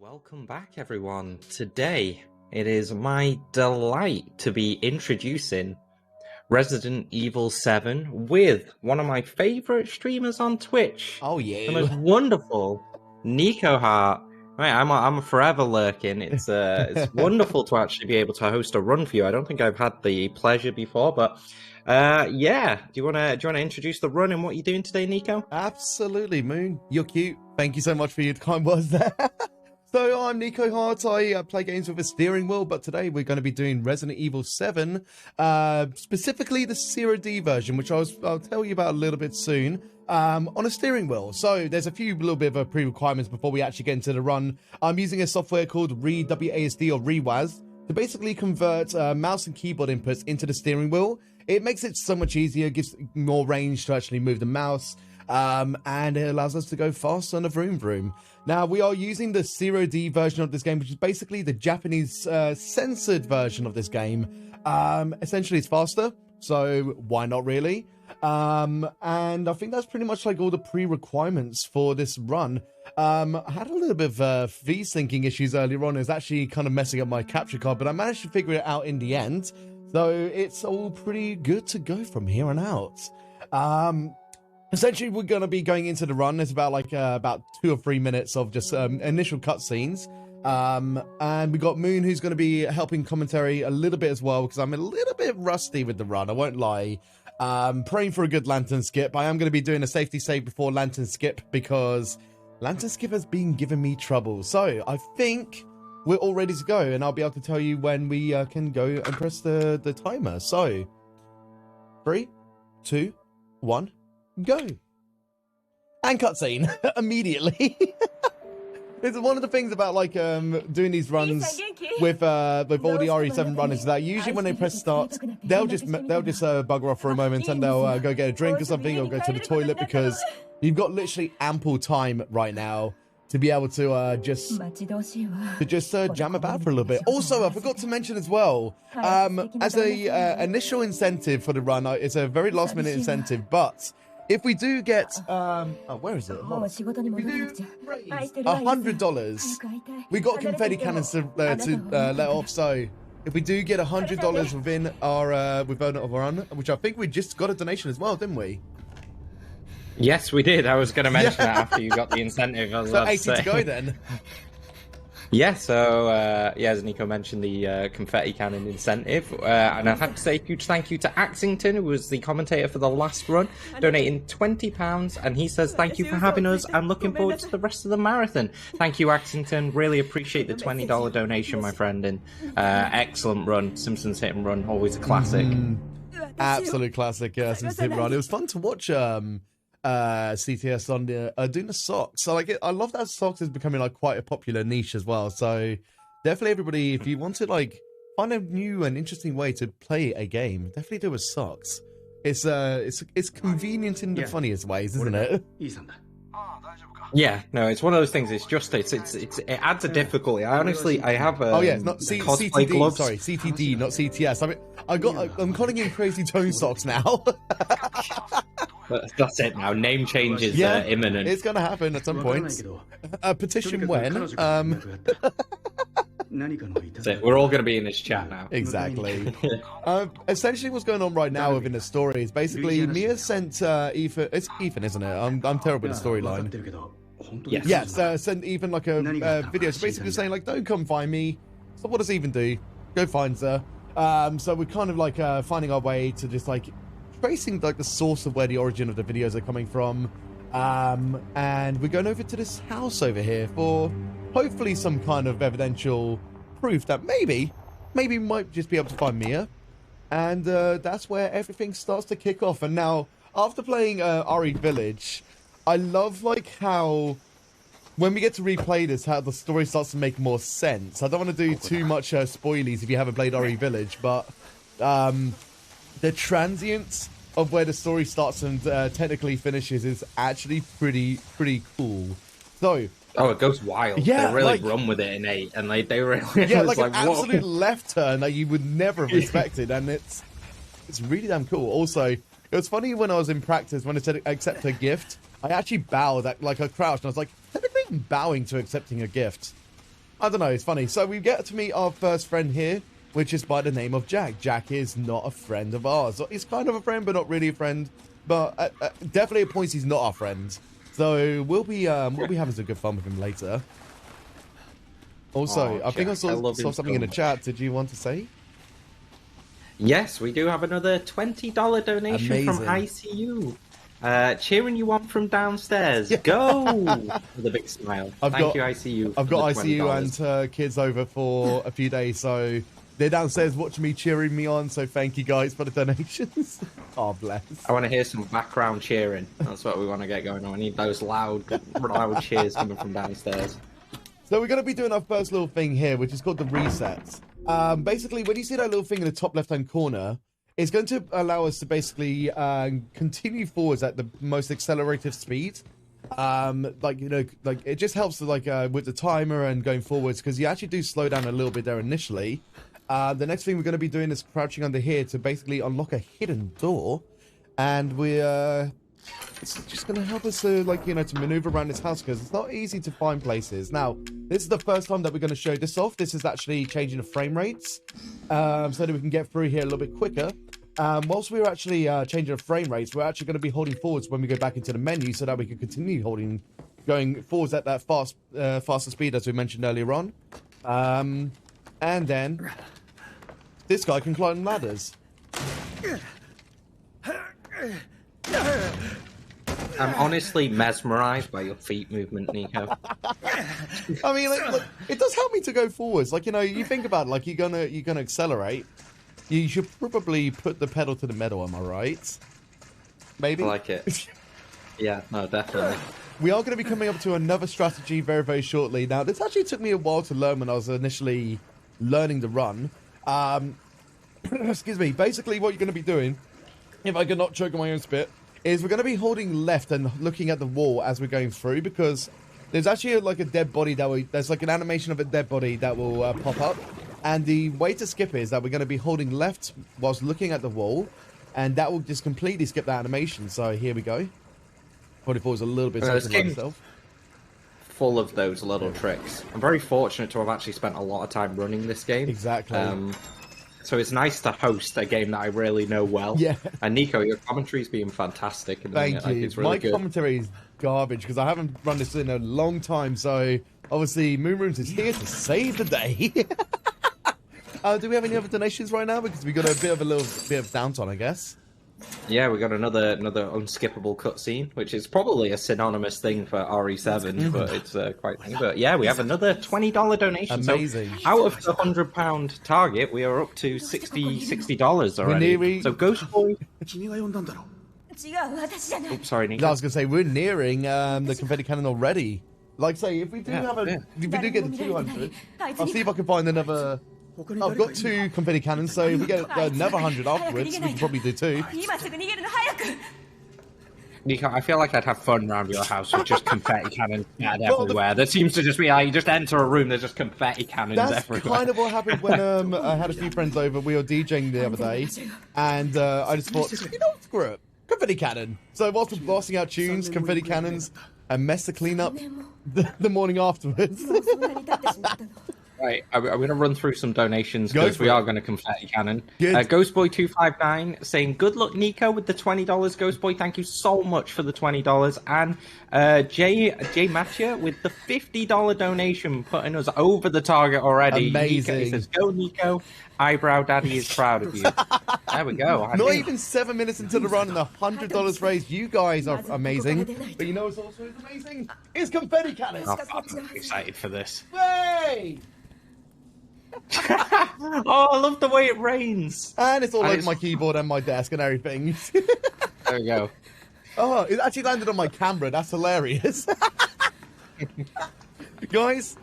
Welcome back, everyone. Today, it is my delight to be introducing Resident Evil 7 with one of my favorite streamers on Twitch. Oh, yeah. The most wonderful Nikoheart. Right, I'm forever lurking. It's wonderful to actually be able to host a run for you. I don't think I've had the pleasure before, but yeah. Do you wanna introduce the run and what you're doing today, Nico? Absolutely, Moon. You're cute. Thank you so much for your kind words there. So I'm Nikoheart. I play games with a steering wheel, but today we're going to be doing Resident Evil 7, specifically the 0D version, which I'll tell you about a little bit soon, on a steering wheel. So there's a few little bit of pre-requirements before we actually get into the run. I'm using a software called WASD or ReWASD to basically convert mouse and keyboard inputs into the steering wheel. It makes it so much easier, gives more range to actually move the mouse, and it allows us to go faster on a vroom vroom. Now, we are using the 0D version of this game, which is basically the Japanese censored version of this game. Essentially, it's faster, so why not really? And I think that's pretty much like all the pre-requirements for this run. I had a little bit of V-syncing issues earlier on. It was actually kind of messing up my capture card, but I managed to figure it out in the end. So it's all pretty good to go from here on out. Essentially, we're going to be going into the run. It's about about 2 or 3 minutes of just initial cutscenes. And we got Moon, who's going to be helping commentary a little bit as well, because I'm a little bit rusty with the run, I won't lie. Praying for a good lantern skip. I am going to be doing a safety save before lantern skip, because lantern skip has been giving me trouble. So I think we're all ready to go, and I'll be able to tell you when we can go and press the timer. So 3, 2, 1, go. And cutscene immediately. It's one of the things about doing these runs with all the RE7 runners is that usually when they press start, they'll just bugger off for a moment and they'll go get a drink or something or go to the toilet, because you've got literally ample time right now to be able to just jam about for a little bit. Also, I forgot to mention as well, as a initial incentive for the run, it's a very last minute incentive, but if we do get, where is it? If we do raise $100, we got confetti cannons to let off. So if we do get $100 within our run, which I think we just got a donation as well, didn't we? Yes, we did. I was going to mention that after you got the incentive. I was so 80 to go then. Yeah, so, as Nico mentioned, the confetti cannon incentive. And I have to say a huge thank you to Axington, who was the commentator for the last run, donating £20. And he says, thank you for having us. I'm looking forward to the rest of the marathon. Thank you, Axington. Really appreciate the $20 donation, my friend. And excellent run. Simpsons Hit and Run, always a classic. Absolute classic, Simpsons Hit and Run. It was fun to watch CTS on doing the socks. So I love that socks is becoming quite a popular niche as well. So definitely everybody, if you want to find a new and interesting way to play a game, definitely do with socks. It's convenient in the funniest ways, isn't it? Yeah, no, it's one of those things. It's just it adds a difficulty. I have it's not CTD. Gloves. Sorry, CTD, not CTS. I'm calling in crazy tone socks now. That's it now. Name change is imminent. It's going to happen at some point. Petition when? That's it. We're all going to be in this chat now. Exactly. Essentially, what's going on right now within the story is basically Mia sent Ethan. It's Ethan, isn't it? I'm terrible with the storyline. Yes. Sent Ethan a video, so basically saying don't come find me. So what does Ethan do? Go find her. So we're kind of finding our way to just tracing the source of where the origin of the videos are coming from, and we're going over to this house over here for hopefully some kind of evidential proof that maybe we might just be able to find Mia, and that's where everything starts to kick off. And now, after playing RE Village, I love how when we get to replay this, how the story starts to make more sense. I don't want to do too much spoilies if you haven't played RE Village, but the transience of where the story starts and technically finishes is actually pretty cool. So, it goes wild. Yeah, they really run with it in 8, and they really an absolute left turn that you would never have expected, and it's really damn cool. Also, it was funny when I was in practice when I said accept a gift, I actually bowed at I crouched, and I was technically I'm bowing to accepting a gift. I don't know, it's funny. So we get to meet our first friend here, which is by the name of Jack. Jack is not a friend of ours. He's kind of a friend, but not really a friend. But definitely at points he's not our friend. So we'll be having some good fun with him later. Also, I think I saw something in the chat. Did you want to say? Yes, we do have another $20 donation from ICU. Cheering you on from downstairs. Go! With a big smile. Thank you, ICU. I've got ICU and kids over for a few days, so they're downstairs watching me, cheering me on. So thank you guys for the donations. Oh, bless. I want to hear some background cheering. That's what we want to get going on. I need those loud cheers coming from downstairs. So we're going to be doing our first little thing here, which is called the reset. Basically, when you see that little thing in the top left-hand corner, it's going to allow us to basically continue forwards at the most accelerated speed. It just helps with the timer and going forwards, because you actually do slow down a little bit there initially. The next thing we're going to be doing is crouching under here to basically unlock a hidden door, and it's just going to help us to to maneuver around this house, because it's not easy to find places. Now, this is the first time that we're going to show this off. This is actually changing the frame rates so that we can get through here a little bit quicker. Whilst we're actually changing the frame rates, we're actually going to be holding forwards when we go back into the menu, so that we can continue going forwards at that faster speed as we mentioned earlier on. And then this guy can climb ladders. I'm honestly mesmerized by your feet movement, Nico. I mean, look, it does help me to go forwards. You think about it, you're gonna accelerate. You should probably put the pedal to the metal. Am I right? Maybe. I like it. Yeah, no, definitely. We are going to be coming up to another strategy very, very shortly. Now, this actually took me a while to learn when I was initially learning the run. Excuse me. Basically, what you're going to be doing, if I could not choke on my own spit, is we're going to be holding left and looking at the wall as we're going through, because there's actually a dead body there's an animation of a dead body that will pop up. And the way to skip is that we're going to be holding left whilst looking at the wall, and that will just completely skip that animation. So here we go. Probably falls a little bit myself. Full of those little tricks. I'm very fortunate to have actually spent a lot of time running this game. Exactly. So it's nice to host a game that I really know well. Yeah. And Nico, your commentary's been fantastic. Thank you. It's really good. My commentary is garbage because I haven't run this in a long time. So obviously, Moon Rooms is here to save the day. Do we have any other donations right now? Because we got a bit of downtime, I guess. Yeah, we got another unskippable cutscene, which is probably a synonymous thing for RE7, but it's quite. But yeah, we have another $20 donation. Amazing. So out of the £100 target, we are up to $60 already. So Ghost Boy. Oops, sorry, Nico. No, I was gonna say we're nearing the confetti cannon already. Like, say if we do if we do get the 200, I'll see if I can find another. I've got 2 confetti cannons, so if we get another 100 afterwards, we can probably do 2. Nico, I feel like I'd have fun around your house with just confetti cannons everywhere. There seems to just be you just enter a room, there's just confetti cannons everywhere. That's kind of what happened when I had a few friends over. We were DJing the other day, and I just thought, screw it, confetti cannon. So whilst we're blasting out tunes, confetti cannons, and mess to clean up the morning afterwards. Right, I'm going to run through some donations because we are going to confetti cannon. Ghostboy259 saying, good luck, Nico, with the $20. Ghostboy, thank you so much for the $20. And Jay Matcha with the $50 donation, putting us over the target already. Amazing. He says, go, Nico. Eyebrow Daddy is proud of you. There we go. Not even 7 minutes into the run and $100 raised. You guys are amazing. But you know what's also amazing? It's confetti cannons. Oh, I'm excited for this. Way! Oh, I love the way it rains. And it's all over my keyboard and my desk and everything. There we go. Oh, it actually landed on my camera. That's hilarious. Guys,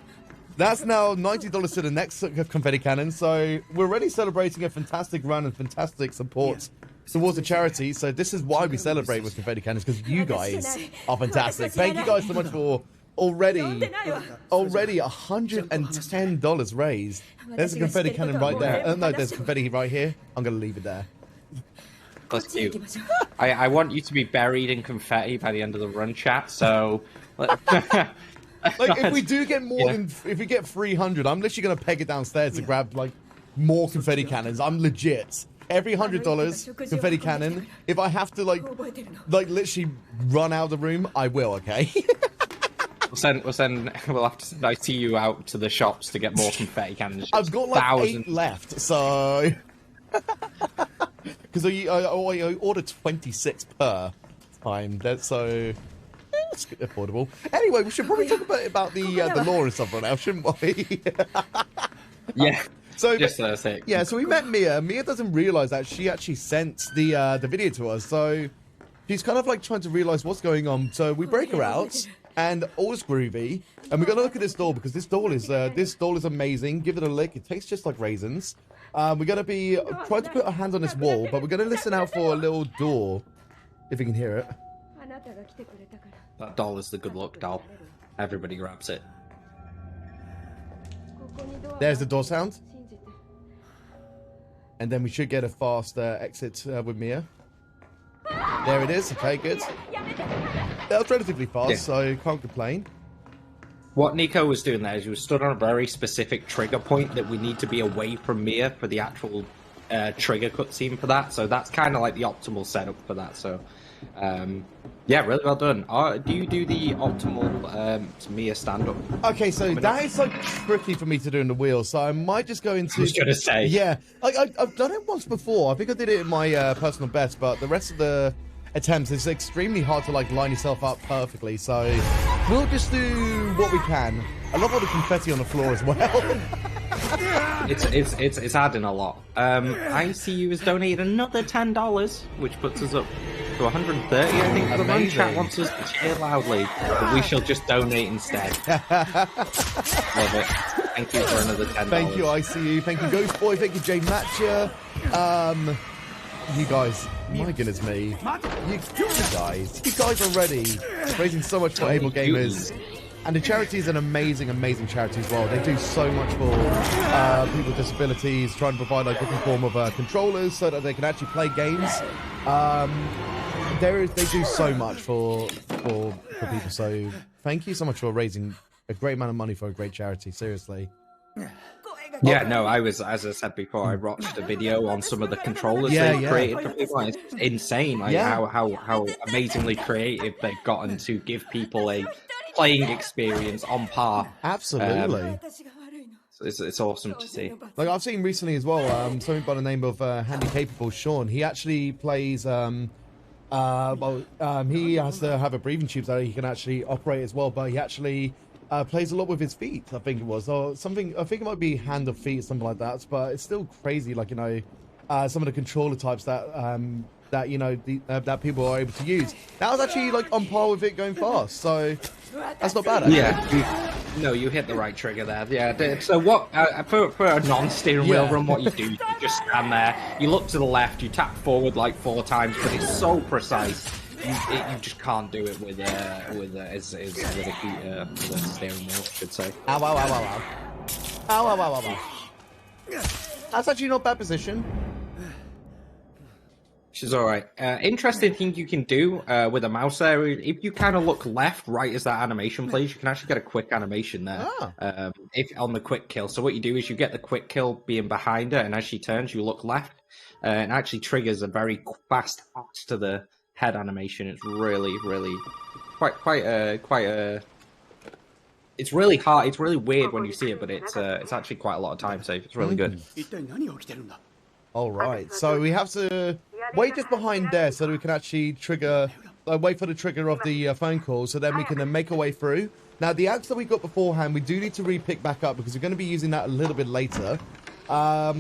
that's now $90 to the next confetti cannon. So we're already celebrating a fantastic run and fantastic support towards the charity. So this is why we celebrate with confetti cannons, because you guys are fantastic. Thank you guys so much for already $110 raised. There's a confetti cannon right there. No, there's confetti right here. I'm going to leave it there. That's cute. I want you to be buried in confetti by the end of the run, chat, so Like, if we do get more than, if we get 300, I'm literally going to peg it downstairs to grab, like, more confetti cannons. I'm legit. Every $100 confetti cannon, if I have to, like literally run out of the room, I will, okay? We'll have to send ITU out to the shops to get more confetti cannons. I've got, like, 8 left, so... Because I ordered 26 per time, so... It's affordable. Anyway, we should probably talk about the lore and stuff right now, shouldn't we? Yeah. So just yeah, so we met Mia. Mia doesn't realize that she actually sent the video to us, so she's kind of like trying to realize what's going on. So we break her out, and all is groovy. And we're gonna look at this doll because this doll is amazing. Give it a lick. It tastes just like raisins. We're gonna be trying to put our hands on this wall, but we're gonna listen out for a little door, if you can hear it. That doll is the good luck doll. Everybody grabs it. There's the door sound. And then we should get a fast exit with Mia. There it is. Okay, good. That was relatively fast, so can't complain. What Nico was doing there is he was stood on a very specific trigger point that we need to be away from Mia for the actual trigger cutscene for that. So that's kind of like the optimal setup for that. So, yeah, really well done. Do you do the optimal Mia stand-up? Okay, so that is like tricky for me to do in the wheel, so I might just go into... I was going to say. Yeah, I've done it once before. I think I did it in my personal best, but the rest of the attempts, it's extremely hard to like line yourself up perfectly, so we'll just do what we can. I love all the confetti on the floor as well. It's adding a lot. ICU has donated another $10, which puts us up to 130, I think. The run chat wants us to cheer loudly, but we shall just donate instead. Love it. Thank you for another $10. Thank you, ICU. Thank you, Ghost Boy. Thank you, Jay Matcher. You guys, my goodness me. You guys already raising so much for Able Gamers. And the charity is an amazing, amazing charity as well. They do so much for people with disabilities, trying to provide like different form of controllers so that they can actually play games. They do so much for people. So thank you so much for raising a great amount of money for a great charity. Seriously. Yeah, no, as I said before, I watched a video on some of the controllers they created for people. It's insane, like how amazingly creative they've gotten to give people a playing experience on par. Absolutely. It's awesome to see. Like I've seen recently as well, something by the name of Handy Capable Sean. He actually plays. He has to have a breathing tube so he can actually operate as well, but he actually plays a lot with his feet. I think it was, or something. I think it might be hand or feet, something like that. But it's still crazy, like some of the controller types that that people are able to use. That was actually like on par with it going fast, so that's not bad. Actually. Yeah, you hit the right trigger there. Yeah. So what for a non-steering wheel run, what you do, you just stand there, you look to the left, you tap forward like 4 times, but it's so precise. You just can't do it with a steering wheel, I should say. Ow, ow, ow, ow, ow. Ow, ow, ow, ow, ow. That's actually not a bad position. She's alright. Interesting thing you can do with a mouse there, if you kind of look left, right as that animation plays, you can actually get a quick animation there. If on the quick kill. So what you do is you get the quick kill being behind her, and as she turns, you look left, and actually triggers a very fast axe to the head animation. It's really, really quite a. It's really hard. It's really weird when you see it, but it's actually quite a lot of time safe. It's really good. All right, so we have to wait just behind there so that we can actually trigger. Wait for the trigger of the phone call, so then we can then make our way through. Now, the axe that we got beforehand, we do need to re-pick back up because we're going to be using that a little bit later. I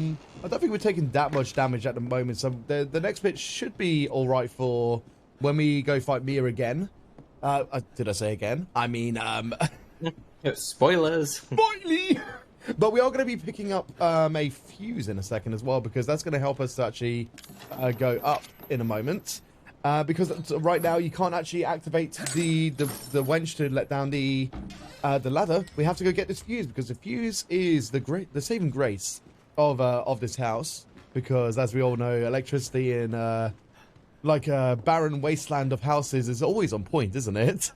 don't think we're taking that much damage at the moment, so the next bit should be all right for when we go fight Mia again. Did I say again? I mean, spoilers. Spoily! But we are going to be picking up a fuse in a second as well, because that's going to help us to actually go up in a moment. Because right now you can't actually activate the wench to let down the ladder. We have to go get this fuse, because the fuse is the saving grace of this house. Because as we all know, electricity in like a barren wasteland of houses is always on point, isn't it?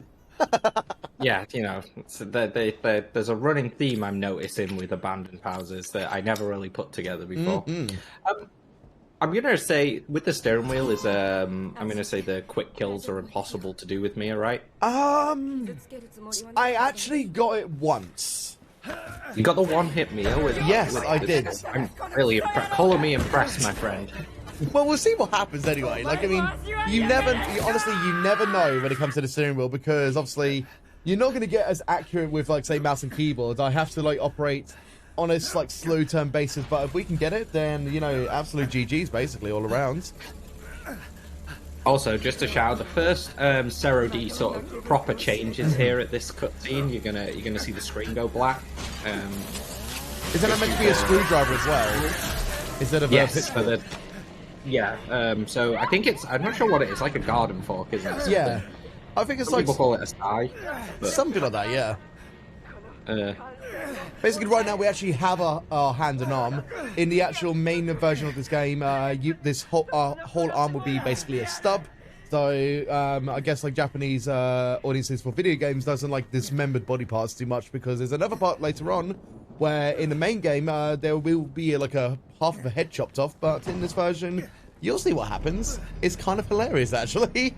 Yeah, you know, there's a running theme I'm noticing with abandoned houses that I never really put together before. I'm gonna say with the steering wheel is I'm gonna say the quick kills are impossible to do with Mia, right? I actually got it once. You got the one hit Mia with Yes, I did. I'm really impressed. Color me impressed, my friend. Well, we'll see what happens anyway. Like, I mean, honestly, you never know when it comes to the steering wheel because obviously you're not going to get as accurate with, like, say, mouse and keyboard. I have to, like, operate on a, like, slow turn basis, but if we can get it, then, you know, absolute GG's basically all around. Also, just to shout out, the first Zero D sort of proper changes here at this cutscene. You're gonna see the screen go black. Is that meant to be a screwdriver as well? Instead of yes, a pitchfork? So I think it's, I'm not sure what it is, like a garden fork, isn't it? Yeah. I think it's Some like... people call it a sty. Something like that, yeah. Basically, right now, we actually have our hand and arm. In the actual main version of this game, this whole arm will be basically a stub. So, I guess, like, Japanese audiences for video games doesn't like dismembered body parts too much because there's another part later on where in the main game, there will be, like, a half of a head chopped off, but in this version, you'll see what happens. It's kind of hilarious, actually.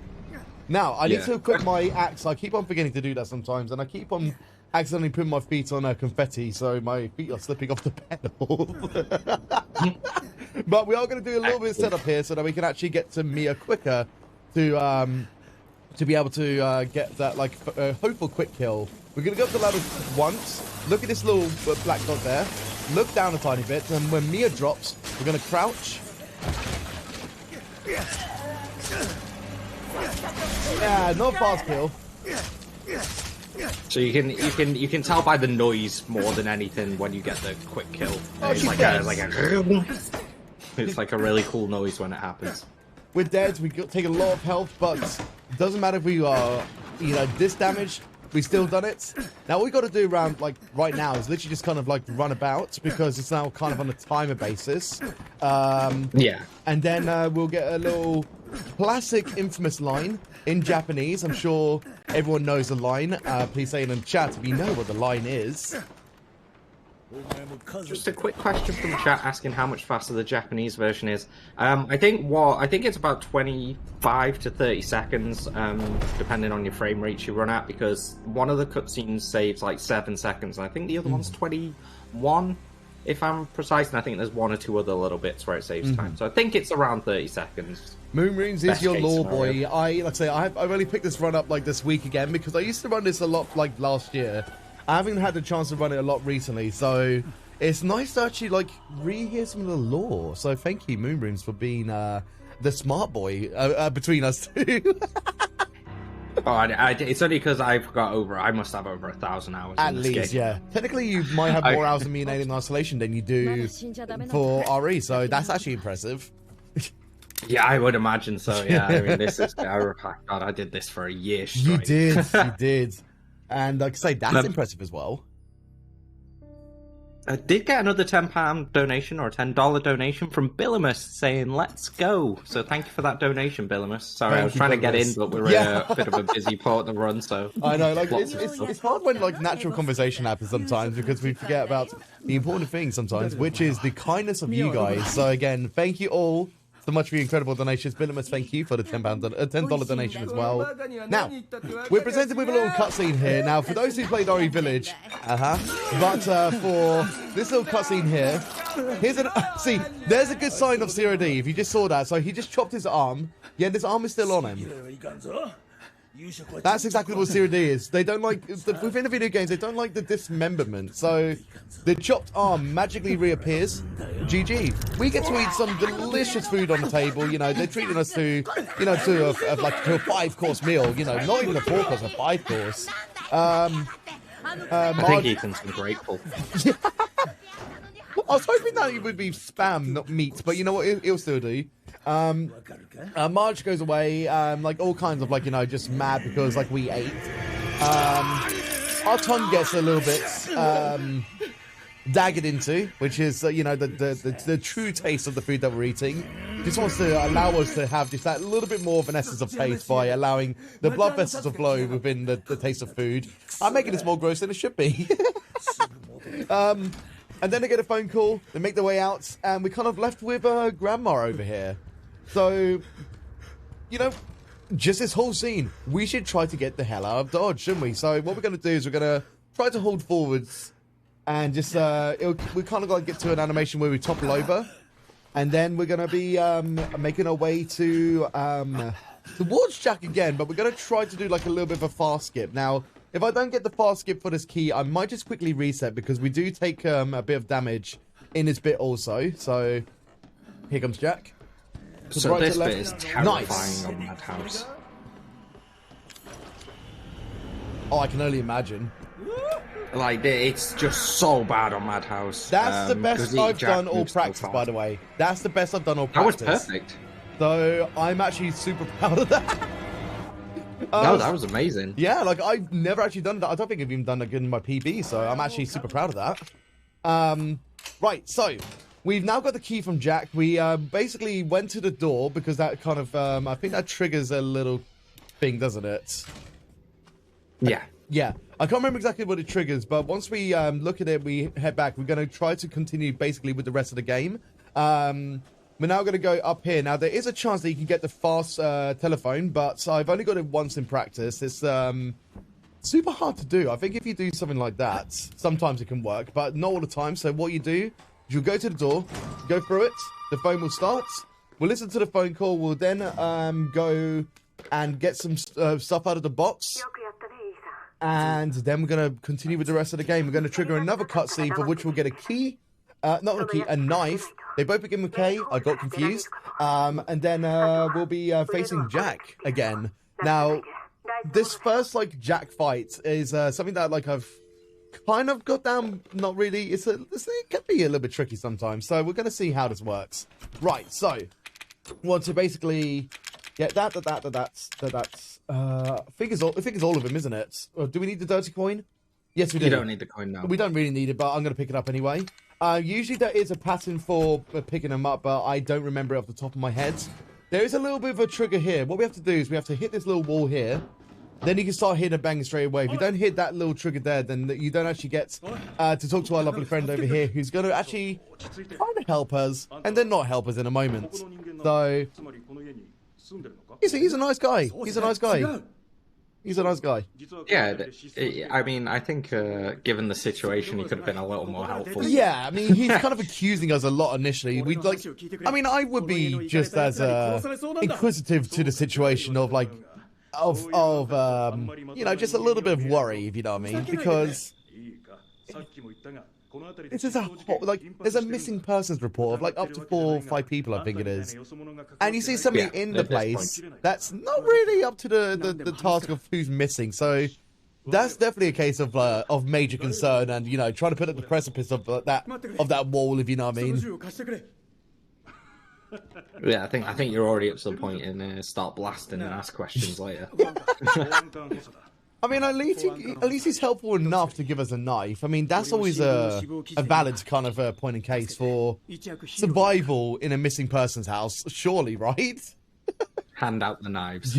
Now, I need to equip my axe. I keep on forgetting to do that sometimes, and I keep on accidentally putting my feet on confetti, so my feet are slipping off the pedal. But we are going to do a little bit of setup here so that we can actually get to Mia quicker to be able to get that, like, hopeful quick kill. We're going to go up the ladder once. Look at this little black dot there. Look down a tiny bit, and when Mia drops, we're going to crouch. Yeah, not fast kill. So you can tell by the noise more than anything when you get the quick kill. Oh, It's like a really cool noise when it happens. We're dead. We take a lot of health, but it doesn't matter if we are, you know, this damaged. We still done it. Now all we got to do around, like, right now is literally just kind of like run about because it's now kind of on a timer basis. Yeah. And then we'll get a little classic infamous line in Japanese. I'm sure everyone knows the line. Please say it in the chat if you know what the line is. Just a quick question from the chat asking how much faster the Japanese version is. I think it's about 25 to 30 seconds, depending on your frame rates you run at, because one of the cutscenes saves like 7 seconds, and I think the other one's 21, if I'm precise, and I think there's one or two other little bits where it saves time. So I think it's around 30 seconds. Moon Runes is your lore scenario. boy. Like I say, I've only picked this run up like this week again because I used to run this a lot like last year. I haven't had the chance to run it a lot recently, so it's nice to actually like re-hear some of the lore. So thank you, Moon Runes, for being the smart boy between us two. It's only because I must have over 1,000 hours. At in this least, game. yeah. Technically, you might have more hours than me in Alien Isolation than you do for RE, so that's actually impressive. Yeah, I would imagine so. Yeah, I mean, this is. God, I did this for a year straight. You did. And like I say, that's impressive as well. I did get another £10 donation or a $10 donation from Billimus saying, let's go. So thank you for that donation, Billimus. Sorry, I was trying to get in, but we're in a bit of a busy part to run, so... I know, like, it's hard when, like, natural conversation happens sometimes because we forget about the important thing sometimes, which is the kindness of you guys. So again, thank you all so much for your incredible donations. Billimus, thank you for the $10 donation as well. Now, we're presented with a little cutscene here. Now, for those who played RE Village, but for this little cutscene here, here's an... see, there's a good sign of Zero D, if you just saw that. So he just chopped his arm. Yeah, this arm is still on him. That's exactly what Zero D is. They don't like... within the video games, they don't like the dismemberment. So the chopped arm magically reappears. GG. We get to eat some delicious food on the table. You know, they're treating us to, you know, to a 5-course meal. You know, not even a 4-course, a 5-course. I think Ethan's grateful. I was hoping that it would be spam, not meat, but you know what? It'll still do. Marge goes away, like all kinds of, like, you know, just mad because, like, we ate. Our tongue gets a little bit, daggered into, which is you know, the true taste of the food that we're eating. Just wants to allow us to have just that little bit more of an essence of taste by allowing the blood vessels to flow within the taste of food. I'm making this more gross than it should be. And then they get a phone call, they make their way out, and we're kind of left with Grandma over here. So, you know, just this whole scene, we should try to get the hell out of Dodge, shouldn't we? So what we're going to do is we're going to try to hold forwards and just, we kind of like get to an animation where we topple over. And then we're going to be making our way to towards Jack again, but we're going to try to do like a little bit of a fast skip. Now, if I don't get the fast skip for this key, I might just quickly reset because we do take a bit of damage in this bit also. So, here comes Jack. So right this bit is terrifying nice. on Madhouse. Oh, I can only imagine. Like, it's just so bad on Madhouse. That's the best I've done all practice, by the way. That's the best I've done all practice. That was perfect. So, I'm actually super proud of that. No, that was amazing. Yeah, like, I've never actually done that. I don't think I've even done that good in my PB, so I'm actually super proud of that. Right, so, we've now got the key from Jack. We basically went to the door because that kind of, I think that triggers a little thing, doesn't it? Yeah. Yeah, I can't remember exactly what it triggers, but once we look at it, we head back. We're going to try to continue basically with the rest of the game. We're now going to go up here. Now, there is a chance that you can get the fast telephone, but I've only got it once in practice. It's super hard to do. I think if you do something like that, sometimes it can work, but not all the time. So what you do is you'll go to the door, go through it, the phone will start, we'll listen to the phone call, we'll then go and get some stuff out of the box. And then we're going to continue with the rest of the game. We're going to trigger another cutscene for which we'll get a key. Not a key, a knife. They both begin with K. I got confused. And then we'll be facing Jack again. Now, this first, like, Jack fight is something that, like, I've kind of got down. Not really. It can be a little bit tricky sometimes. So we're going to see how this works. Right, so, want to basically get that's I think it's all of them, isn't it? Or do we need the dirty coin? Yes, we do. You don't need the coin now. We don't really need it, but I'm going to pick it up anyway. Usually there is a pattern for picking them up, but I don't remember it off the top of my head. There is a little bit of a trigger here. What we have to do is we have to hit this little wall here. Then you can start hitting a bang straight away. If you don't hit that little trigger there, then you don't actually get to talk to our lovely friend over here, who's going to actually try to help us, and then not help us in a moment. So, he's a nice guy. He's a nice guy. He's a nice guy. Yeah, I mean, I think given the situation, he could have been a little more helpful. Yeah, I mean, he's kind of accusing us a lot initially. We'd like, I mean, I would be just as inquisitive to the situation of like, you know, just a little bit of worry, if you know what I mean, because this is there's a missing persons report of like up to 4 or 5 people, I think it is, and you see somebody in the place that's not really up to the task of who's missing. So that's definitely a case of major concern, and you know, trying to put at the precipice of that wall, if you know what I mean. Yeah, I think you're already up to the point in start blasting and ask questions later. I mean, at least he's helpful enough to give us a knife. I mean, that's always a valid kind of point in case for survival in a missing person's house, surely, right? Hand out the knives.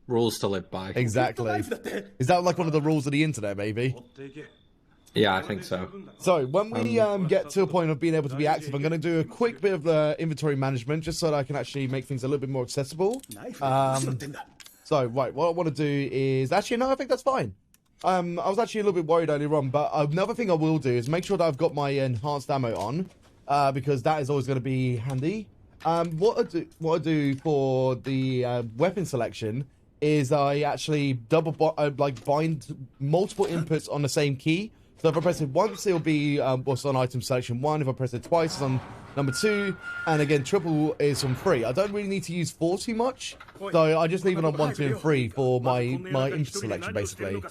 Rules to live by. Exactly. Is that like one of the rules of the internet, maybe? Yeah, I think so. So, when we get to a point of being able to be active, I'm going to do a quick bit of inventory management, just so that I can actually make things a little bit more accessible. So, right, what I want to do is... Actually, no, I think that's fine. I was actually a little bit worried earlier on, but another thing I will do is make sure that I've got my enhanced ammo on, because that is always going to be handy. What I do for the weapon selection is I actually bind multiple inputs on the same key. So if I press it once, it'll be what's on item selection 1. If I press it twice, it's on number 2. And again, triple is on 3. I don't really need to use 4 too much, so I just leave it on 1, 2, and 3 for my input selection, basically.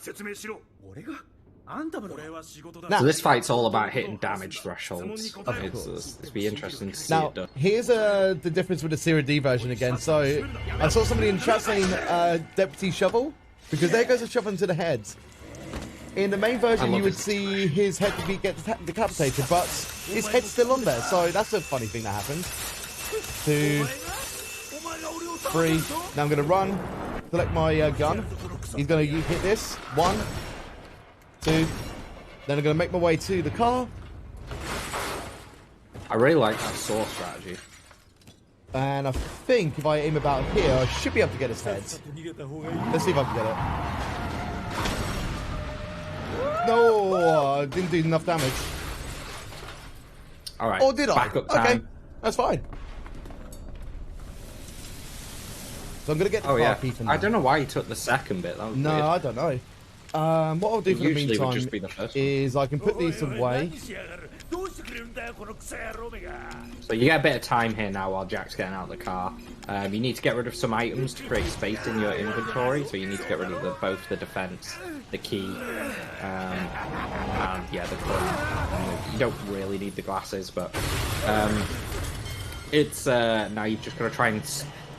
Now, so this fight's all about hitting damage thresholds. It's be interesting to see it done. Here's the difference with the Series D version again. So I saw somebody in the chat saying Deputy Shovel, because there goes a shovel into the head. In the main version, you would see his head get decapitated, but his head's still on there, so that's a funny thing that happens. 2, 3. Now I'm going to run, select my gun. He's going to hit this. 1, 2. Then I'm going to make my way to the car. I really like that saw strategy. And I think if I aim about here, I should be able to get his head. Let's see if I can get it. No, I didn't do enough damage. All right. Oh, did I? Backup time. Okay, that's fine. So I'm gonna get the car key for now. I don't know why you took the second bit. That was weird. I don't know. What I'll do for the meantime would just be the first is I can put these away. So you get a bit of time here now while Jack's getting out of the car. You need to get rid of some items to create space in your inventory. So you need to get rid of both the defense, the key, and yeah, the gun. You don't really need the glasses, but it's now you've just got to try and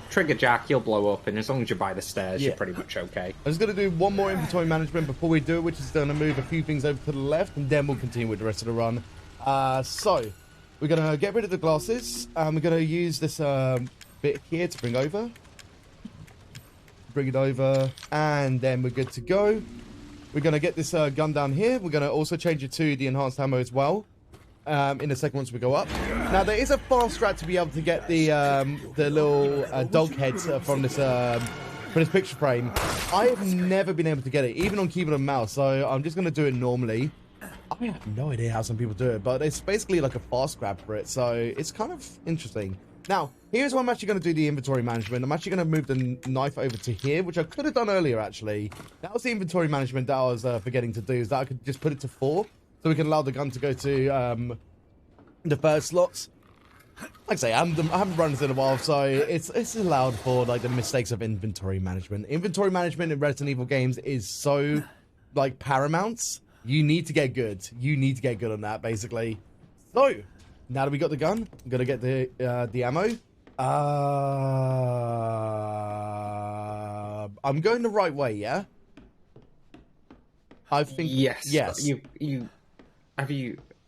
trigger Jack. He'll blow up, and as long as you buy the stairs, you're pretty much okay. I'm just going to do one more inventory management before we do it, which is going to move a few things over to the left, and then we'll continue with the rest of the run. So we're going to get rid of the glasses. We're going to use this bit here to bring over. Bring it over, and then we're good to go. We're going to get this gun down here. We're going to also change it to the enhanced ammo as well. In a second once we go up. Now there is a fast strat to be able to get the little dog heads from this picture frame. I have never been able to get it, even on keyboard and mouse, so I'm just going to do it normally. I have no idea how some people do it, but it's basically like a fast grab for it, so it's kind of interesting. Now, here's where I'm actually going to do the inventory management. I'm actually going to move the knife over to here, which I could have done earlier, actually. That was the inventory management that I was forgetting to do, is that I could just put it to 4. So we can allow the gun to go to the first slots. Like I say, I haven't run this in a while, so it's allowed for like the mistakes of inventory management. Inventory management in Resident Evil games is so like paramount. You need to get good. You need to get good on that, basically. So now that we got the gun, I'm gonna get the ammo. I'm going the right way, yeah. I think yes. Yes.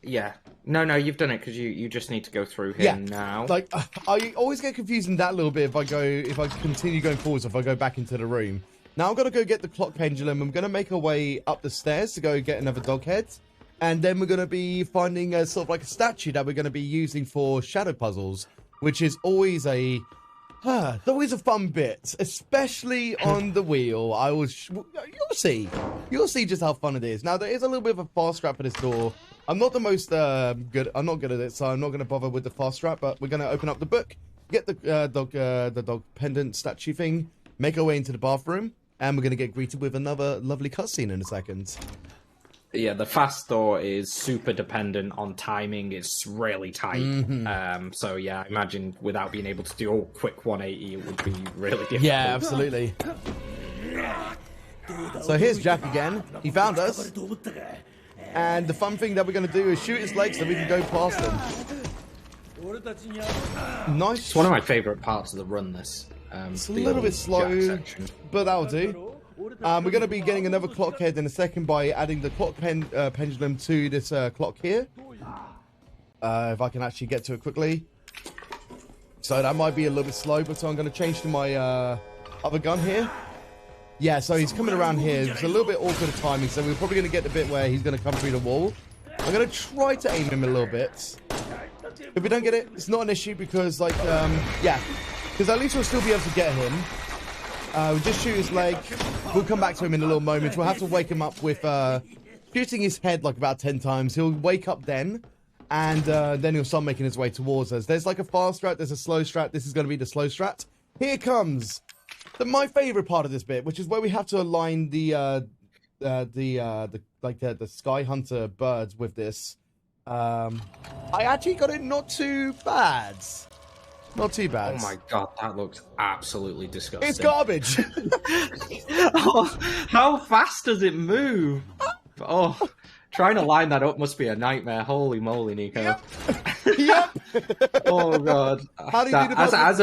Yeah. No, you've done it because you just need to go through here now. Like, I always get confused in that little bit if I continue going forwards, if I go back into the room. Now I've got to go get the clock pendulum. I'm going to make our way up the stairs to go get another dog head. And then we're going to be finding a sort of like a statue that we're going to be using for shadow puzzles, which is always it's always a fun bit, especially on the wheel. You'll see just how fun it is. Now there is a little bit of a fast strap for this door. I'm not the most good. I'm not good at it, so I'm not going to bother with the fast strap. But we're going to open up the book, get the dog pendant statue thing, make our way into the bathroom, and we're going to get greeted with another lovely cutscene in a second. Yeah, the fast door is super dependent on timing. It's really tight. Mm-hmm. So yeah, I imagine without being able to do a quick 180, it would be really difficult. Yeah, absolutely. So here's Jack again. He found us. And the fun thing that we're going to do is shoot his legs so we can go past him. Nice. It's one of my favourite parts of the run, this. It's a little bit slow, but that'll do. We're going to be getting another clock head in a second by adding the clock pendulum to this clock here. If I can actually get to it quickly. So that might be a little bit slow, but so I'm going to change to my other gun here. Yeah, so he's coming around here. It's a little bit awkward of timing, so we're probably going to get the bit where he's going to come through the wall. I'm going to try to aim him a little bit. If we don't get it, it's not an issue because, like, because at least we'll still be able to get him. We'll just shoot his leg. We'll come back to him in a little moment. We'll have to wake him up with shooting his head like about 10 times. He'll wake up then, and then he'll start making his way towards us. There's like a fast strat, there's a slow strat. This is going to be the slow strat. Here comes my favorite part of this bit, which is where we have to align the Sky Hunter birds with this. I actually got it not too bad. Not too bad. Oh my god, that looks absolutely disgusting. It's garbage. Oh, how fast does it move? Oh, trying to line that up must be a nightmare. Holy moly, Nico. Yep. Oh god. How do you do the as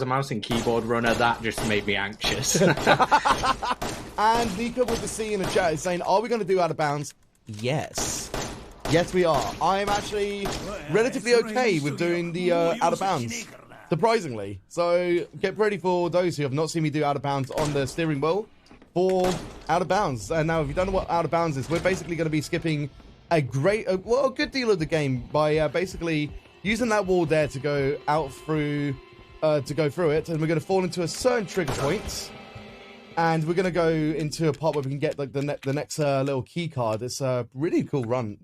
a mouse and keyboard runner, that just made me anxious. And Nico with the C in the chat is saying, are we going to do out of bounds? Yes. Yes, we are. I am actually relatively okay with doing the out of bounds, surprisingly. So get ready for those who have not seen me do out of bounds on the steering wheel for out of bounds. And now, if you don't know what out of bounds is, we're basically going to be skipping a good deal of the game by basically using that wall there to go out through, to go through it. And we're going to fall into a certain trigger point. And we're going to go into a part where we can get like the next little key card. It's a really cool run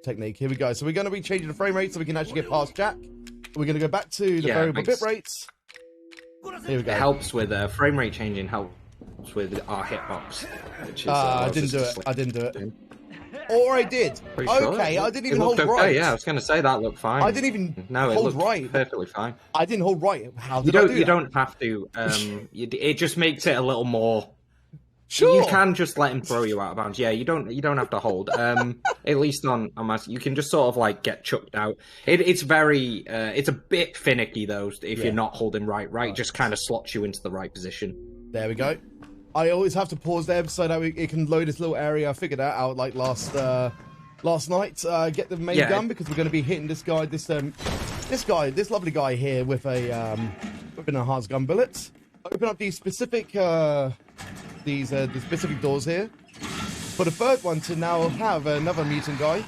technique. Here we go. So we're going to be changing the frame rate so we can actually get past Jack. We're going to go back to the variable bit rates. Here we go. It helps with frame rate changing, helps with our hitbox. Which is, I didn't do it. I didn't do it. Or I did. Pretty sure. Okay, I didn't even hold okay. right. Yeah, I was going to say that looked fine. I didn't even hold right. Perfectly fine. I didn't hold right. How did I do that? You don't have to. It just makes it a little more. Sure. You can just let him throw you out of bounds. Yeah, you don't have to hold. At least on my, you can just sort of like get chucked out. It's very it's a bit finicky though if you're not holding right. Just kind of slots you into the right position. There we go. I always have to pause there so that it can load this little area. I figured that out like last night. Get the main gun because we're going to be hitting this guy, this lovely guy here with a enhanced gun bullets. Open up these specific the specific doors here. For the third one to now have another mutant guy,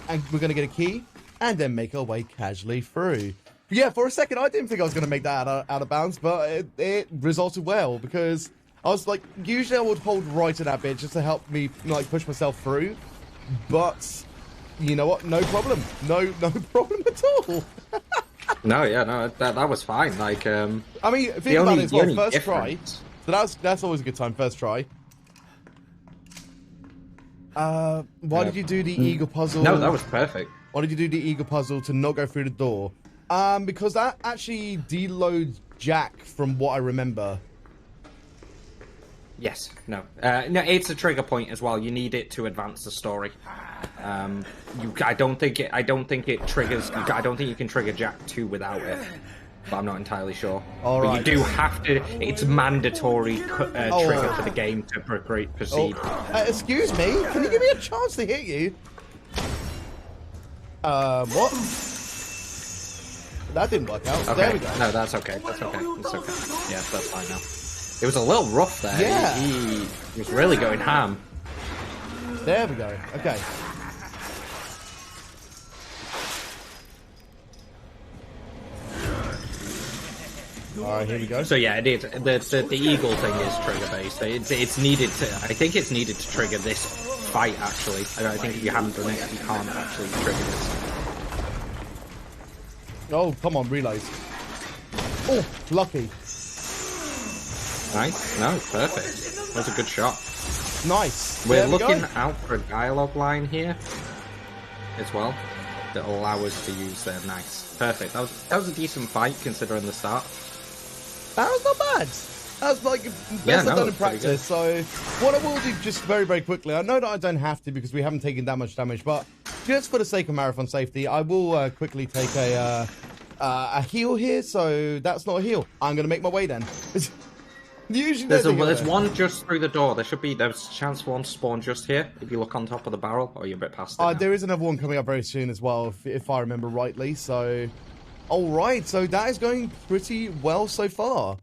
and we're going to get a key and then make our way casually through. But yeah, for a second I didn't think I was going to make that out of bounds, but it resulted well because I was like, usually I would hold right in that bit just to help me like push myself through, but you know what? No problem. No problem at all. No, that was fine. Like, I mean, think about it as well. First try. So that's always a good time. First try. Why did you do the eagle puzzle? No, that was perfect. Why did you do the eagle puzzle to not go through the door? Because that actually deloads Jack from what I remember. Yes. No. No. It's a trigger point as well. You need it to advance the story. I don't think it triggers. I don't think you can trigger Jack 2 without it. But I'm not entirely sure. All right. But you do have to. It's mandatory trigger for the game to proceed. Excuse me. Can you give me a chance to hit you? What? That didn't work out. Okay. There we go. No, that's okay. That's okay. It's okay. Yeah, that's fine now. It was a little rough there. Yeah. He was really going ham. There we go. Okay. Alright, here we go. So yeah, it is. The eagle thing is trigger based. It's needed to. I think it's needed to trigger this fight. Actually, I think if you haven't done it, you can't actually trigger this. Oh, come on, reload. Oh, lucky. Nice. No, perfect. That was a good shot. Nice. We're looking out for a dialogue line here as well that will allow us to use their nice. Perfect. That was a decent fight considering the start. That was not bad. That was like best I've done in practice. So what I will do just very, very quickly, I know that I don't have to because we haven't taken that much damage, but just for the sake of marathon safety, I will quickly take a heal here. So that's not a heal. I'm going to make my way then. Usually there's one just through the door. There's a chance for one to spawn just here if you look on top of the barrel, or you're a bit past it. There is another one coming up very soon as well, if I remember rightly. So, all right. So that is going pretty well so far.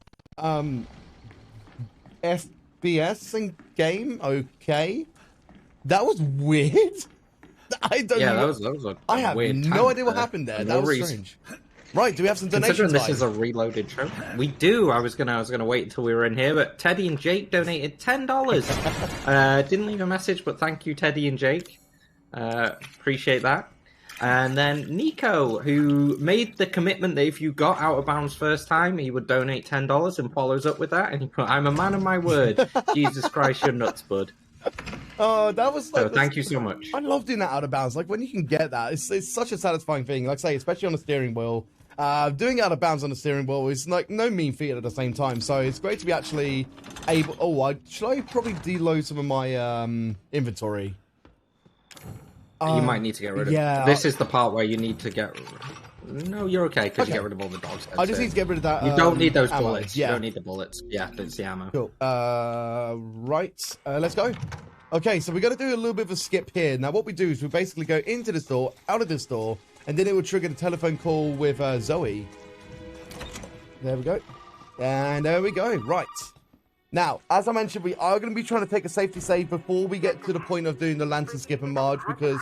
FPS in game, okay. That was weird. I don't. Yeah, that was a I have weird no idea what happened there. That was strange. Right, do we have some donations? Considering this is a reloaded show, we do. I was gonna wait until we were in here, but Teddy and Jake donated $10. Didn't leave a message, but thank you, Teddy and Jake. Appreciate that. And then Nico, who made the commitment that if you got out of bounds first time, he would donate $10, and follows up with that. And he put, "I'm a man of my word." Jesus Christ, you're nuts, bud. Oh, that was like. So thank you so much. I love doing that out of bounds. Like when you can get that, it's such a satisfying thing. Like I say, especially on the steering wheel. Doing out of bounds on the steering wheel is like no mean feat at the same time. So it's great to be actually able. Oh, should I probably deload some of my inventory? You might need to get rid of. Yeah. This is the part where you need to get No, you're okay because Okay. you get rid of all the dogs. I just need to get rid of that. You don't need those ammo. bullets. Yeah. You don't need the bullets. Yeah, it's the ammo. Cool. Right. Let's go. Okay, so we're going to do a little bit of a skip here. Now, what we do is we basically go into the store, out of the store, and then it will trigger the telephone call with Zoe. There we go. And there we go. Right. Now, as I mentioned, we are going to be trying to take a safety save before we get to the point of doing the lantern skip and Marge, because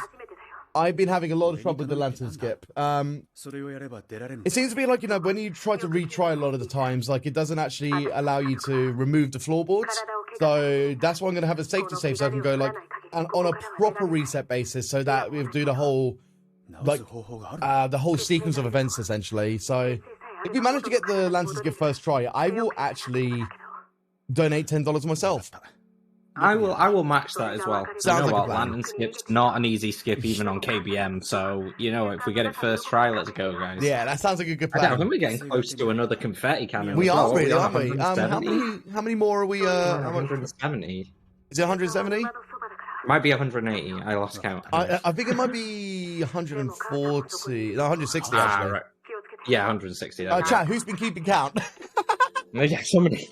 I've been having a lot of trouble with the lantern skip. It seems to be like, you know, when you try to retry a lot of the times, like, it doesn't actually allow you to remove the floorboards. So that's why I'm going to have a safety save so I can go, like, on a proper reset basis so that we'll do the whole, like, the whole sequence of events, essentially. So if we manage to get the lantern skip first try, I will actually donate $10 myself. I will match that as well. Sounds you know like a what? plan. Lantern skip's not an easy skip even on KBM. So you know, if we get it first try, let's go, guys. Yeah, that sounds like a good I plan. think we're getting close to another confetti cannon. We as well. are really, aren't we? 170? How many more are we? 170. Is it 170? Might be 180. I lost count. I think it might be 140. No, 160 actually. Right. Yeah, 160. Chat, who's been keeping count? Yeah, somebody.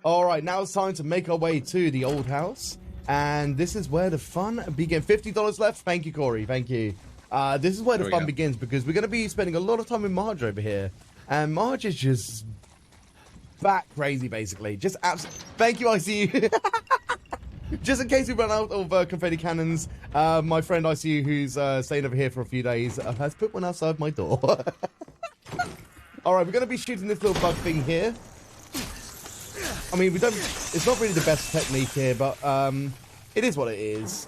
All right, now it's time to make our way to the old house. And this is where the fun begins. $50 left. Thank you, Corey. Thank you. This is where the fun begins because we're going to be spending a lot of time with Marge over here. And Marge is just bat crazy, basically. Just absolutely. Thank you, ICU. Just in case we run out of confetti cannons, my friend ICU, who's staying over here for a few days, has put one outside my door. All right, we're going to be shooting this little bug thing here. I mean, we don't. It's not really the best technique here, but it is what it is.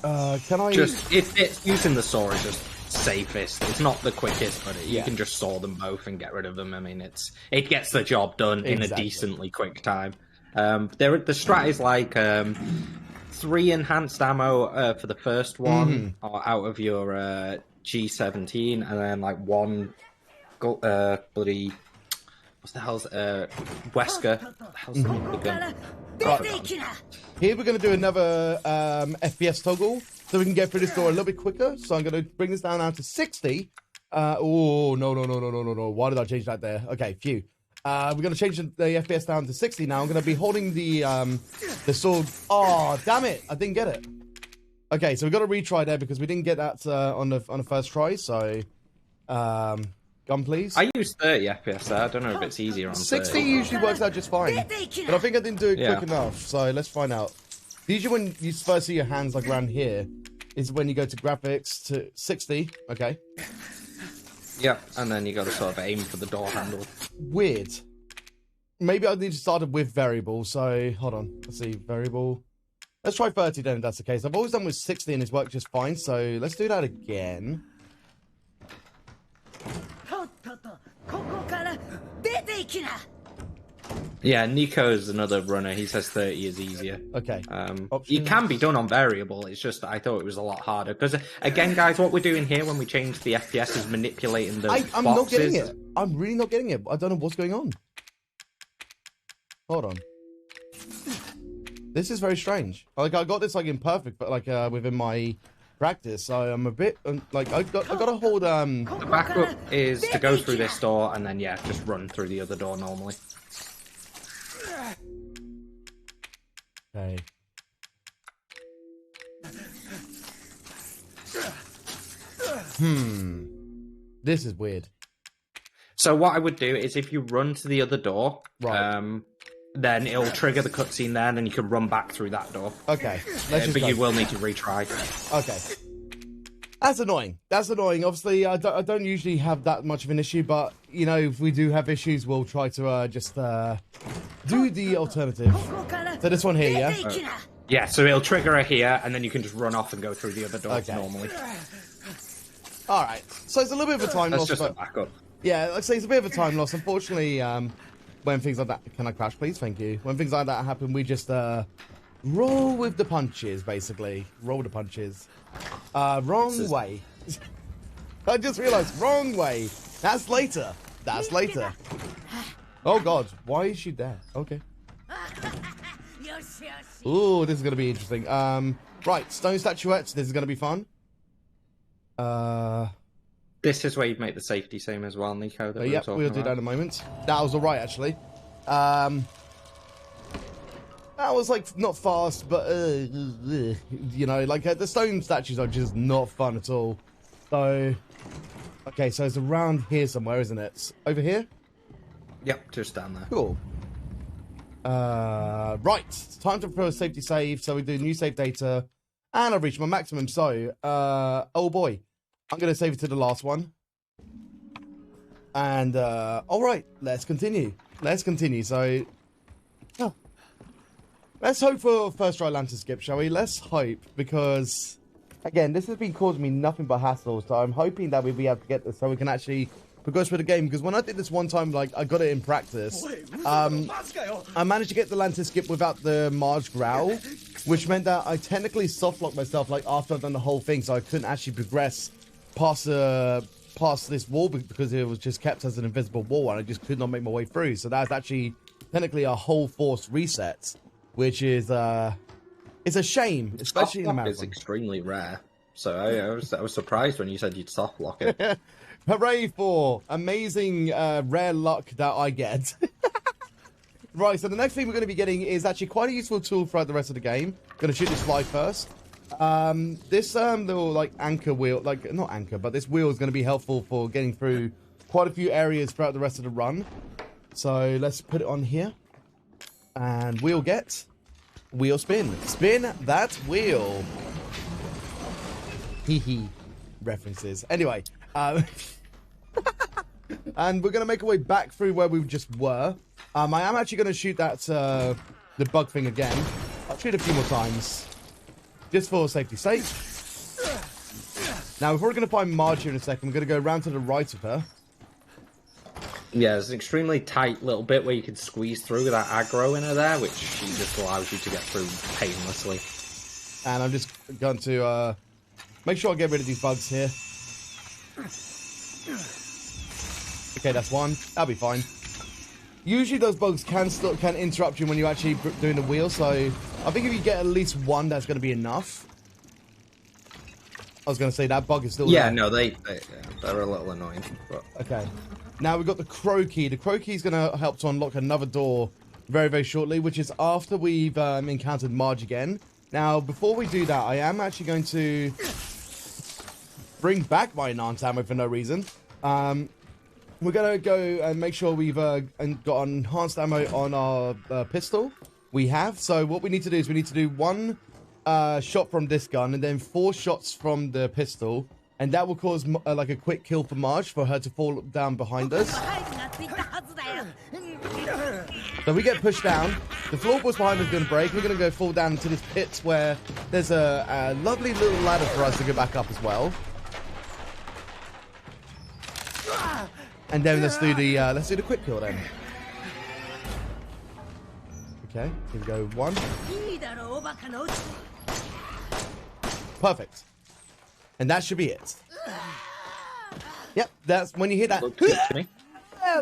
Can I? Just it's using the saw is just safest. It's not the quickest, but you can just saw them both and get rid of them. I mean, it gets the job done in a decently quick time. The strat is like 3 enhanced ammo for the first one out of your G17, and then like 1 bloody. What the hell's Wesker? What the hell's the name of the gun? Here we're going to do another FPS toggle so we can get through this door a little bit quicker. So I'm going to bring this down now to 60. Oh, no. Why did I change that there? Okay, phew. We're going to change the FPS down to 60 now. I'm going to be holding the sword. Oh, damn it. I didn't get it. Okay, so we've got to retry there because we didn't get that on the first try. So, gun, please. I use 30 FPS there. I don't know if it's easier on 60 30. usually works out just fine. But I think I didn't do it quick enough. So let's find out. Usually when you first see your hands like around here is when you go to graphics to 60. Okay. Yeah, and then you got to sort of aim for the door handle. Weird. Maybe I need to start it with variable. So hold on. Let's see. Variable. Let's try 30 then if that's the case. I've always done with 60 and it's worked just fine. So let's do that again. Yeah, Nico's another runner. He says 30 is easier. Okay. It can be done on variable. It's just that I thought it was a lot harder. Because, again, guys, what we're doing here when we change the FPS is manipulating the I'm boxes. not getting it. I'm really not getting it. I don't know what's going on. Hold on. This is very strange. Like, I got this, like, in perfect, but, like, within my practice, so I'm a bit, like, I got to hold, The backup is to go through this door and then, just run through the other door normally. Okay. This is weird. So what I would do is if you run to the other door, right. Then it'll trigger the cutscene there, and then you can run back through that door. Okay. But you will need to retry. Okay. That's annoying. That's annoying. Obviously, I don't usually have that much of an issue, but, you know, if we do have issues, we'll try to just do the alternative. So this one here, yeah? Yeah, so it'll trigger it here, and then you can just run off and go through the other doors normally. All right. So it's a little bit of a time loss. That's just a backup. Yeah, like I say, it's a bit of a time loss. Unfortunately, when things like that... Can I crash, please? Thank you. When things like that happen, we just roll with the punches, basically. Roll the punches. Wrong way. I just realized, wrong way. That's later. That's later. Oh, God. Why is she there? Okay. Ooh, this is going to be interesting. Right, stone statuettes. This is going to be fun. This is where you'd make the safety same as well, Nico. That we were Yep, talking we'll do that in a moment. That was alright, actually. That was, like, not fast, but, you know, like, the stone statues are just not fun at all. So, okay, so it's around here somewhere, isn't it? Over here? Yep, just down there. Cool. Right, it's time to throw a safety save, so we do new save data, and I've reached my maximum, so, oh boy, I'm going to save it to the last one, and, alright, let's continue, so, oh. Let's hope for first try lantern skip, shall we? Let's hope, because, again, this has been causing me nothing but hassle, so I'm hoping that we'll be able to get this so we can actually progress with the game, because when I did this one time, like, I got it in practice, I managed to get the lantern skip without the Marge growl, which meant that I technically softlocked myself, like, after I'd done the whole thing, so I couldn't actually progress past this wall, because it was just kept as an invisible wall, and I just could not make my way through, so that's actually technically a whole force reset. Which is, it's a shame, especially in a marathon. It's extremely rare, so I was surprised when you said you'd soft lock it. Hooray for amazing rare luck that I get. Right, so the next thing we're going to be getting is actually quite a useful tool throughout the rest of the game. Going to shoot this fly first. This little like anchor wheel, like not anchor, but this wheel is going to be helpful for getting through quite a few areas throughout the rest of the run. So let's put it on here. And wheel get, wheel spin. Spin that wheel. Hee hee. References. Anyway. And we're going to make our way back through where we just were. I am actually going to shoot that, the bug thing again. I'll shoot a few more times. Just for safety's sake. Now, if we're going to find Marge here in a second, we're going to go around to the right of her. Yeah, there's an extremely tight little bit where you can squeeze through with that aggro in her there, which she just allows you to get through painlessly. And I'm just going to make sure I get rid of these bugs here. Okay, that's one. That'll be fine. Usually those bugs can interrupt you when you're actually doing the wheel, so I think if you get at least one, that's going to be enough. I was going to say that bug is still there. No, they're a little annoying. But... Okay. Now we've got the crow key. The crow key is going to help to unlock another door very, very shortly, which is after we've encountered Marge again. Now, before we do that, I am actually going to bring back my enhanced ammo for no reason. We're going to go and make sure we've got enhanced ammo on our pistol. We have. So what we need to do is we need to do one shot from this gun and then 4 shots from the pistol. And that will cause like a quick kill for Marge, for her to fall down behind us. So we get pushed down. The floorboards behind us are going to break. We're going to go fall down into this pit where there's a lovely little ladder for us to go back up as well. And then let's do the quick kill then. Okay, here we go. 1. Perfect. And that should be it. Yep, that's when you hear that.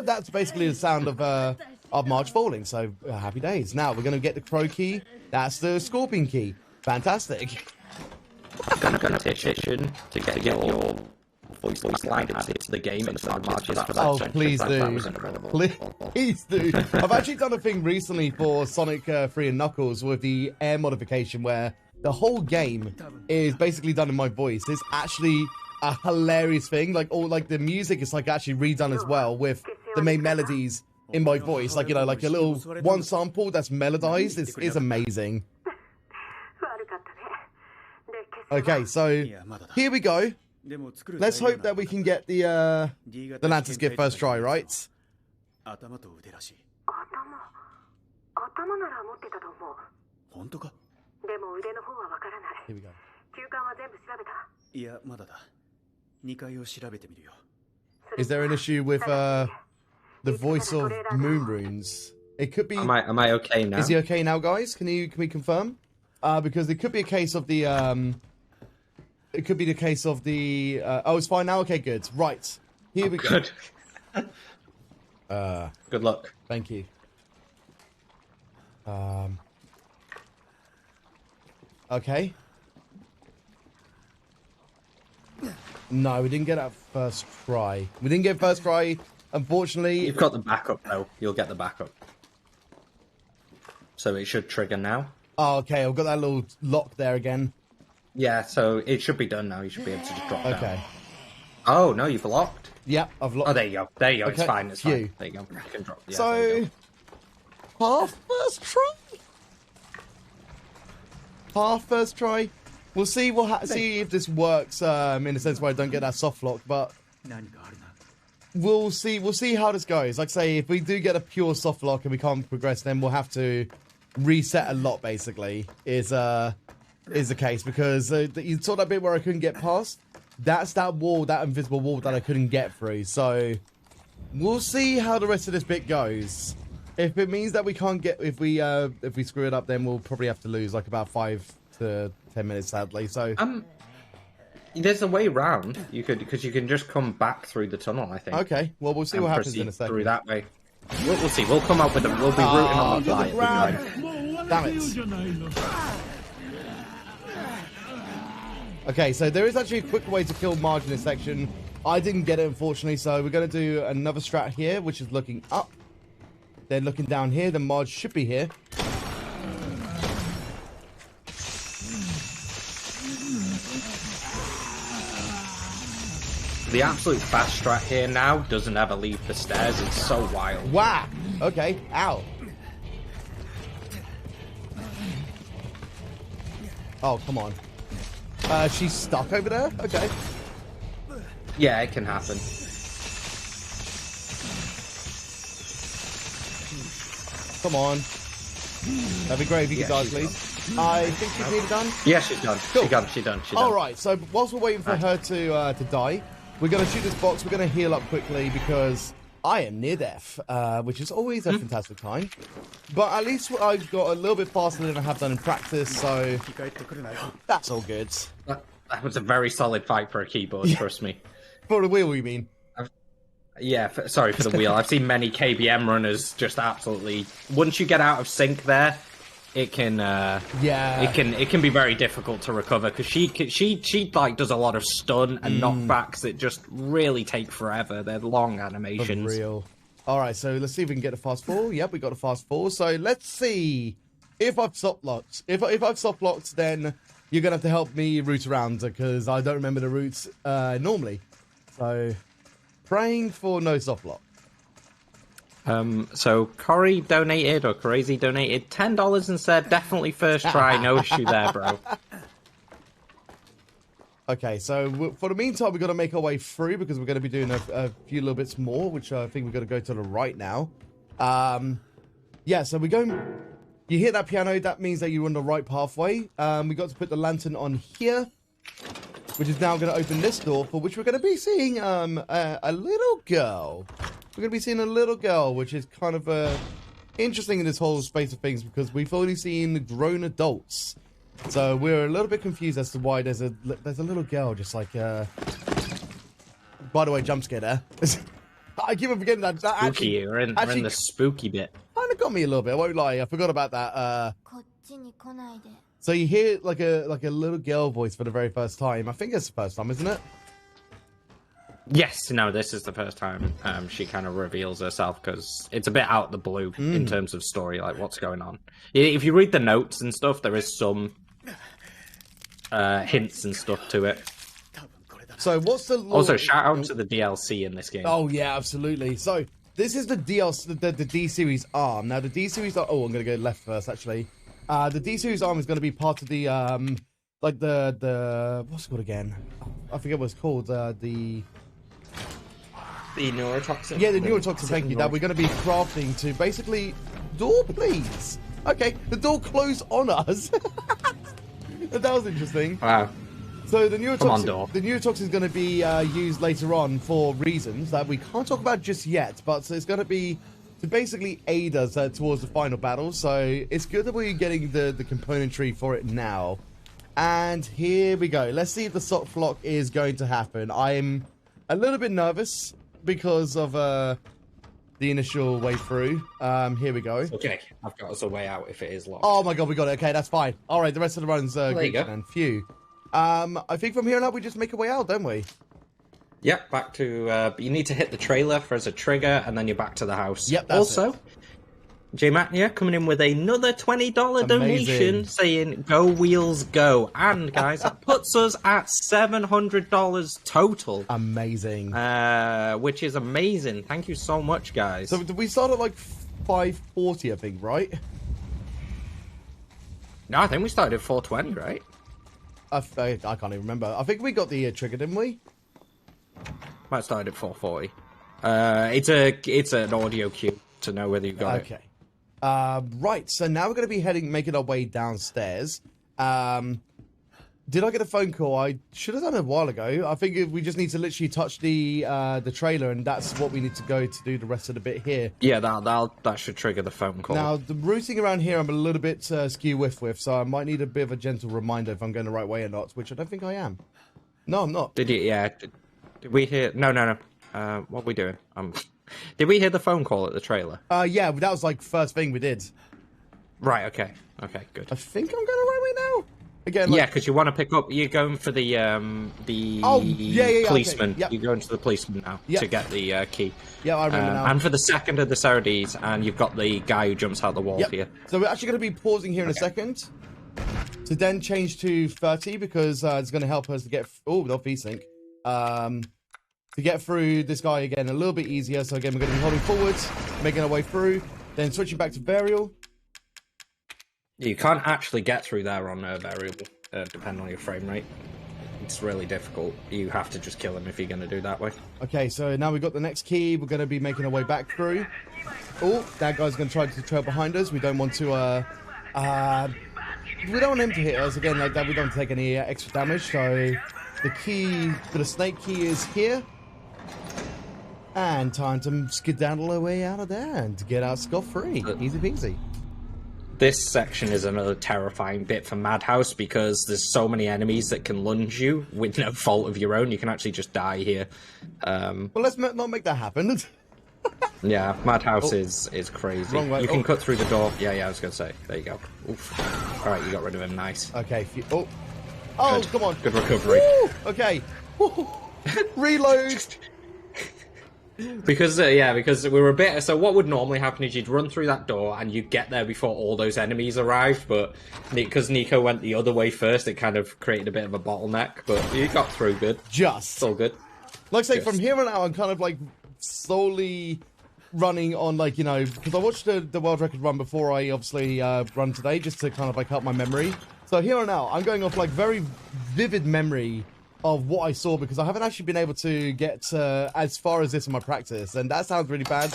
That's basically the sound of Marge falling. So happy days. Now we're gonna get the crow key. That's the scorpion key. Fantastic. I'm gonna take action to get your voice line into the game instead of Marge's for that. Oh, please do. Please do. I've actually done a thing recently for Sonic 3 and Knuckles with the air modification where the whole game is basically done in my voice. It's actually a hilarious thing. Like the music is like actually redone as well with the main melodies in my voice. Like, you know, like a little one sample that's melodized. It's amazing. Okay, so here we go. Let's hope that we can get the lantern skip first try, right? Here we go. Is there an issue with the voice of Moon Runes? It could be. Am I okay now? Is he okay now, guys? Can we confirm? Because it could be a case of the It could be the case of the. Oh, it's fine now. Okay, good. Right, here we go. Good. Good luck. Thank you. Okay. No, we didn't get that first try. We didn't get first try, unfortunately. You've got the backup, though. You'll get the backup. So it should trigger now. Oh, okay. I've got that little lock there again. Yeah, so it should be done now. You should be able to just drop down. Okay. Oh, no, you've locked. Yep, I've locked. Oh, there you go. There you go. Okay. It's fine. It's fine. There you go. You can drop. Yeah, so, half first try? Half first try? We'll see. See if this works in a sense where I don't get that soft lock, but we'll see. We'll see how this goes. Like I say, if we do get a pure soft lock and we can't progress, then we'll have to reset a lot. Basically, is the case because you saw that bit where I couldn't get past. That's that wall, that invisible wall that I couldn't get through. So we'll see how the rest of this bit goes. If it means that we can't get, if we screw it up, then we'll probably have to lose like about 5 to 10 minutes, sadly. So there's a way round. You could, because you can just come back through the tunnel. I think. Okay. Well, we'll see what happens in a second. Through that way. We'll see. We'll come up with them. We'll be rooting on the fly. Damn it. Okay, so there is actually a quick way to kill Marge in this section. I didn't get it, unfortunately, so we're going to do another strat here, which is looking up. Then looking down here, then Marge should be here. The absolute fast strat here now doesn't ever leave the stairs. It's so wild. Wow. Okay. Ow. Oh, come on. She's stuck over there? Okay. Yeah, it can happen. Come on. That'd be great if you could die, please. I think she's nearly done. Yeah, she's done. Cool. She's done. All right, so whilst we're waiting for her to die, we're going to shoot this box. We're going to heal up quickly because I am near death, which is always a fantastic time. But at least I've got a little bit faster than I have done in practice, so that's all good. That was a very solid fight for a keyboard, trust me. For the wheel, you mean? Yeah, sorry for the wheel. I've seen many KBM runners just absolutely. Once you get out of sync there, it can it can be very difficult to recover because she like does a lot of stun and knockbacks that just really take forever. They're long animations. For real. All right, so let's see if we can get a fast fall. Yep, we got a fast fall. So let's see if I've soft locked. If I've soft locked, then you're gonna have to help me route around because I don't remember the routes normally. So praying for no soft lock. So Corey donated, or Crazy donated $10 and said, definitely first try, no issue there, bro. Okay, so for the meantime, we've got to make our way through because we're going to be doing a few little bits more, which I think we've got to go to the right now. Yeah, so we're going... You hear that piano, that means that you're on the right pathway. We got to put the lantern on here, which is now going to open this door, for which we're going to be seeing a little girl. We're going to be seeing a little girl, which is kind of interesting in this whole space of things because we've only seen grown adults. So we're a little bit confused as to why there's a little girl just like... By the way, jump scare there. I keep on forgetting that. Spooky, actually, we're in the spooky bit. Kind of got me a little bit, I won't lie. I forgot about that. So you hear like a little girl voice for the very first time. I think it's the first time, isn't it? Yes, no, this is the first time she kind of reveals herself because it's a bit out the blue in terms of story, like what's going on. If you read the notes and stuff, there is some hints and stuff to it. So what's the also shout out to the DLC in this game? Oh yeah, absolutely. So this is the DLC, the D series arm. Now the D series arm. Oh, I'm gonna go left first actually. The D series arm is gonna be part of the like the what's it called again? I forget what it's called. The neurotoxin? Yeah, the neurotoxin, thank you. That we're going to be crafting to basically... Door, please! Okay, the door closed on us. That was interesting. Wow. So the neurotoxin, Come on, door. The neurotoxin is going to be used later on for reasons that we can't talk about just yet, but it's going to be to basically aid us towards the final battle. So it's good that we're getting the componentry for it now. And here we go. Let's see if the soft lock is going to happen. I'm a little bit nervous because of the initial way through. Here we go. Okay, I've got us a way out if it is locked. Oh my god, we got it. Okay, that's fine. All right, the rest of the run's good and phew. I think from here on out we just make a way out, don't we? Yep, back to. You need to hit the trailer as a trigger, and then you're back to the house. Yep, that's also, it. J-Matnia coming in with another $20 donation saying "Go Wheels Go," and guys, that puts us at $700 total. Amazing. Which is amazing. Thank you so much, guys. So did we start at like 540, I think, right? No, I think we started at 420, right? I can't even remember. I think we got the trigger, didn't we? Might have started at 440. It's an audio cue to know whether you got it. Okay. Right, so now we're going to be making our way downstairs. Did I get a phone call? I should have done it a while ago. I think we just need to literally touch the trailer, and that's what we need to go to do the rest of the bit here. Yeah, that should trigger the phone call. Now, the routing around here, I'm a little bit skew-whiff with, so I might need a bit of a gentle reminder if I'm going the right way or not, which I don't think I am. No, I'm not. Did you? Yeah. Did we hear? No. What are we doing? Did we hear the phone call at the trailer? Yeah, that was like first thing we did. Right. Okay, good. I think I'm going the right way now. Again, like... Yeah, because you want to pick up. You're going for the policeman. Okay. Yep. You're going to the policeman now to get the key. Yeah, I remember now. And for the second of the Sardi's, and you've got the guy who jumps out the wall here. So we're actually going to be pausing here in a second to then change to 30 because it's going to help us to get. Oh, not V-Sync. To get through this guy again a little bit easier. So again, we're going to be holding forwards, making our way through, then switching back to variable. You can't actually get through there on variable, depending on your frame rate. It's really difficult. You have to just kill him if you're going to do that way. Okay, so now we've got the next key. We're going to be making our way back through. Oh, that guy's going to try to trail behind us. We don't want to, we don't want him to hit us. Again, like that, we don't take any extra damage. So the key for the snake key is here. And time to skedaddle our way out of there and to get out scot-free. Easy peasy. This section is another terrifying bit for Madhouse because there's so many enemies that can lunge you with no fault of your own. You can actually just die here. Well, let's not make that happen. Yeah, Madhouse is crazy. Wrong way. You can cut through the door. Yeah, I was going to say. There you go. Oof. All right, you got rid of him. Nice. Okay. Oh, good. Come on. Good recovery. Woo! Okay. Reload. Because we were a bit. So what would normally happen is you'd run through that door and you'd get there before all those enemies arrived. But because Nico went the other way first, it kind of created a bit of a bottleneck. But you got through good. Just. It's all good. Like I say, from here on out, I'm kind of like slowly running on, like, you know, because I watched the world record run before I obviously run today, just to kind of like help my memory. So here on out, I'm going off like very vivid memory of what I saw, because I haven't actually been able to get as far as this in my practice, and that sounds really bad.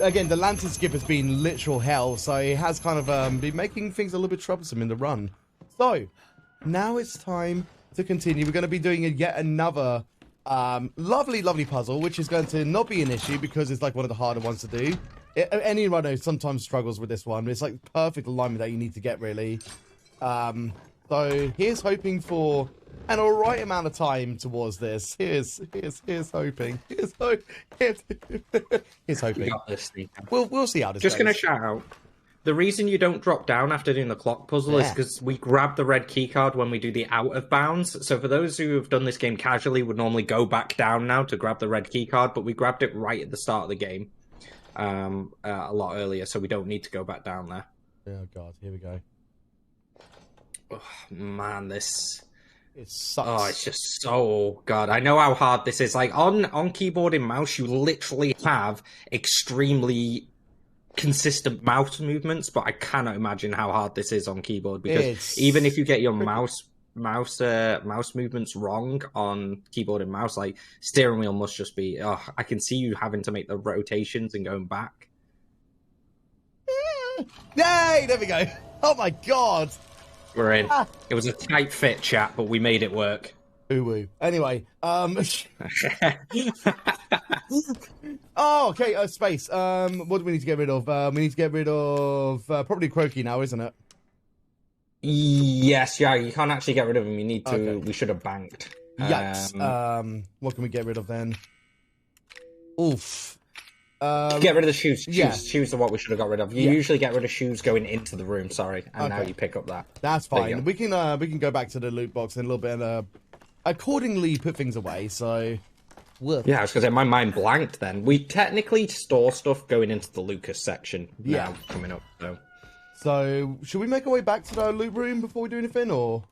Again, the lantern skip has been literal hell, so it has kind of been making things a little bit troublesome in the run. So, now it's time to continue. We're going to be doing yet another lovely puzzle, which is going to not be an issue, because it's like one of the harder ones to do. Any runner sometimes struggles with this one. It's like perfect alignment that you need to get, really. So, here's hoping for an alright amount of time towards this. Here's hoping. Here's hoping. You got this, Nico. We'll see how this goes. Just gonna shout out, the reason you don't drop down after doing the clock puzzle is because we grab the red keycard when we do the out of bounds. So for those who have done this game casually, would normally go back down now to grab the red keycard, but we grabbed it right at the start of the game, a lot earlier, so we don't need to go back down there. Oh god, here we go. Oh, man, this. It sucks. Oh, it's just so... God, I know how hard this is. Like, on keyboard and mouse, you literally have extremely consistent mouse movements, but I cannot imagine how hard this is on keyboard, because even if you get your mouse movements wrong on keyboard and mouse, like, steering wheel must just be... Oh, I can see you having to make the rotations and going back. Yay! There we go. Oh my god! We're in. It was a tight fit, chat, but we made it work. Ooh-woo. Anyway, oh, okay, space. What do we need to get rid of? We need to get rid of probably Croaky now, isn't it? Yes, yeah, you can't actually get rid of him. You need to... Okay. We should have banked. Yikes. What can we get rid of then? Oof. Get rid of the shoes. Shoes are what we should have got rid of. You usually get rid of shoes going into the room, sorry, and now you pick up that. That's fine. We can go back to the loot box in a little bit and accordingly put things away. So Woof. Yeah, I was going to say, my mind blanked then. We technically store stuff going into the Lucas section now, coming up, So, should we make our way back to the loot room before we do anything, or...?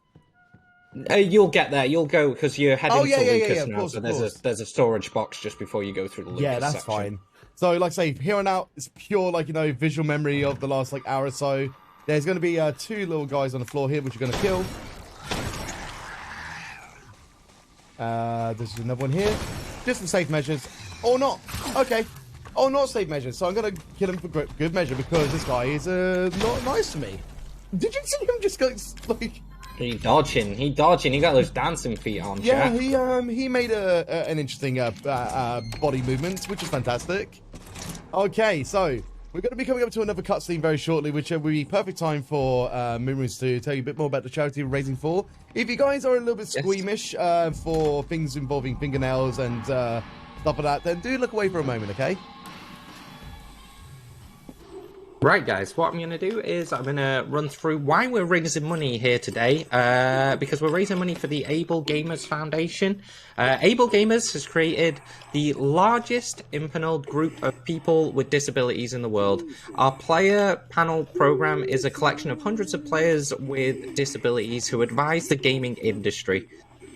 You'll get there. You'll go, because you're heading to Lucas now, course, so there's a storage box just before you go through the Lucas that's section. fine. So, like I say, here on out, it's pure, like, you know, visual memory of the last, like, hour or so. There's going to be 2 little guys on the floor here, which you're going to kill. There's another one here. Just for safe measures. Or not. Okay. Oh, not safe measures. So I'm going to kill him for good measure because this guy is not nice to me. Did you see him just go, like... He dodging. He got those dancing feet on, yeah, he made an interesting body movement, which is fantastic. Okay, so... We're going to be coming up to another cutscene very shortly, which will be perfect time for Moonrunes to tell you a bit more about the charity we're raising for. If you guys are a little bit squeamish for things involving fingernails and stuff like that, then do look away for a moment, okay? Right, guys, what I'm going to do is I'm going to run through why we're raising money here today, because we're raising money for the Able Gamers Foundation. Able Gamers has created the largest impaneled group of people with disabilities in the world. Our player panel program is a collection of hundreds of players with disabilities who advise the gaming industry.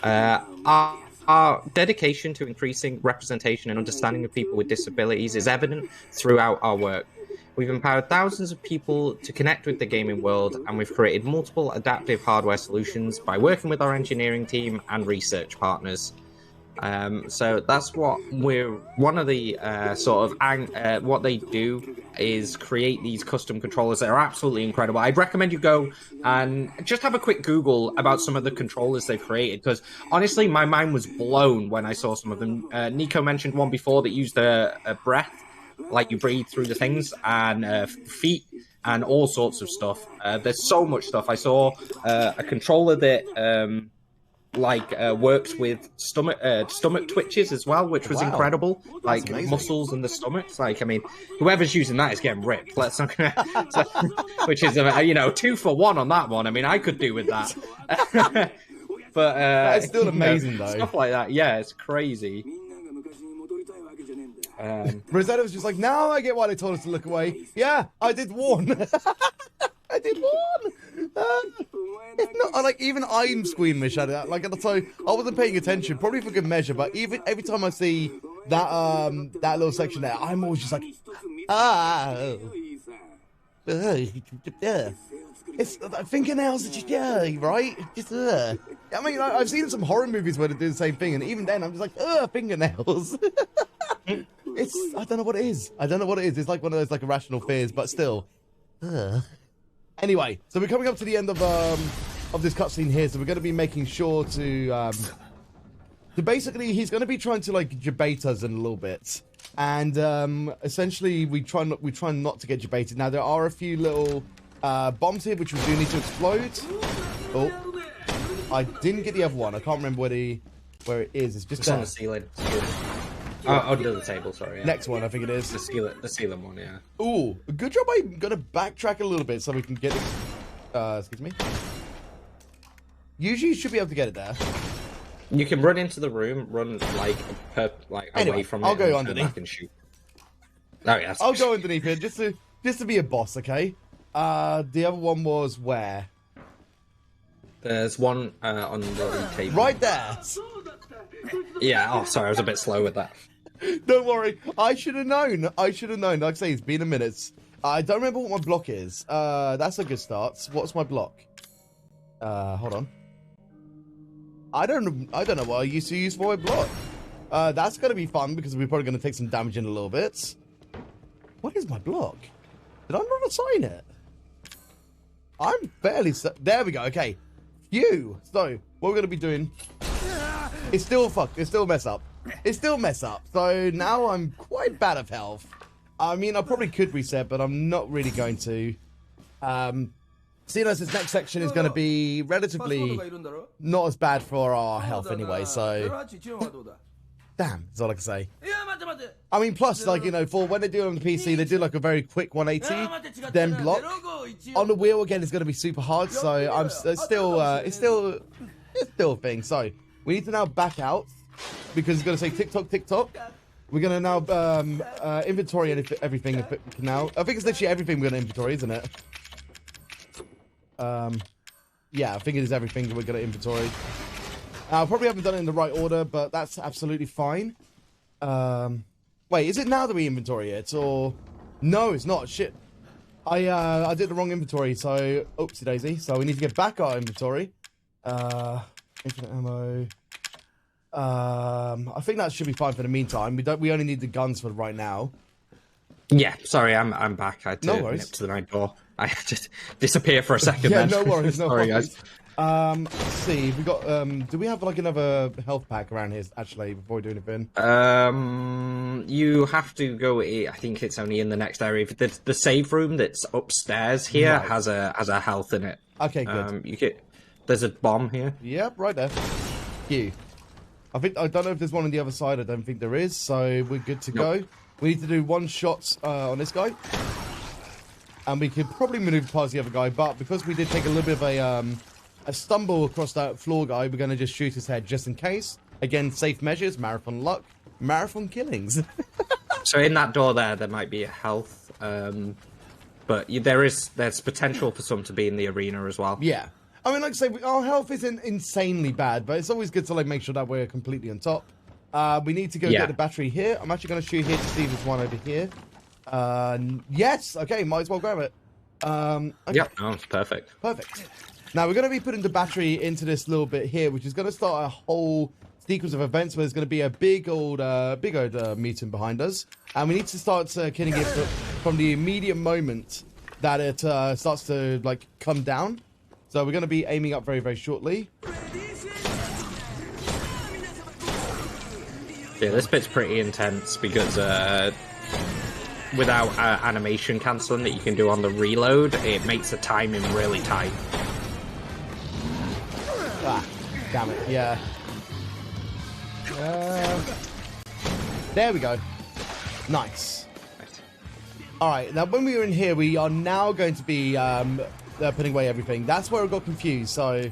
Our dedication to increasing representation and understanding of people with disabilities is evident throughout our work. We've empowered thousands of people to connect with the gaming world, and we've created multiple adaptive hardware solutions by working with our engineering team and research partners. So that's what one of the what they do is create these custom controllers that are absolutely incredible. I'd recommend you go and just have a quick Google about some of the controllers they've created, because honestly, my mind was blown when I saw some of them. Nico mentioned one before that used a breath, like you breathe through the things, and feet and all sorts of stuff. There's so much stuff. I saw a controller that works with stomach twitches as well, which was incredible. Like muscles in the stomachs. Like, I mean, whoever's using that is getting ripped. Let's not, which is 2 for 1 on that one. I mean, I could do with that. But that's still amazing though. Stuff like that, yeah, it's crazy. Rosetta was just like, now I get why they told us to look away. Yeah, I did warn. I did warn. It's not, like, even I'm squeamish at it. Like, so I wasn't paying attention, probably for good measure. But even every time I see that that little section there, I'm always just like, it's fingernails, right? Just I mean, I've seen some horror movies where they do the same thing, and even then, I'm just like, fingernails. I don't know what it is. It's like one of those, like, irrational fears, but still. Anyway, so we're coming up to the end of this cutscene here, so we're going to be making sure to basically, he's going to be trying to, like, debate us in a little bit, and essentially we try not to get debated. Now there are a few little bombs here which we do need to explode. Oh, I didn't get the other one. I can't remember where it is. It's just on the ceiling. Under the table, sorry. Yeah. Next one, I think it is. The ceiling one, yeah. Ooh, good job. I'm gonna backtrack a little bit so we can get it. Excuse me. Usually, you should be able to get it there. You can run into the room, run away from it. I'll go underneath and shoot. Oh yeah. I'll go underneath it just to be a boss, okay? The other one was where? There's one on the table. Right there. Yeah. Oh, sorry, I was a bit slow with that. Don't worry. I should have known. Like I say, it's been a minute. I don't remember what my block is. That's a good start. What's my block? Hold on. I don't know what I used to use for my block. That's gonna be fun because we're probably gonna take some damage in a little bit. What is my block? Did I not assign it? I'm fairly... There we go, okay. Phew. So, what we're going to be doing... It's still fucked. It's still mess up. So, now I'm quite bad of health. I mean, I probably could reset, but I'm not really going to. Seeing as this next section is going to be relatively not as bad for our health anyway, so... Damn, that's all I can say. I mean, plus, like, you know, for when they do it on the PC, they do, like, a very quick 180, then block. On the wheel, again, it's going to be super hard, so it's still a thing. So, we need to now back out. because it's going to say TikTok, TikTok. We're going to now inventory everything now. I think it's literally everything we're going to inventory, isn't it? Yeah, I think it is everything we're going to inventory. I probably haven't done it in the right order, but that's absolutely fine. Wait, is it now that we inventory it, or... No, it's not. Shit. I did the wrong inventory, so... Oopsie daisy. So we need to get back our inventory. Infinite ammo... I think that should be fine for the meantime. We only need the guns for right now. Yeah, sorry, I'm back. I had to nip to the night door. I just disappear for a second. Yeah, then. no worries, no sorry, worries. Guys. Let's see. We got. Do we have like another health pack around here? Actually, before we do anything. You have to go. I think it's only in the next area. The save room that's upstairs here has a health in it. Okay, good. There's a bomb here. Yep, right there. You. I don't know if there's one on the other side. I don't think there is, so we're good to go. We need to do one shot on this guy, and we could probably maneuver past the other guy. But because we did take a little bit of a stumble across that floor guy, we're going to just shoot his head just in case. Again, safe measures, marathon luck, marathon killings. So in that door there might be a health, but there's potential for some to be in the arena as well. Yeah. I mean, like I say, our health isn't insanely bad, but it's always good to like make sure that we're completely on top. We need to go get the battery here. I'm actually going to shoot here to see if there's one over here. Yes. Okay, might as well grab it. Okay. Yep. Oh, it's perfect. Perfect. Now we're going to be putting the battery into this little bit here, which is going to start a whole sequence of events where there's going to be a big old meeting behind us, and we need to start killing it from the immediate moment that it starts to like come down. So we're going to be aiming up very, very shortly. Yeah, this bit's pretty intense because without animation cancelling that you can do on the reload, it makes the timing really tight. Ah, damn it, yeah. There we go. Nice. Alright, now when we were in here, we are now going to be putting away everything. That's where I got confused, so...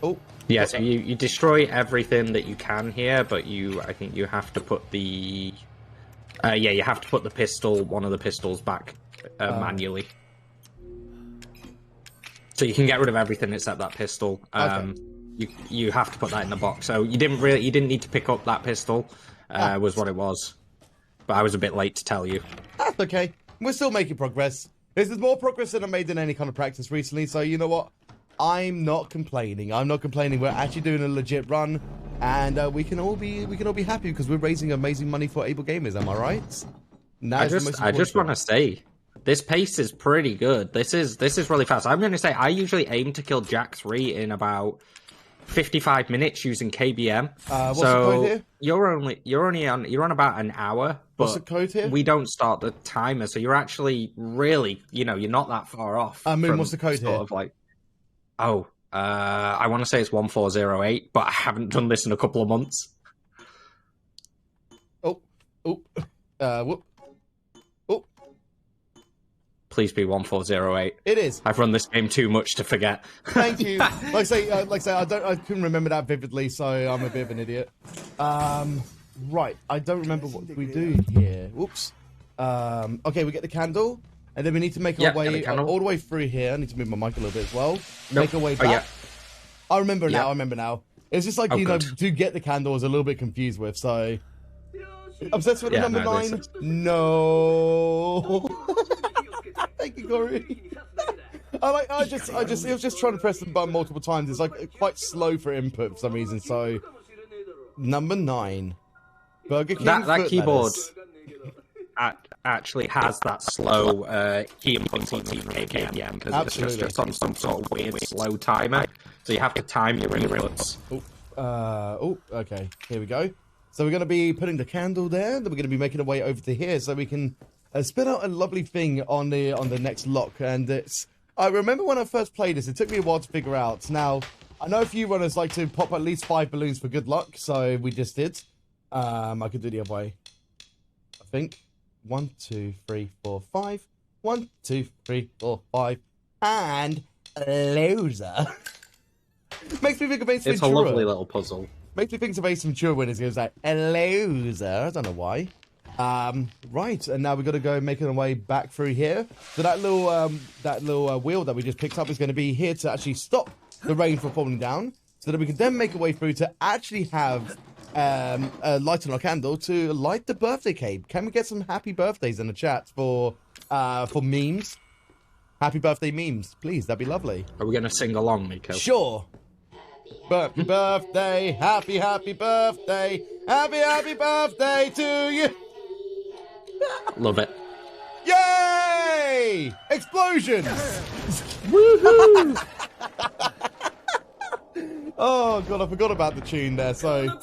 Oh. Yeah, so you destroy everything that you can here, but I think you have to put the... you have to put the pistol, one of the pistols back manually. So you can get rid of everything except that pistol. Okay. You have to put that in the box. So you didn't need to pick up that pistol, was what it was. But I was a bit late to tell you. That's okay. We're still making progress. This is more progress than I made in any kind of practice recently, so you know what? I'm not complaining. I'm not complaining. We're actually doing a legit run, and we can all be happy because we're raising amazing money for able gamers. Am I right? I just want to say, this pace is pretty good. This is really fast. I'm going to say I usually aim to kill Jack 3 in about 55 minutes using KBM. What's the code here? You're on about an hour. But what's the code here? We don't start the timer, so you're actually really, you're not that far off. Moon, what's the code here? Of like, I want to say it's 1408, but I haven't done this in a couple of months. Whoop. Please be 1408. It is. I've run this game too much to forget. Thank you. Like I say, I couldn't remember that vividly, so I'm a bit of an idiot. Right. I don't remember what we do here. Whoops. Okay, we get the candle, and then we need to make our way all the way through here. I need to move my mic a little bit as well. Nope. Make our way back. Yeah. I remember now. It's just like, to get the candle I was a little bit confused with, so... Obsessed with the number 9? No. Thank you, Corey. It was just trying to press the button multiple times. It's like quite slow for input for some reason. So, number 9, Burger King. That keyboard actually has that slow key input KBM because it's just on some sort of weird slow timer. So you have to time your inputs. Okay. Here we go. So we're going to be putting the candle there. Then we're going to be making our way over to here so we can spit out a lovely thing on the next lock. And I remember when I first played this, it took me a while to figure out. Now, I know a few runners like to pop at least 5 balloons for good luck, so we just did. I could do the other way. I think 1, 2, 3, 4, 5. 1, 2, 3, 4, 5, and loser. Makes me think of Ace Ventura. It's a lovely little puzzle. makes me think of Ace Ventura when it goes like, hello, sir. I don't know why. Right, and now we've got to go making our way back through here. So that little wheel that we just picked up is going to be here to actually stop the rain from falling down, so that we can then make our way through to actually have a light on our candle to light the birthday cake. Can we get some happy birthdays in the chat for memes? Happy birthday memes, please. That'd be lovely. Are we going to sing along, Nico? Sure. Happy birthday, happy birthday, happy birthday to you. Love it. Yay! Explosions! Woohoo! Oh god, I forgot about the tune there. So,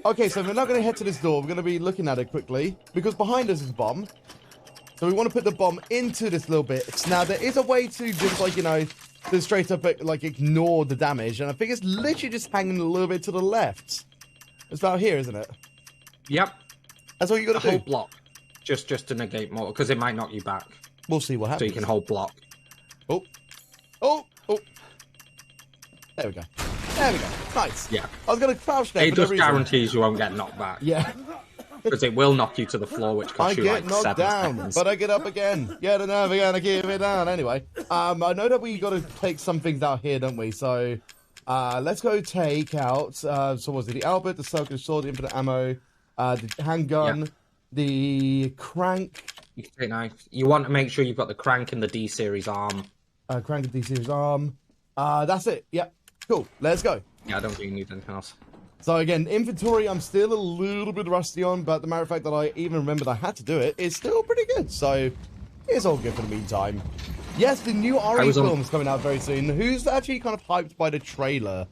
okay, so we're not going to head to this door. We're going to be looking at it quickly because behind us is a bomb. So we want to put the bomb into this little bit. Now there is a way to just like to straight up like ignore the damage, and I think it's literally just hanging a little bit to the left. It's about here, isn't it? Yep. That's all you got to do. Hold block, just to negate more, because it might knock you back. We'll see what happens. So you can hold block. Oh. There we go. There we go. Nice. Yeah. I was going to crouch there. It just guarantees you won't get knocked back. Yeah. Because it will knock you to the floor, which costs you like 7 knocked down, seconds. but I get up again. Get it up again, I keep it down. Anyway, I know that we got to take some things out here, don't we? So, let's go take out, so was it the Albert, the circular sword, the infinite ammo, the handgun, the crank. You can take knife. You want to make sure you've got the crank and the D-series arm. Crank and D-series arm. That's it. Yep. Cool. Let's go. Yeah, I don't think you need anything else. So again, inventory I'm still a little bit rusty on, but the matter of fact that I even remembered I had to do it is still pretty good. So it's all good for the meantime. Yes, the new RE film's coming out very soon. Who's actually kind of hyped by the trailer?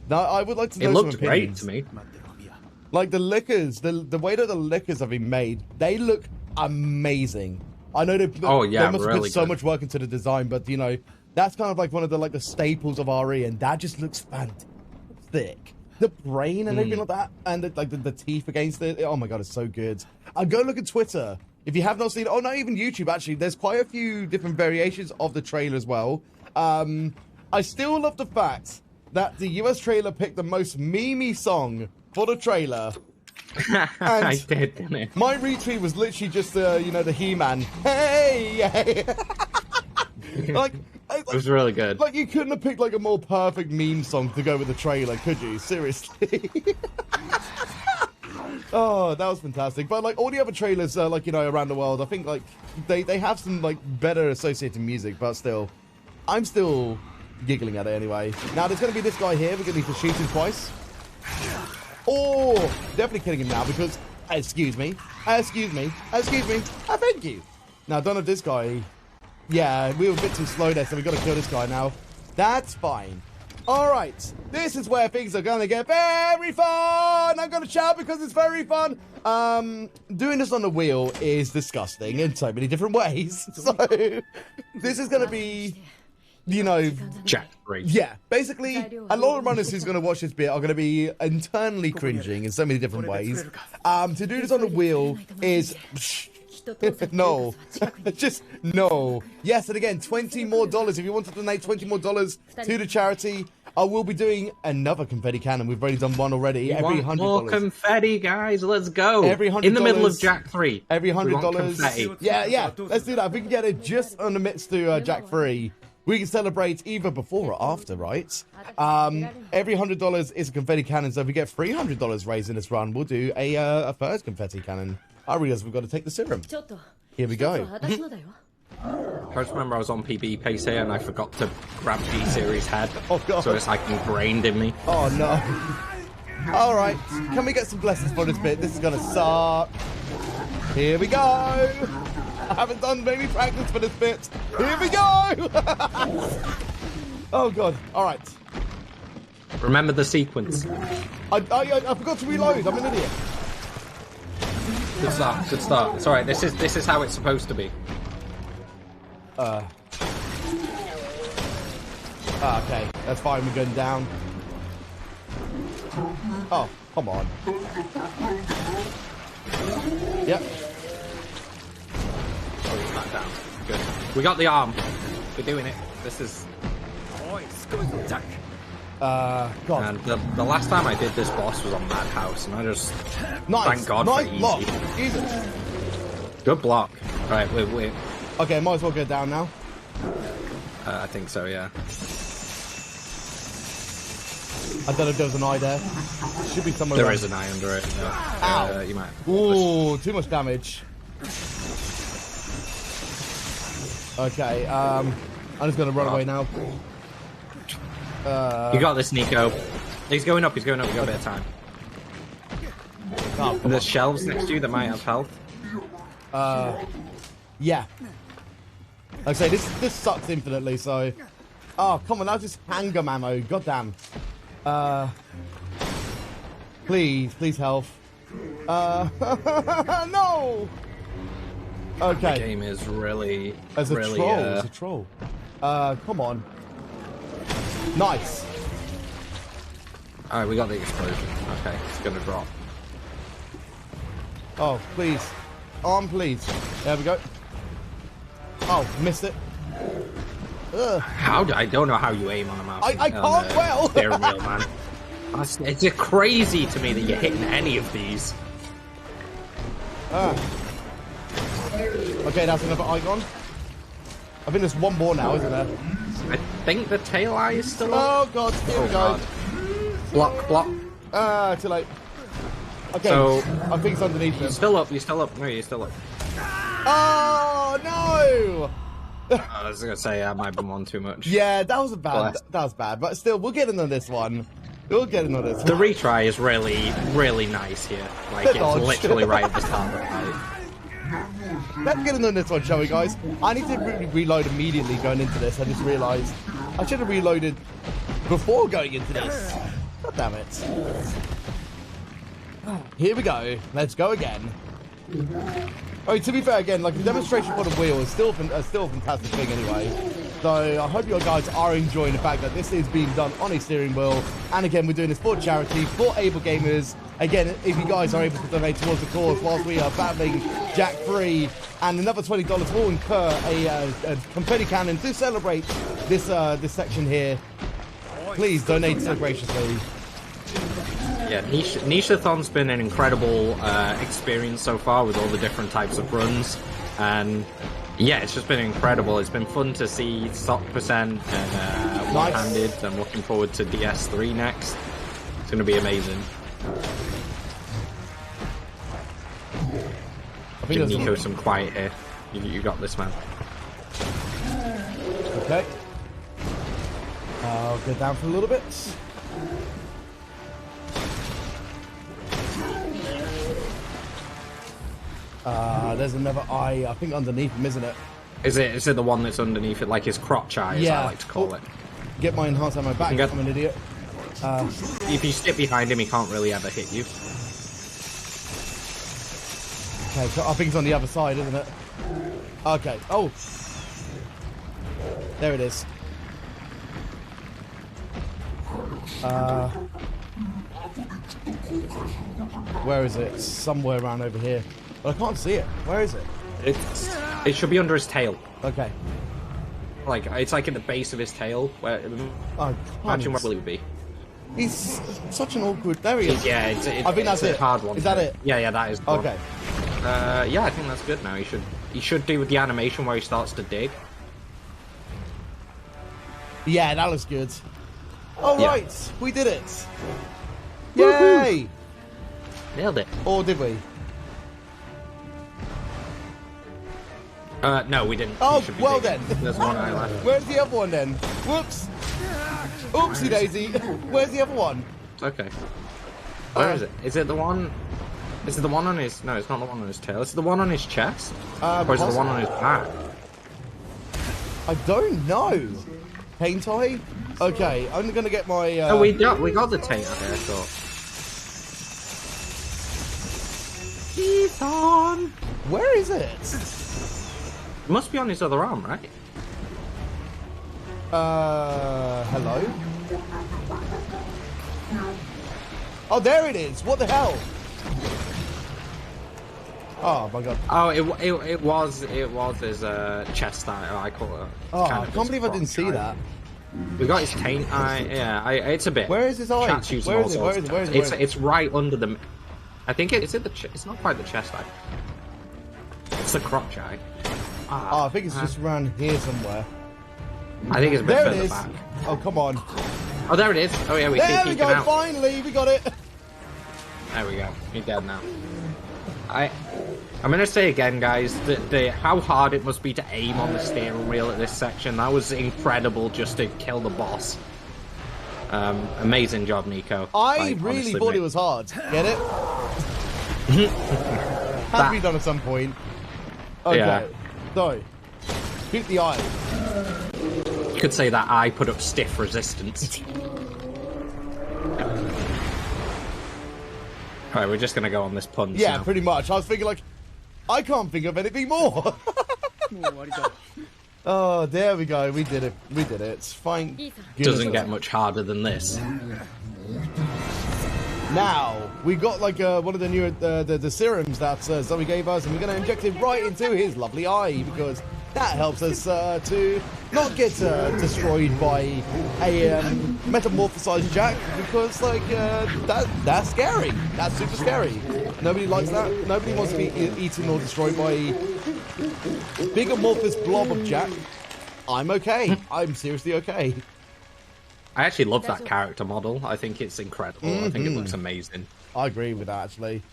Now, I would like to know it some looked opinions. great to me. Like the liquors, the way that the liquors have been made, they look amazing. I know they must have put so much work into the design, but you know, that's kind of like one of the staples of RE, and that just looks fantastic. The brain and everything like that, and the teeth against it. Oh my god, it's so good. Go look at Twitter if you have not seen it. Oh, not even YouTube actually. There's quite a few different variations of the trailer as well. I still love the fact that the US trailer picked the most memey song for the trailer. I did, didn't it? My retweet was literally just the He-Man. Hey! It was really good. Like, you couldn't have picked like a more perfect meme song to go with the trailer, could you? Seriously. Oh, that was fantastic. But like all the other trailers, around the world, I think like they have some like better associated music, but still, I'm still giggling at it anyway. Now there's going to be this guy here. We're going to need to shoot him twice. Oh, definitely killing him now because, excuse me. Thank you. Now, I don't know if this guy. Yeah, we were a bit too slow there, so we've got to kill this guy now. That's fine. All right, this is where things are going to get very fun. I'm going to shout because it's very fun. Doing this on the wheel is disgusting in so many different ways. So this is going to be, Jack 3. Yeah, basically, a lot of runners who's going to watch this bit are going to be internally cringing in so many different ways. To do this on the wheel is... no. Just no. Yes, and again, $20 more. If you want to donate $20 more to the charity, I will be doing another confetti cannon. We've already done one already. Every $100. More confetti, guys. Let's go. Every $100 in the middle of Jack 3. Every $100. Yeah. Let's do that. If we can get it just on the midst to Jack 3, we can celebrate either before or after, right? Every $100 is a confetti cannon. So if we get $300 raised in this run, we'll do a third confetti cannon. I realize we've got to take the serum. Here we go. I just remember I was on PB pace here and I forgot to grab D-Series head. Oh, God. So it's like ingrained in me. Oh, no. All right. Can we get some blessings for this bit? This is going to suck. Here we go. I haven't done many practice for this bit. Here we go. Oh, God. All right. Remember the sequence. I forgot to reload. I'm an idiot. Good start. Good start. It's alright. This is how it's supposed to be. Okay. That's fine. We're going down. Oh, come on. Yep. Oh, it's back down. Good. We got the arm. We're doing it. This is... God. And the last time I did this boss was on Madhouse, and I just Nice. thank God Nice for block. easy. Jesus. Good block. Right, wait. Okay, might as well go down now. I think so, yeah. I don't know if there was an eye there. Should be somewhere There around. is an eye under it. Ow. You might. Ooh, too much damage. Okay, I'm just gonna run away now. You got this, Nico. He's going up. You got a bit of time. Oh, There's shelves next to you that might have health. yeah. Like I say, this sucks infinitely, so... Oh, come on, now just handgun ammo, goddamn. Please health. No! Okay. The game is really, As a really, troll, as a troll. Come on. Nice. Alright, we got the explosion. Okay, it's gonna drop. Oh, please. Please. There we go. Oh, missed it. Ugh. I don't know how you aim on a mouse. I can't well. Steering wheel, man. It's just crazy to me that you're hitting any of these. Okay, that's another icon. I think there's one more now, isn't there? I think the tail eye is still up. Oh god, here we go. God. Block. Too late. Okay, So, I think it's underneath You're him. still up. No, you're still up. Oh no! I was gonna say I might have been one too much. Yeah, that was bad. Bless. That was bad, but still, we'll get in on this one. We'll get in on this The one. retry is really, really nice here. Like, The it's dodge. literally right at the start of the fight. Let's get in on this one, shall we, guys? I need to reload immediately going into this. I just realised I should have reloaded before going into this. God damn it. Here we go. Let's go again. Oh, to be fair, again, like the demonstration for the wheel is still a fantastic thing anyway. So I hope you guys are enjoying the fact that this is being done on a steering wheel. And again, we're doing this for charity, for able gamers. Again, if you guys are able to donate towards the cause whilst we are battling Jack Free, and another $20 will incur a confetti cannon to celebrate this this section here. Please donate so graciously. Yeah, Niche-a-thon's been an incredible experience so far with all the different types of runs, and yeah, it's just been incredible. It's been fun to see stock percent and one-handed. I'm looking forward to DS3 next. It's going to be amazing. Give Nico some quiet here. You got this, man. Okay. I'll go down for a little bit. There's another eye, I think underneath him, isn't it? Is it the one that's underneath it, like his crotch eye, as I like to call it? Get my enhance on my back, I'm an idiot. If you sit behind him, he can't really ever hit you. Okay, so I think it's on the other side, isn't it? Okay, oh! There it is. Where is it? Somewhere around over here. But I can't see it. Where is it? It should be under his tail. Okay. Like, it's like at the base of his tail. Where imagine where will it be? He's such an awkward. There he is. Yeah, I think that's a it. hard one. Is that it? Yeah, that is the one. Okay. Yeah, I think that's good now. He should do with the animation where he starts to dig. Yeah, that looks good. All Yeah. right, we did it. Yay! Nailed it. Or did we? No, we didn't. Oh, We should be well digging. then. There's one eye left. Where's the other one then? Whoops. Oopsie daisy. Where's the other one? It's okay. Where is it? Is it the one? Is it the one on his? No, it's not the one on his tail. Is it the one on his chest? Or is it the one on his back? I don't know. Paint eye? Okay, I'm gonna get my. Oh, we got the taint on there. I thought. Ethan! Where is it? It must be on his other arm, right? Hello? Oh, there it is. What the hell? Oh my god. Oh, it was his chest eye. I call it. Oh, I can't believe I didn't see that. We got his taint eye. Yeah, it's a bit. Where is his eye? Chat's using Where all is it? sorts Where is of it? Where is it? terms. Where is it? It's right under the. I think it's at the. It's not quite the chest eye. It's the crotch eye. Oh, I think it's just around here somewhere. I think it's a bit There it further is. back. Oh, come on. Oh, there it is. Oh yeah, we There keep we peeking go. out. Finally, we got it. There we go. You're dead now. I'm gonna say again, guys, that how hard it must be to aim on the steering wheel at this section. That was incredible just to kill the boss. Amazing job, Nico. I really honestly, thought mate. it was hard. Get it? Had to be done at some point. Okay. Yeah. So, shoot the eye. You could say that I put up stiff resistance. Alright, we're just gonna go on this punch Yeah, now. pretty much. I was thinking like, I can't think of anything more. Oh, there we go. We did it. We did it. It's fine. Doesn't get much harder than this. Now, we got like one of the new the serums that Zoe gave us, and we're going to inject it right into his lovely eye, because that helps us to not get destroyed by a metamorphosized Jack, because like that's scary. That's super scary. Nobody likes that. Nobody wants to be eaten or destroyed by a big amorphous blob of Jack. I'm okay. I'm seriously okay. I actually love that character model. I think it's incredible. I think it looks amazing. I agree with that, actually.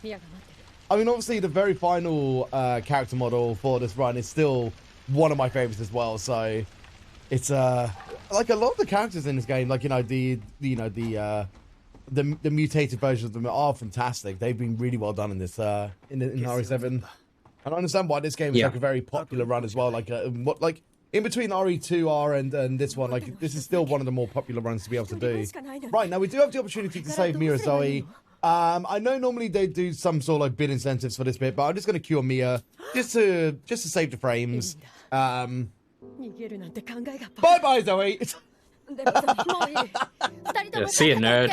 I mean, obviously, the very final character model for this run is still one of my favorites as well. So it's like a lot of the characters in this game, like the mutated versions of them are fantastic. They've been really well done in this in RE7, and I understand why this game is like a very popular run as well. Like in between RE2R and this one, like this is still one of the more popular runs to be able to do. Right, now we do have the opportunity to save Mia Zoe. I know normally they do some sort of like bid incentives for this bit, but I'm just going to cure Mia just to save the frames. Bye bye, Zoe. Yeah, see you, nerd.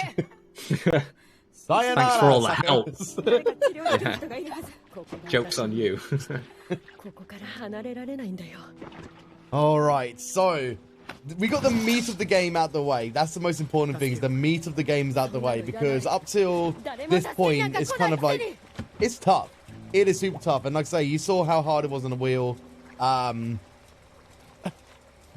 Thanks for all the help. Joke's on you. All right, so we got the meat of the game out the way. That's the most important thing, is the meat of the game's out the way, because up till this point, it's kind of like, it's tough. It is super tough. And like I say, you saw how hard it was on the wheel.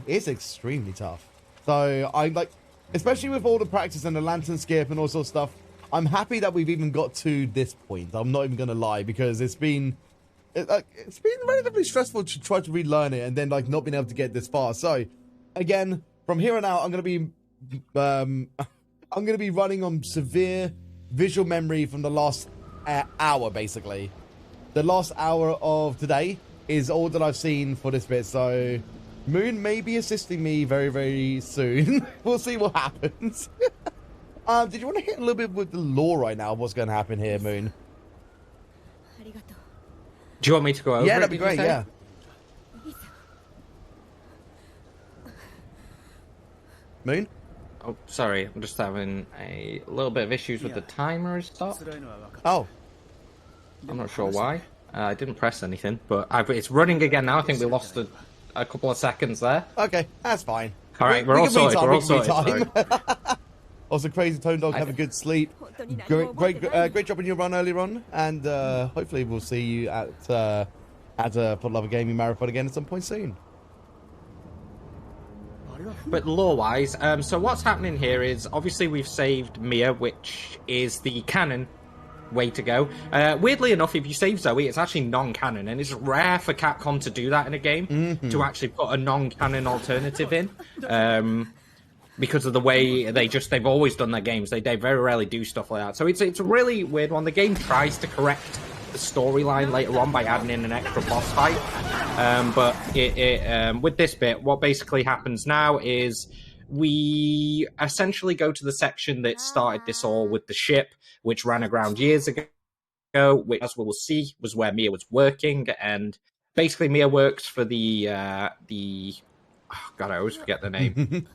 It's extremely tough. So I like, especially with all the practice and the lantern skip and all sorts of stuff, I'm happy that we've even got to this point. I'm not even going to lie, because it's been relatively stressful to try to relearn it and then like not being able to get this far. So again, from here on out, I'm going to be running on severe visual memory from the last hour, basically. The last hour of today is all that I've seen for this bit. So Moon may be assisting me very, very soon. We'll see what happens. Did you want to hit a little bit with the lore right now of what's going to happen here, Moon? Do you want me to go over? Yeah, that'd be great. Yeah. Moon? Oh, sorry. I'm just having a little bit of issues with the timer. Stop. Oh. I'm not sure why. I didn't press anything, but it's running again now. I think we lost a couple of seconds there. Okay, that's fine. All right, we're all sorted. We're all sorted. Also, Crazy Tone Dog, have a good sleep. Great job on your run earlier on, and hopefully we'll see you at For Love of Gaming Marathon again at some point soon. But lore-wise, so what's happening here is obviously we've saved Mia, which is the canon way to go. Weirdly enough, if you save Zoe, it's actually non-canon, and it's rare for Capcom to do that in a game, to actually put a non-canon alternative in. Because of the way they've always done their games. They very rarely do stuff like that. So it's a really weird one. The game tries to correct the storyline later on by adding in an extra boss fight. But with this bit, what basically happens now is we essentially go to the section that started this all with the ship, which ran aground years ago, which, as we will see, was where Mia was working. And basically Mia works for the oh God, I always forget the name.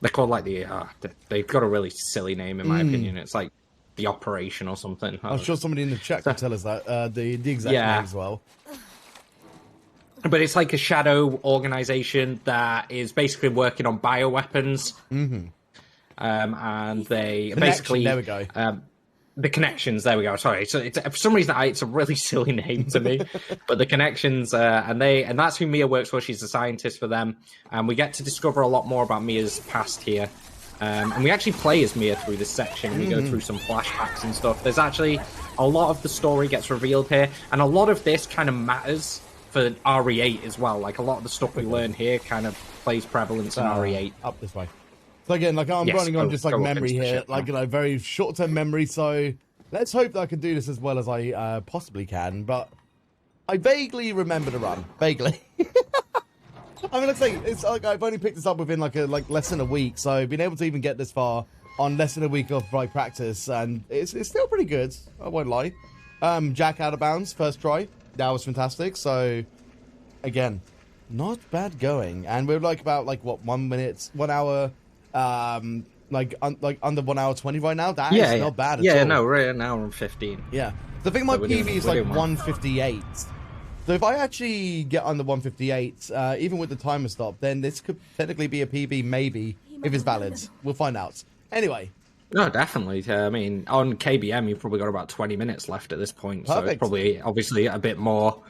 They're called like they've got a really silly name in my opinion. It's like the Operation or something. I'm sure somebody in the chat can tell us that the exact name as well. but it's like a shadow organization that is basically working on bioweapons. And they basically there we go. The Connections. There we go. Sorry, so it's for some reason it's a really silly name to me, but the Connections, and that's who Mia works for. She's a scientist for them, and we get to discover a lot more about Mia's past here. And we actually play as Mia through this section. We go through some flashbacks and stuff. There's actually a lot of the story gets revealed here, and a lot of this kind of matters for RE8 as well. Like a lot of the stuff we learn here kind of plays prevalence in RE8. Up this way. So again, like I'm running on just like memory here, like very short-term memory. So let's hope that I can do this as well as I possibly can. But I vaguely remember the run, vaguely. I mean, let's say it's like I've only picked this up within like less than a week, so being able to even get this far on less than a week of like practice, and it's still pretty good. I won't lie. Jack out of bounds, first try, that was fantastic. So again, not bad going, and we're like about like what 1 hour. Like under 1 hour 20 right now. That is not bad at all. Yeah, no, we're at an hour and 15. Yeah, so I think my PB is like 158. So if I actually get under 158, even with the timer stop, then this could technically be a PB, maybe, if it's valid. We'll find out. Anyway. No, definitely. I mean, on KBM, you've probably got about 20 minutes left at this point. Perfect. So it's probably, obviously, a bit more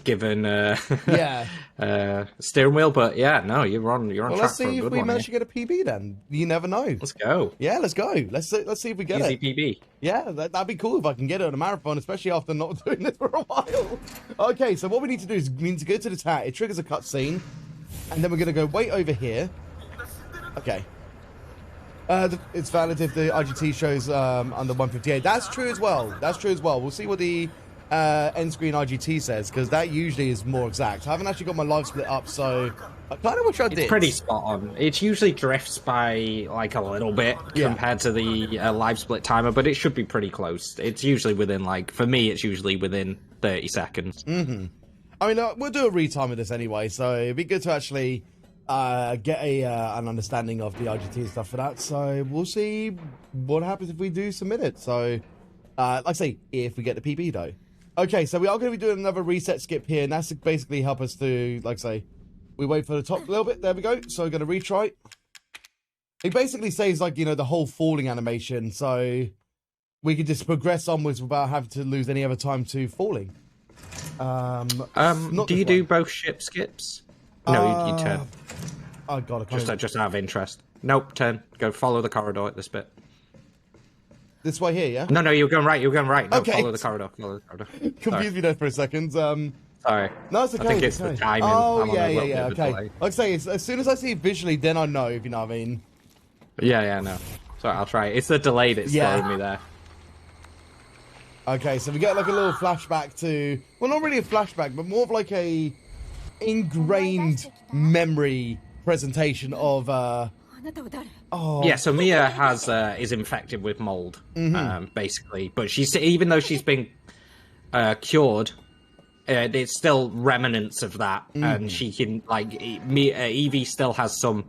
given steering wheel, but yeah, no, you're on track. Let's see for a if good we one, manage to get a PB then. You never know. Let's go. Yeah, let's go. Let's see if we get Easy it. PB. Yeah, that'd be cool if I can get it on a marathon, especially after not doing this for a while. Okay, so what we need to do is we need to go to the tat. It triggers a cutscene, and then we're gonna go wait over here. Okay. It's valid if the IGT shows under 158. That's true as well. That's true as well. We'll see what the end screen IGT says, because that usually is more exact. I haven't actually got my live split up, so I kind of wish I did. It's pretty spot on. It usually drifts by like a little bit compared to the live split timer, but it should be pretty close. It's usually within, like, for me, it's usually within 30 seconds. I mean, we'll do a retime of this anyway, so it'd be good to actually get an understanding of the IGT and stuff for that. So we'll see what happens if we do submit it. So, like I say, if we get the PB though. Okay, so we are going to be doing another reset skip here, and that's to basically help us to, like I say, we wait for the top a little bit. There we go. So we're going to retry. It basically says, like, you know, the whole falling animation, so we can just progress onwards without having to lose any other time to falling. Do you do both ship skips? No, you turn. Oh god, I can't just out of interest. Nope, turn. Go follow the corridor at this bit. This way here, yeah? No, you're going right. You're going right. No, okay. Follow the corridor. Confused me there for a second. Sorry. No, it's okay. I think it's the timing. Oh, yeah. Okay. Like I say, as soon as I see it visually, then I know, if you know what I mean. Yeah, no. Sorry, I'll try. It's the delay that's throwing me there. Okay, so we get like a little flashback to, well, not really a flashback, but more of like a ingrained memory presentation of yeah, so Mia is infected with mold, basically, but even though she's been cured, there's still remnants of that, and she can, like, Evie still has some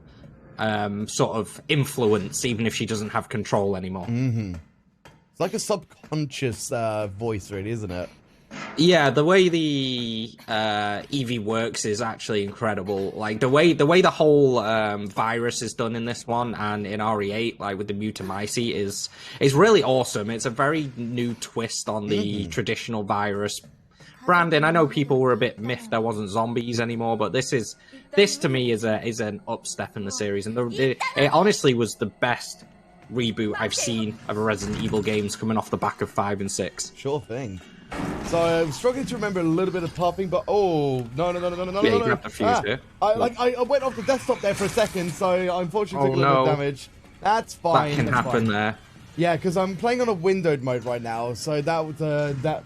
sort of influence, even if she doesn't have control anymore. It's like a subconscious voice, really, isn't it? Yeah, the way the Eevee works is actually incredible. Like the way the whole virus is done in this one and in RE8, like with the Mutamycete, is really awesome. It's a very new twist on the traditional virus branding. I know people were a bit miffed there wasn't zombies anymore, but this to me is an upstep in the series, and it honestly was the best reboot I've seen of a Resident Evil games coming off the back of 5 and 6. Sure thing. So I'm struggling to remember a little bit of popping, but no. Yeah, you grabbed the fuse here. I went off the desktop there for a second, so I unfortunately took a little bit of damage. That's fine. That can happen there. Yeah, because I'm playing on a windowed mode right now, so that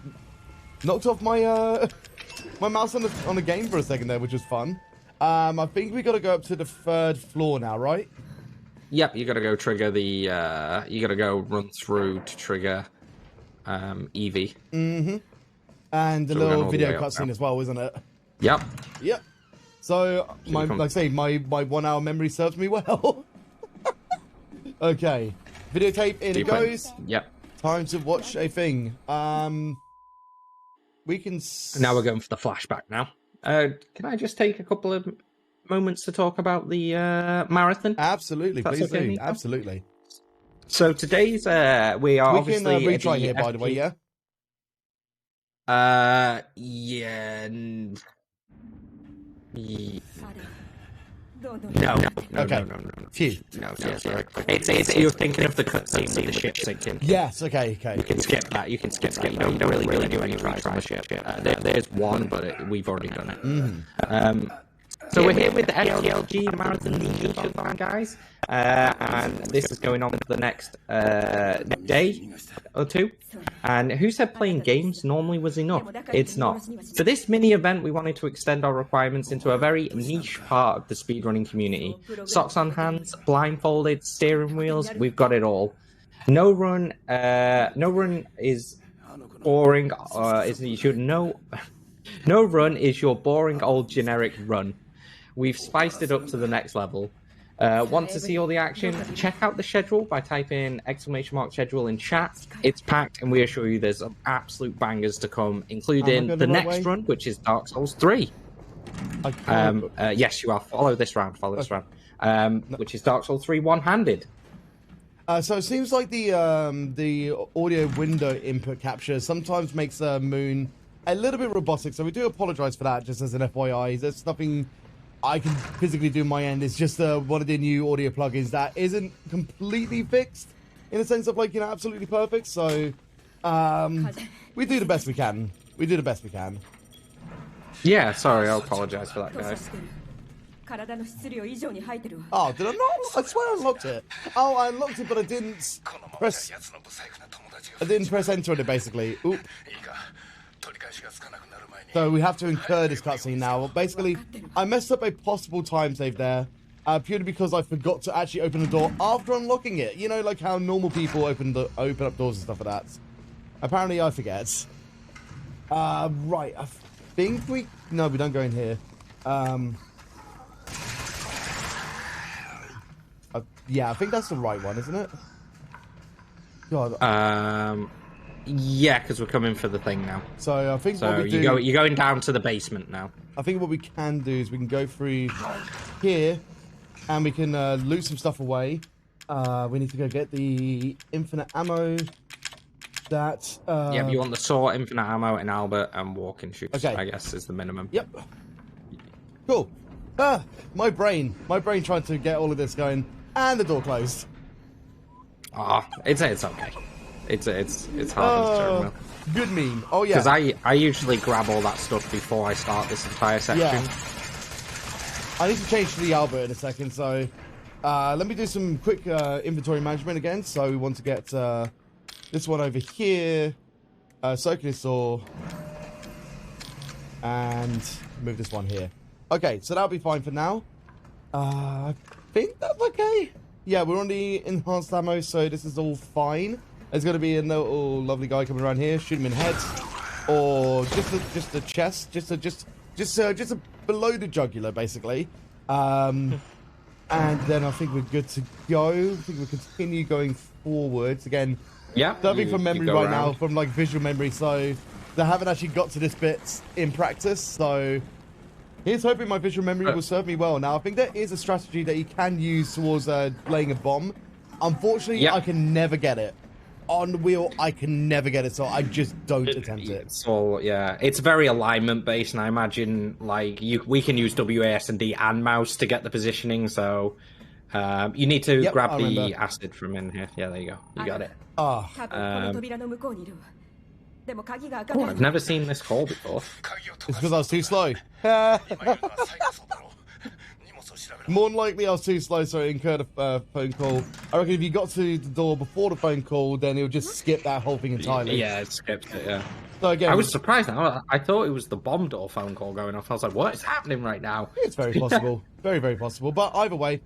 knocked off my my mouse on the game for a second there, which was fun. I think we got to go up to the 3rd floor now, right? Yep, you got to go trigger the. You got to go run through to trigger. Eevee. And the little video cutscene as well, isn't it? Yep. So, like I say, my 1 hour memory serves me well. Okay. Videotape, in it goes. Yep. Time to watch a thing. We can... Now we're going for the flashback now. Can I just take a couple of moments to talk about the marathon? Absolutely, That's please okay, do. Nico? Absolutely. So today's we are We can obviously retry here, by the way, yeah? Yeah. No. Okay. Phew. No, sorry. It's you're thinking of the cutscene with the ship sinking. Yes, okay. You can skip that. You don't really do any tries on the ship. There's one, but we've already done it. So we're here with the FTLG Marathon Ninja guys, and this is going on for the next day or two. And who said playing games normally was enough? It's not. For this mini event, we wanted to extend our requirements into a very niche part of the speedrunning community. Socks on hands, blindfolded, steering wheels, we've got it all. No run is boring. You should know. No run is your boring old generic run. We've spiced it up to the next level. Want to see all the action? Check out the schedule by typing !schedule in chat. It's packed, and we assure you there's some absolute bangers to come, including the next run, which is Dark Souls 3. Yes, you are. Follow this round, which is Dark Souls 3 one-handed. So it seems like the audio window input capture sometimes makes Moon a little bit robotic, so we do apologize for that, just as an FYI. There's nothing I can physically do on my end. It's just one of the new audio plugins that isn't completely fixed in the sense of, like, you know, absolutely perfect. So we do the best we can. Yeah, sorry, I'll apologize for that, guys. Oh, did I not? I swear I unlocked it. Oh, I unlocked it, but I didn't press enter on it, basically. Oop. So we have to incur this cutscene now. Basically, I messed up a possible time save there, purely because I forgot to actually open the door after unlocking it. You know, like how normal people open up doors and stuff like that. Apparently, I forget. Right. I think we don't go in here. Yeah, I think that's the right one, isn't it? God. Yeah, because we're coming for the thing now. So I think what we do... You're going down to the basement now. I think what we can do is we can go through here, and we can loot some stuff away. We need to go get the infinite ammo. That... Yeah, but you want the sword, infinite ammo, and Albert, and walking shoes, okay. I guess, is the minimum. Yep. Cool. My brain trying to get all of this going, and the door closed. Ah, it's okay. It's hard as steering wheel. Good meme. Oh yeah. Because I usually grab all that stuff before I start this entire section. Yeah. I need to change to the Albert in a second, so let me do some quick inventory management again. So we want to get this one over here, circular saw, and move this one here. Okay, so that'll be fine for now. I think that's okay. Yeah, we're on the enhanced ammo, so this is all fine. There's going to be a little lovely guy coming around here, shoot him in head, or just a chest, just below the jugular, basically. And then I think we're good to go. I think we'll continue going forwards again. Yeah. Something from memory right now, from like visual memory. So they haven't actually got to this bit in practice. So here's hoping my visual memory will serve me well. Now I think there is a strategy that you can use towards laying a bomb. Unfortunately, I can never get it. On the wheel, I can never get it, so I just don't attempt it. So yeah, it's very alignment based, and I imagine like we can use WASD and mouse to get the positioning. So you need to grab the acid from in here. Yeah, there you go. You got it. Oh, I've never seen this call before. It's because I was too slow. More than likely, I was too slow, so it incurred a phone call. I reckon if you got to the door before the phone call, then it would just skip that whole thing entirely. Yeah, it skipped it, yeah. So again, I was surprised. I thought it was the bomb door phone call going off. I was like, what is happening right now? It's very possible. Very, very possible. But either way,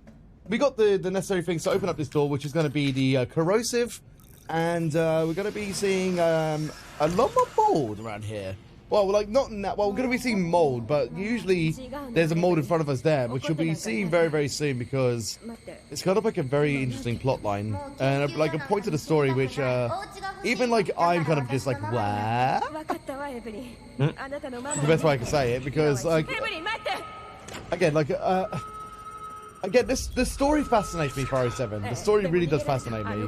we got the necessary things to open up this door, which is going to be the corrosive. And we're going to be seeing a lot more mold around here. Well, like not in that. Well, we're going to be seeing mold, but usually there's a mold in front of us there, which you'll be seeing very, very soon because it's kind of like a very interesting plot line and like a point to the story, which even like I'm kind of just like, what? the best way I can say it, because like again, like again, the story fascinates me for 07. The story really does fascinate me.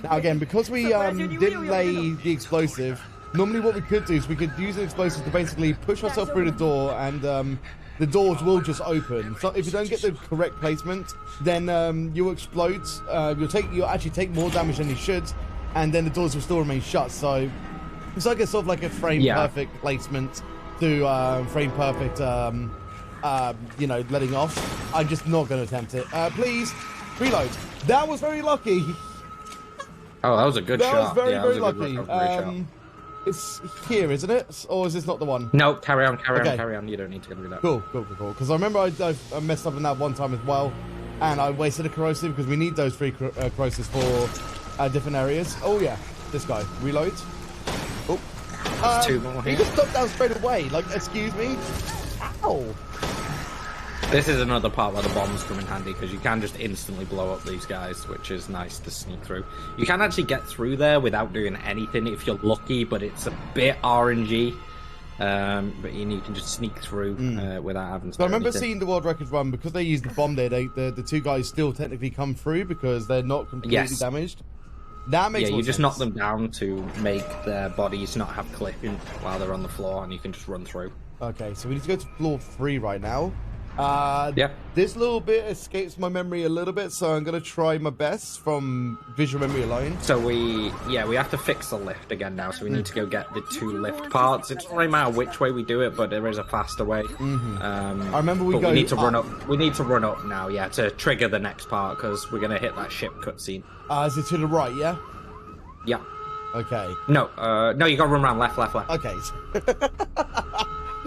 Now again, because we didn't lay the explosive, normally what we could do is we could use an explosive to basically push ourselves through the door, and the doors will just open. So if you don't get the correct placement, then you'll explode. You'll actually take more damage than you should, and then the doors will still remain shut. So it's like a sort of like a frame perfect placement to frame perfect, you know, letting off. I'm just not going to attempt it. Please reload. That was very lucky. Oh, that was a good shot. That was very, yeah, very lucky. lucky. It's here, isn't it? Or is this not the one? No, carry on. You don't need to do that. Cool. Because I remember I messed up in that one time as well, and I wasted a corrosive because we need those 3 corrosives for different areas. Oh yeah, this guy. Reload. Oh. 2 more here. He just ducked down straight away. Like, excuse me? Ow. This is another part where the bombs come in handy, because you can just instantly blow up these guys, which is nice to sneak through. You can actually get through there without doing anything if you're lucky, but it's a bit RNG. But you can just sneak through without having to. So I remember seeing the world record run, because they used the bomb there. The 2 guys still technically come through because they're not completely damaged. That makes you sense. just knock them down to make their bodies not have clipping while they're on the floor, and you can just run through. Okay, so we need to go to floor 3 right now. Yep. This little bit escapes my memory a little bit, so I'm gonna try my best from visual memory alone. So we have to fix the lift again now, so we need to go get the 2 lift parts. It doesn't really matter which way we do it, but there is a faster way. I remember we need to run up. We need to run up now, to trigger the next part, because we're gonna hit that ship cutscene. Is it to the right? Yeah. Yeah. Okay. No, you gotta run around left. Okay.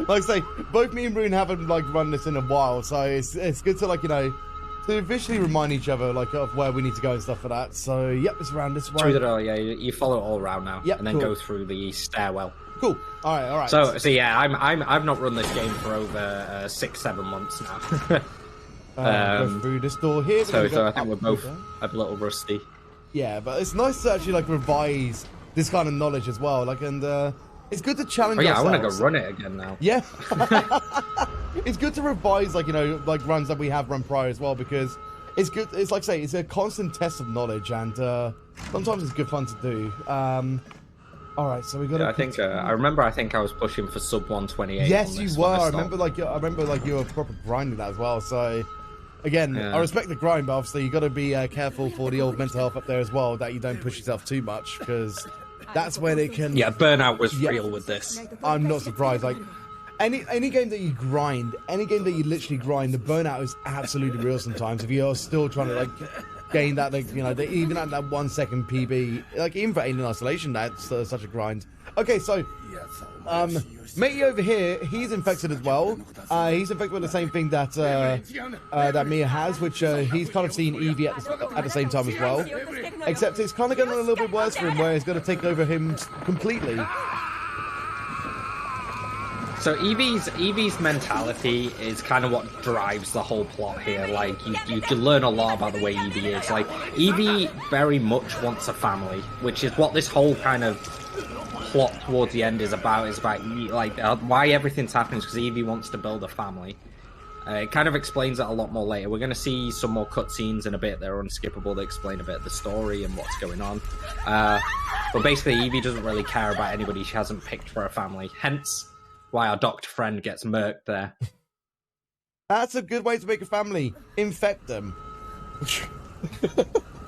Like I say, both me and Rune haven't like run this in a while, so it's good to like, you know, to visually remind each other like of where we need to go and stuff for that. So yep, it's around this way. You follow it all around now, and then go through the stairwell. Cool. All right. So yeah, I've not run this game for over 6-7 months now. Go through this door here. So I think we're both a little rusty. Yeah, but it's nice to actually like revise this kind of knowledge as well. Like, and it's good to challenge ourselves. I want to go run it again now. Yeah. It's good to revise, like, you know, like runs that we have run prior as well, because it's good. It's like I say, it's a constant test of knowledge, and sometimes it's good fun to do. All right, so we got. I think I remember. I think I was pushing for sub 128. Yes, you were. I remember like you were proper grinding that as well. So again, I respect the grind, but obviously you got to be careful for the old mental health up there as well, that you don't push yourself too much, because that's when it can. Yeah, burnout was real with this. I'm not surprised. Like any game that you grind, any game that you literally grind, the burnout is absolutely real sometimes. If you're still trying to like gain that, like, you know, even at that 1 second PB, like even for Alien Isolation, that's such a grind. Okay, so matey over here, he's infected as well. He's infected with the same thing that that Mia has, which he's kind of seen Evie at the same time as well. Except it's kind of getting a little bit worse for him, where it's going to take over him completely. So Evie's mentality is kind of what drives the whole plot here. Like, you can learn a lot about the way Evie is. Like, Evie very much wants a family, which is what this whole kind of plot towards the end is about. Is about like why everything's happening is because Evie wants to build a family. It kind of explains that a lot more later. We're going to see some more cutscenes in a bit. They're unskippable. They explain a bit of the story and what's going on. But basically, Evie doesn't really care about anybody she hasn't picked for a family. Hence why our doctor friend gets murked there. That's a good way to make a family. Infect them.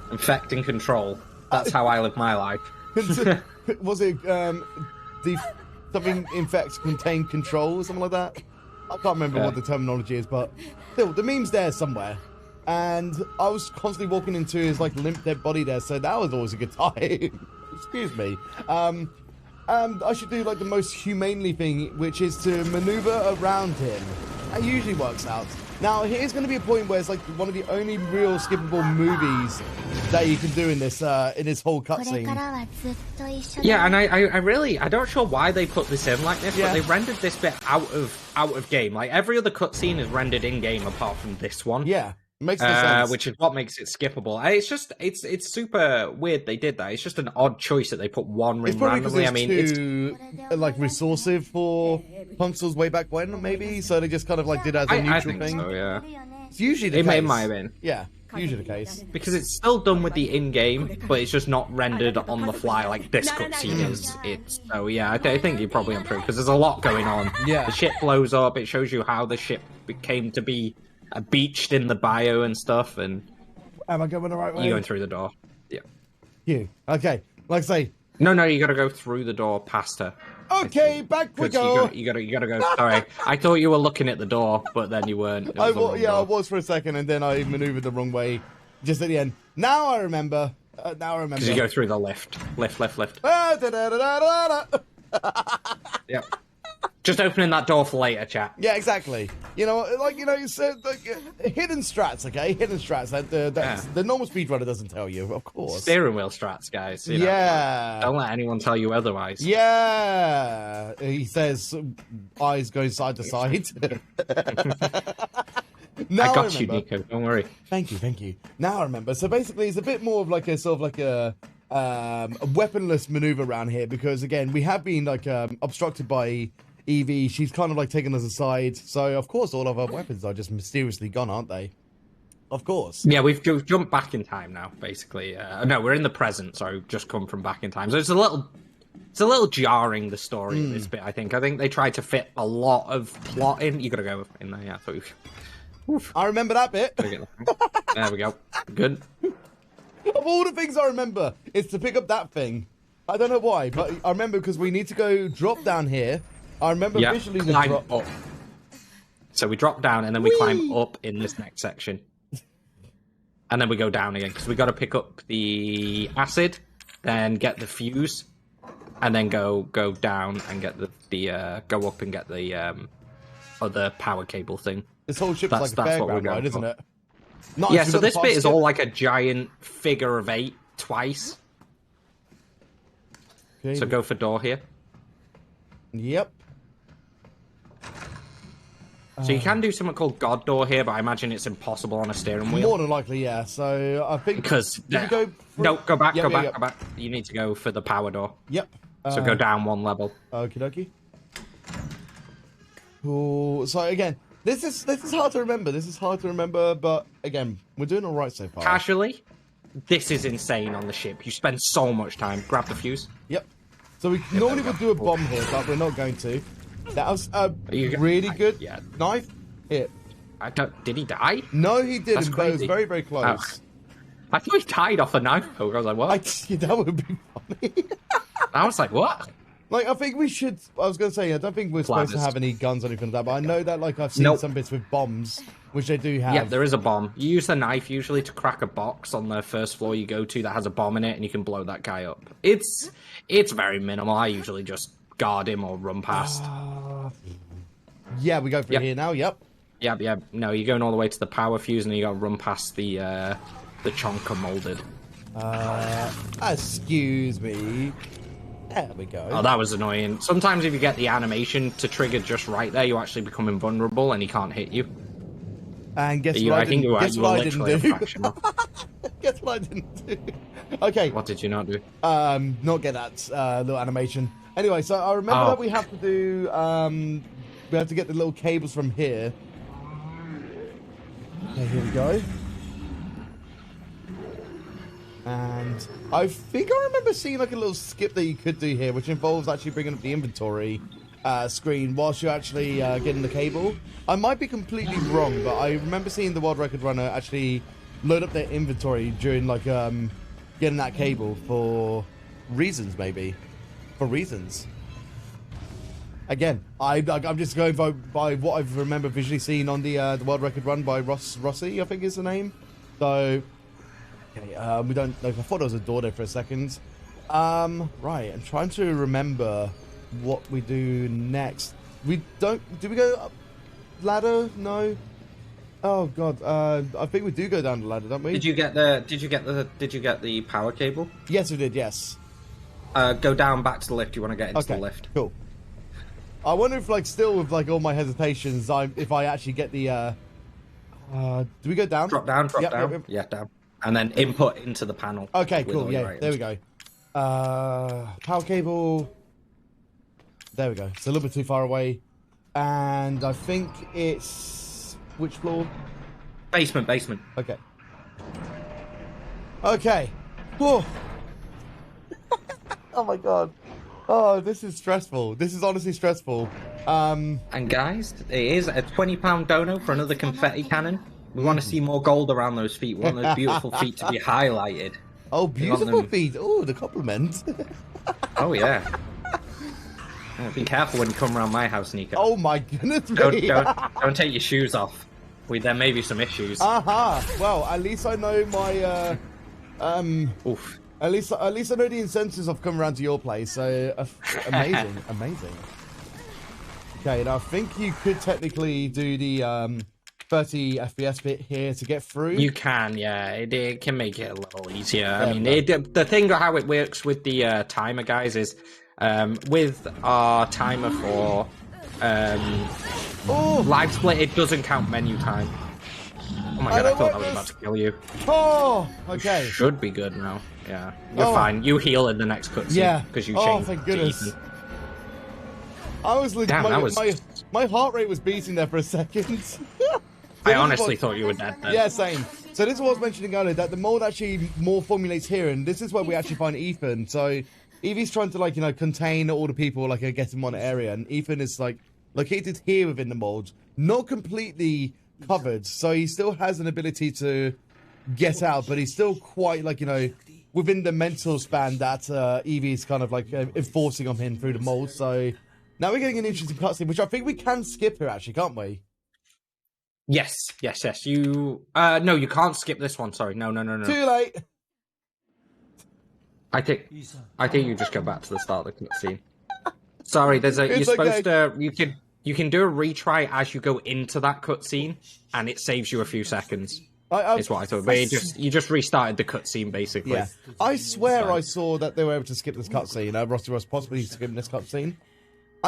Infect and control. That's how I live my life. Was it something infect, contain, control, or something like that? I can't remember what the terminology is, but still, the meme's there somewhere. And I was constantly walking into his like limp dead body there, so that was always a good time. Excuse me. I should do like the most humanely thing, which is to maneuver around him. That usually works out. Now, here's going to be a point where it's like one of the only real skippable movies that you can do in this whole cutscene. Yeah, and I'm not sure why they put this in like this, but they rendered this bit out of game. Like every other cutscene is rendered in game apart from this one. Yeah. Makes no sense. Which is what makes it skippable. It's super weird they did that. It's just an odd choice that they put one ring It's probably because randomly. it's too like resourceve for consoles way back when, maybe. So they just kind of like did it as a neutral I think thing. so, yeah. It's usually the case. It might have been. Yeah, usually the case. Because it's still done with the in-game, but it's just not rendered on the fly like this cutscene is. So yeah, I think you're probably on true because there's a lot going on. Yeah. The ship blows up. It shows you how the ship came to be beached in the bio and stuff, and am I going the right way? you're going through the door. Yeah. You. Okay. Like I say. No, you gotta go through the door past her. Okay, back we go. You gotta go. Sorry, I thought you were looking at the door, but then you weren't. I was for a second, and then I maneuvered the wrong way, just at the end. Now I remember. Because you go through the lift. Yeah. Just opening that door for later, chat. Yeah, exactly. You know, you said, hidden strats, okay? Hidden strats that the normal speedrunner doesn't tell you, of course. Steering wheel strats, guys. You know, yeah. Don't let anyone tell you otherwise. Yeah. He says, eyes going side to side. Now I got you, Nico. Don't worry. Thank you. Now I remember. So basically, it's a bit more of like a sort of like a weaponless maneuver around here because again, we have been like obstructed by Evie. She's kind of like taken us aside. So of course, all of our weapons are just mysteriously gone, aren't they? Of course. Yeah, we've jumped back in time now. Basically, no, we're in the present. So just come from back in time. So it's a little jarring, the story of this bit. I think they tried to fit a lot of plot in. You gotta go in there. Yeah, I thought. Oof. I remember that bit. There we go. Good. Of all the things I remember, it's to pick up that thing. I don't know why, but I remember because we need to go drop down here. I remember visually the drop. Up. So we drop down and then we climb up in this next section. And then we go down again because we got to pick up the acid, then get the fuse, and then go down and get the go up and get the other power cable thing. This whole ship's like a fairground ride, isn't it? Nice, yeah, so this bit is all like a giant figure of 8 twice. Okay. So go for door here. Yep. So you can do something called God Door here, but I imagine it's impossible on a steering wheel. More than likely, yeah. So I think because go back. You need to go for the power door. Yep. So go down 1 level. Okie dokie. Cool. So again, this is hard to remember. But again, we're doing all right so far. Casually, this is insane on the ship. You spend so much time. Grab the fuse. Yep. So we normally would do a bomb here, but we're not going to. That was a really good knife hit. Did he die? No, he didn't. But it was very, very close. Oh. I thought he died off a knife poke. I was like, what? That would be funny. I was like, what? Like, I think we should. I was going to say, I don't think we're supposed to have any guns or anything like that. But I know that, like, I've seen some bits with bombs, which they do have. Yeah, there is a bomb. You use the knife usually to crack a box on the first floor you go to that has a bomb in it, and you can blow that guy up. It's very minimal. I usually just guard him or run past. Yeah, we go through here now. Yep. Yeah. No, you're going all the way to the power fuse, and you got to run past the chonker molded. Excuse me. There we go. Oh, that was annoying. Sometimes if you get the animation to trigger just right there, you actually become invulnerable and he can't hit you. And guess what I didn't do? Guess what I didn't do? Okay. What did you not do? Not get that little animation. Anyway, so I remember that we have to do... we have to get the little cables from here. Okay, here we go. And I think I remember seeing like a little skip that you could do here, which involves actually bringing up the inventory screen whilst you're actually getting the cable. I might be completely wrong, but I remember seeing the world record runner actually load up their inventory during like getting that cable for reasons, maybe. For reasons. Again, I'm just going by what I've remember visually seeing on the world record run by Rossi, I think is the name. So... Okay, we don't know. I thought there was a door there for a second. Right, I'm trying to remember what we do next. We don't. Do we go up ladder? No. Oh god. I think we do go down the ladder, don't we? Did you get the power cable? Yes, we did. Yes. Go down back to the lift. You want to get into the lift? Cool. I wonder if, like, still with like all my hesitations, if I actually get the. Do we go down? Drop down, drop Yep, down. yep. Yeah, down. And then input into the panel. Okay, with cool. all Yeah, your there we items. go. Power cable. There we go. It's a little bit too far away. And I think it's... Which floor? Basement, basement. Okay. Okay. Whoa. Oh my god. Oh, this is stressful. This is honestly stressful. And guys, it is a £20 dono for another confetti cannon. We want to see more gold around those feet. We want those beautiful feet to be highlighted. Oh, beautiful feet. Oh, the compliment. Oh, yeah. Oh, be careful when you come around my house, Nico. Oh my goodness Don't take your shoes off. There may be some issues. Well, at least I know my Oof. At least I know the incentives of coming around to your place. So amazing, amazing. Okay, now I think you could technically do the 30 FPS bit here to get through. You can, yeah. It can make it a little easier. I mean, the thing how it works with the timer, guys, is with our timer for live split, it doesn't count menu time. Oh my god, I thought that was about to kill you. Oh, okay. Should be good now. Yeah, you're fine. You heal in the next cutscene. Yeah, because you changed. Oh, thank goodness. I was legit. My heart rate was beating there for a second. I honestly thought you were dead then. Yeah, same. So this is what I was mentioning earlier, that the mold actually more formulates here, and this is where we actually find Ethan. So Evie's trying to, like, you know, contain all the people, like, get in one area, and Ethan is, like, located here within the mold, not completely covered, so he still has an ability to get out, but he's still quite, like, you know, within the mental span that Evie's kind of, like, enforcing on him through the mold. So now we're getting an interesting cutscene, which I think we can skip here, actually, can't we? Yes. You no, you can't skip this one. Sorry, no. Too late. I think you just go back to the start of the cutscene. Sorry, you're supposed to. You can do a retry as you go into that cutscene, and it saves you a few seconds. Is what I thought. But you just restarted the cutscene basically. Yeah, I swear I saw that they were able to skip this cutscene. Rusty was possibly skipping this cutscene.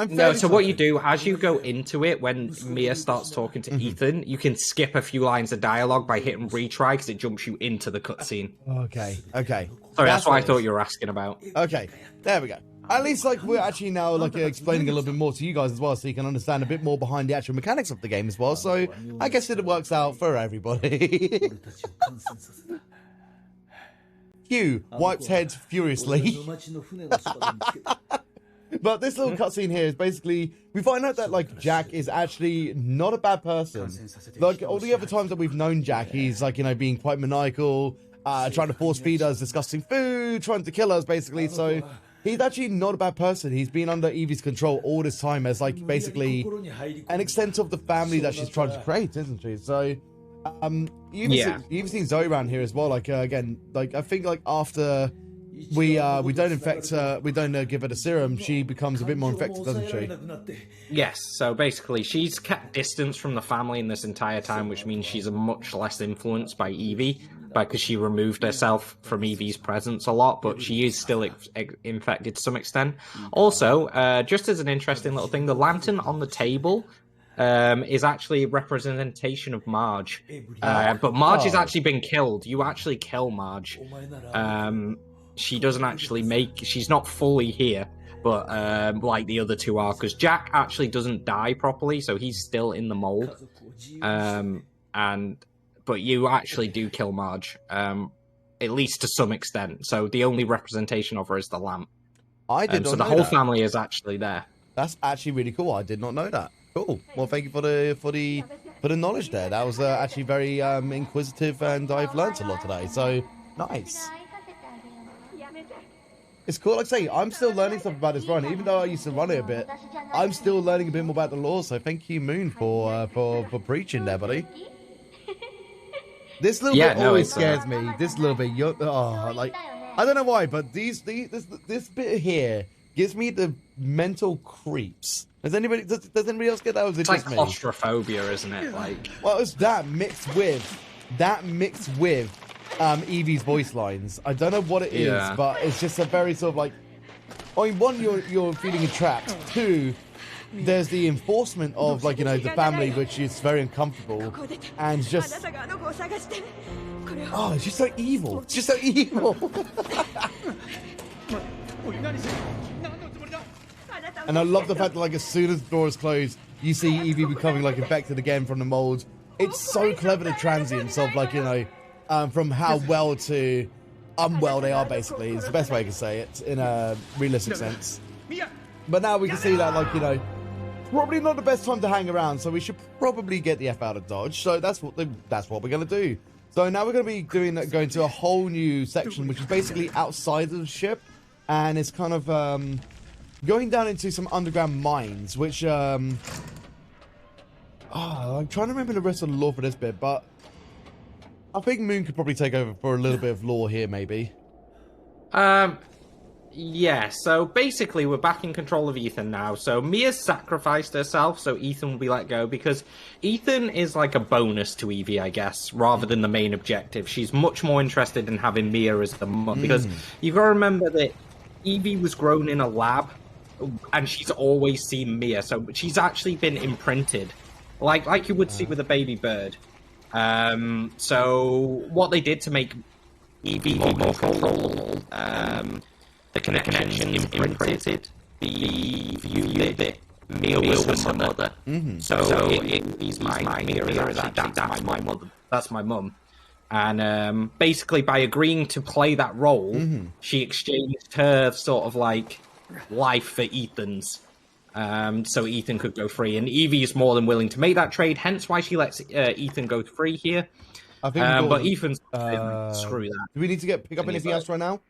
No, so what you do, as you go into it, when Mia starts talking to Ethan, you can skip a few lines of dialogue by hitting retry, because it jumps you into the cutscene. Okay. Sorry, that's what I thought you were asking about. Okay, there we go. At least, like, we're actually now, like, explaining a little bit more to you guys as well, so you can understand a bit more behind the actual mechanics of the game as well, so I guess it works out for everybody. Hugh wipes head furiously. But this little cutscene here is basically, we find out that, like, Jack is actually not a bad person. Like, all the other times that we've known Jack, he's, like, you know, being quite maniacal, trying to force feed us disgusting food, trying to kill us, basically. So he's actually not a bad person. He's been under Evie's control all this time as, like, basically an extent of the family that she's trying to create, isn't she? So, you've seen Zoe around here as well. Like, again, like, I think, like, after we don't infect her, we don't give her the serum, she becomes a bit more infected, doesn't she? Yes, so basically she's kept distance from the family in this entire time, which means she's much less influenced by Evie, because she removed herself from Evie's presence a lot, but she is still infected to some extent. Also, just as an interesting little thing, the lantern on the table is actually a representation of Marge. But Marge has actually been killed. You actually kill Marge. She doesn't actually she's not fully here, but like the other two are, because Jack actually doesn't die properly, so he's still in the mold. But you actually do kill Marge, at least to some extent. So the only representation of her is the lamp. I did not know so the whole family is actually there. That's actually really cool. I did not know that. Cool. Well, thank you for the knowledge there. That was actually very inquisitive, and I've learned a lot today. So nice. It's cool. Like I say, I'm still learning stuff about this run. Even though I used to run it a bit, I'm still learning a bit more about the law. So thank you, Moon, for preaching there, buddy. This little bit always scares me. This little bit, like, I don't know why, but this bit here gives me the mental creeps. Does anybody else get that? Or is it it's just like me? Claustrophobia, isn't it? Like, well, it's that mixed with Evie's voice lines. I don't know what it is, but it's just a very sort of like, I mean, one, you're feeling entrapped. Two, there's the enforcement of, like, you know, the family, which is very uncomfortable, and just, oh, it's just so evil. It's just so evil. And I love the fact that, like, as soon as the door is closed, you see Evie becoming, like, infected again from the mold. It's so clever, the transience of, like, you know, from how well to unwell they are, basically, is the best way I can say it in a realistic sense. But now we can see that, like, you know, probably not the best time to hang around, so we should probably get the F out of Dodge. So that's what we're going to do. So now we're going to be going to a whole new section, which is basically outside of the ship, and it's kind of going down into some underground mines, which I'm trying to remember the rest of the lore for this bit, but I think Moon could probably take over for a little bit of lore here, maybe. Yeah, so basically we're back in control of Ethan now. So Mia's sacrificed herself, so Ethan will be let go, because Ethan is like a bonus to Evie, I guess, rather than the main objective. She's much more interested in having Mia as the mum, because you've got to remember that Evie was grown in a lab, and she's always seen Mia, so she's actually been imprinted, like you would see with a baby bird. So what they did to make Evie more controllable, the connection imprinted the view that Mia was her mother. So Evie's mind, Mia is actually that's my mother. That's my mum. And basically, by agreeing to play that role, she exchanged her sort of like life for Ethan's. So Ethan could go free, and Evie is more than willing to make that trade. Hence, why she lets Ethan go free here. I think but Ethan's screw that. Do we need to pick up anything else right now?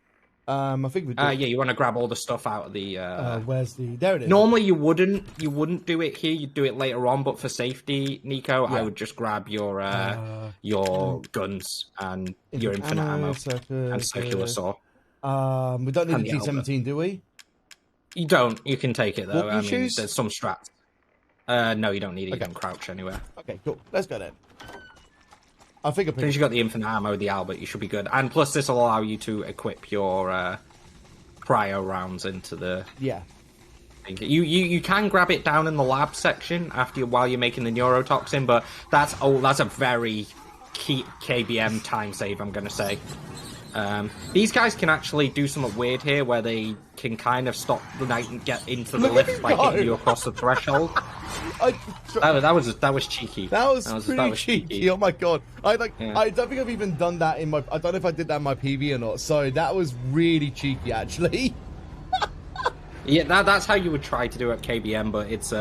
I think we do. Yeah, you want to grab all the stuff out of the. Where's the? There it is. Normally, you wouldn't do it here. You'd do it later on, but for safety, Nico, I would just grab your guns and your infinite ammo and circular saw. We don't need the G17, do we? You don't. You can take it though. I mean, there's some strats. No, you don't need it. You don't crouch anywhere. Okay, cool. Let's go then. I think as soon as you got the infinite ammo, the Albert, you should be good. And plus, this will allow you to equip your cryo rounds into the. Yeah. You can grab it down in the lab section while you're making the neurotoxin, but that's a very key KBM time save, I'm gonna say. These guys can actually do something weird here, where they can kind of stop the night and get into the lift by hitting you across the threshold. That was cheeky. That was pretty cheeky. Oh my god! I don't think I've even done that in my. I don't know if I did that in my PV or not. So that was really cheeky, actually. Yeah, that's how you would try to do it at KBM, but it's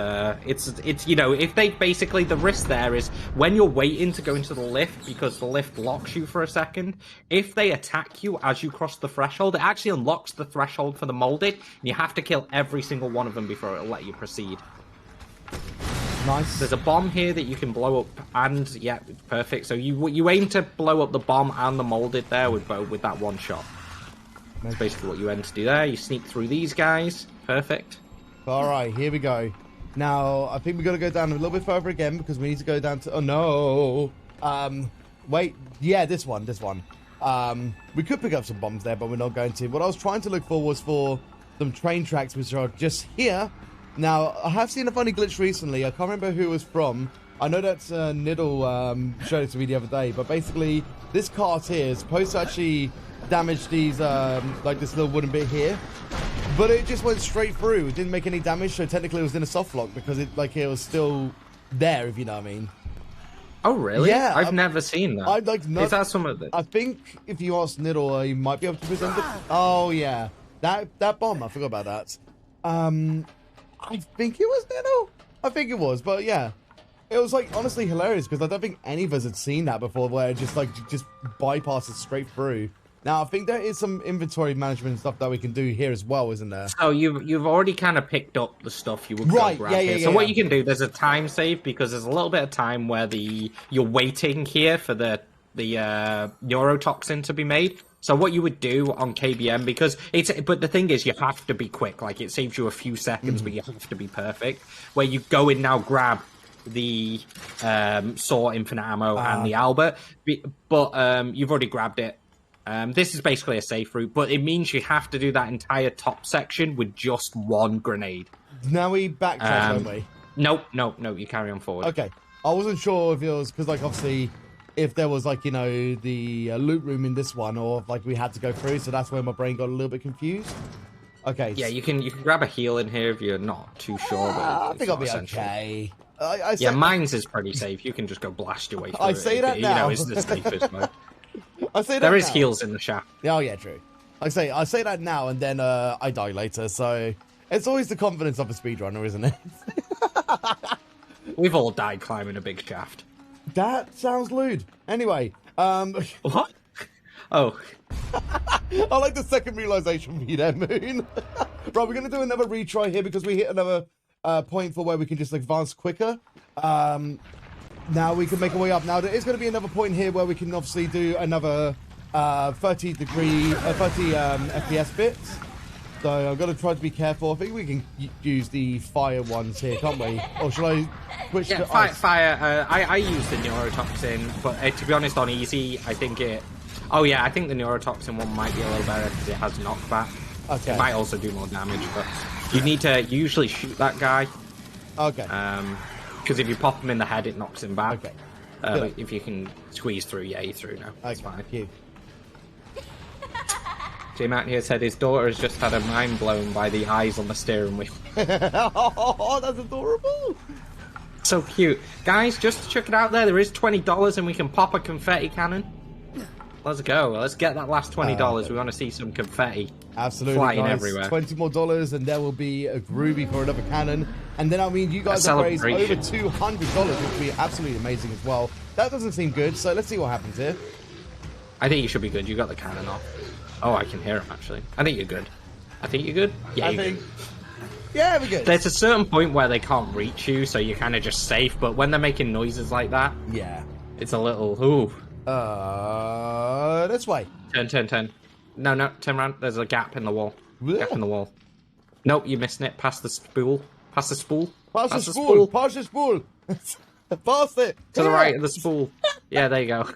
you know, if they basically, the risk there is when you're waiting to go into the lift because the lift locks you for a second, if they attack you as you cross the threshold, it actually unlocks the threshold for the molded, and you have to kill every single one of them before it'll let you proceed. Nice. There's a bomb here that you can blow up, and yeah, perfect. So you aim to blow up the bomb and the molded there with that one shot. That's basically what you aim to do there. You sneak through these guys. Perfect. All right, here we go. Now, I think we've got to go down a little bit further again because we need to go down to... Oh, no. Wait. Yeah, this one. We could pick up some bombs there, but we're not going to. What I was trying to look for was for some train tracks, which are just here. Now, I have seen a funny glitch recently. I can't remember who it was from. I know that Niddle showed it to me the other day, but basically, this cart here is supposed to actually damage these, like this little wooden bit here. But it just went straight through. It didn't make any damage, so technically it was in a soft lock because it was still there, if you know what I mean. Oh, really? Yeah. I've never seen that. Is that some of it? I think if you ask Niddle, he might be able to present it. Oh, yeah. That bomb, I forgot about that. I think it was Niddle. I think it was, but yeah. It was, like, honestly hilarious because I don't think any of us had seen that before where it just bypasses straight through. Now, I think there is some inventory management and stuff that we can do here as well, isn't there? So you've already kind of picked up the stuff you would go grab here. So what you can do, there's a time save because there's a little bit of time where you're waiting here for the neurotoxin to be made. So what you would do on KBM, but the thing is, you have to be quick. Like, it saves you a few seconds, but you have to be perfect. Where you go in now, grab the saw, infinite ammo, and the Albert, but you've already grabbed it. This is basically a safe route, but it means you have to do that entire top section with just one grenade. Now we backtrack, don't we? Nope, you carry on forward. Okay. I wasn't sure if it was because, like, obviously, if there was, like, you know, the loot room in this one, or if, like, we had to go through, so that's where my brain got a little bit confused. Okay. Yeah, you can grab a heal in here if you're not too sure. But I think I'll be okay. Yeah, mine's is pretty safe. You can just go blast your way through I say that now. You know, it's the safest mode. I say that there is now. heals in the shaft. Oh, yeah, true. I say that now, and then I die later, so it's always the confidence of a speedrunner, isn't it? We've all died climbing a big shaft. That sounds lewd. Anyway, What? Oh. I like the second realization for you there, Moon. Right, we're going to do another retry here because we hit another point for where we can just advance quicker. Now we can make our way up. Now, there is going to be another point here where we can obviously do another 30 FPS bits. So I'm going to try to be careful. I think we can use the fire ones here, can't we? Or shall I switch to ice? Fire. I use the neurotoxin, but to be honest, on easy, I think it... Oh yeah, I think the neurotoxin one might be a little better because it has knockback. Okay. It might also do more damage, but you need to usually shoot that guy. Okay. Because if you pop him in the head, it knocks him back. Okay. If you can squeeze through, yeah, you're through now. That's fine. Thank you. J-Matt here said his daughter has just had her mind blown by the eyes on the steering wheel. Oh, that's adorable. So cute. Guys, just to check it out there is $20 and we can pop a confetti cannon. Let's go. Let's get that last $20. We want to see some confetti. Absolutely, flying guys. everywhere. $20 more, and there will be a groovy for another cannon. And then, I mean, you guys have raised over $200, which would be absolutely amazing as well. That doesn't seem good, so let's see what happens here. I think you should be good. You got the cannon off. Oh, I can hear him, actually. I think you're good. I think you're good? Yeah, you're good. Yeah, we're good. There's a certain point where they can't reach you, so you're kind of just safe. But when they're making noises like that, yeah, it's a little... Ooh. This way. Turn. No, turn around. There's a gap in the wall. Yeah. Gap in the wall. Nope, you're missing it. Past the spool. Pass the spool. Pass the spool. Pass the spool. Pass it. To the right of the spool. Yeah, there you go.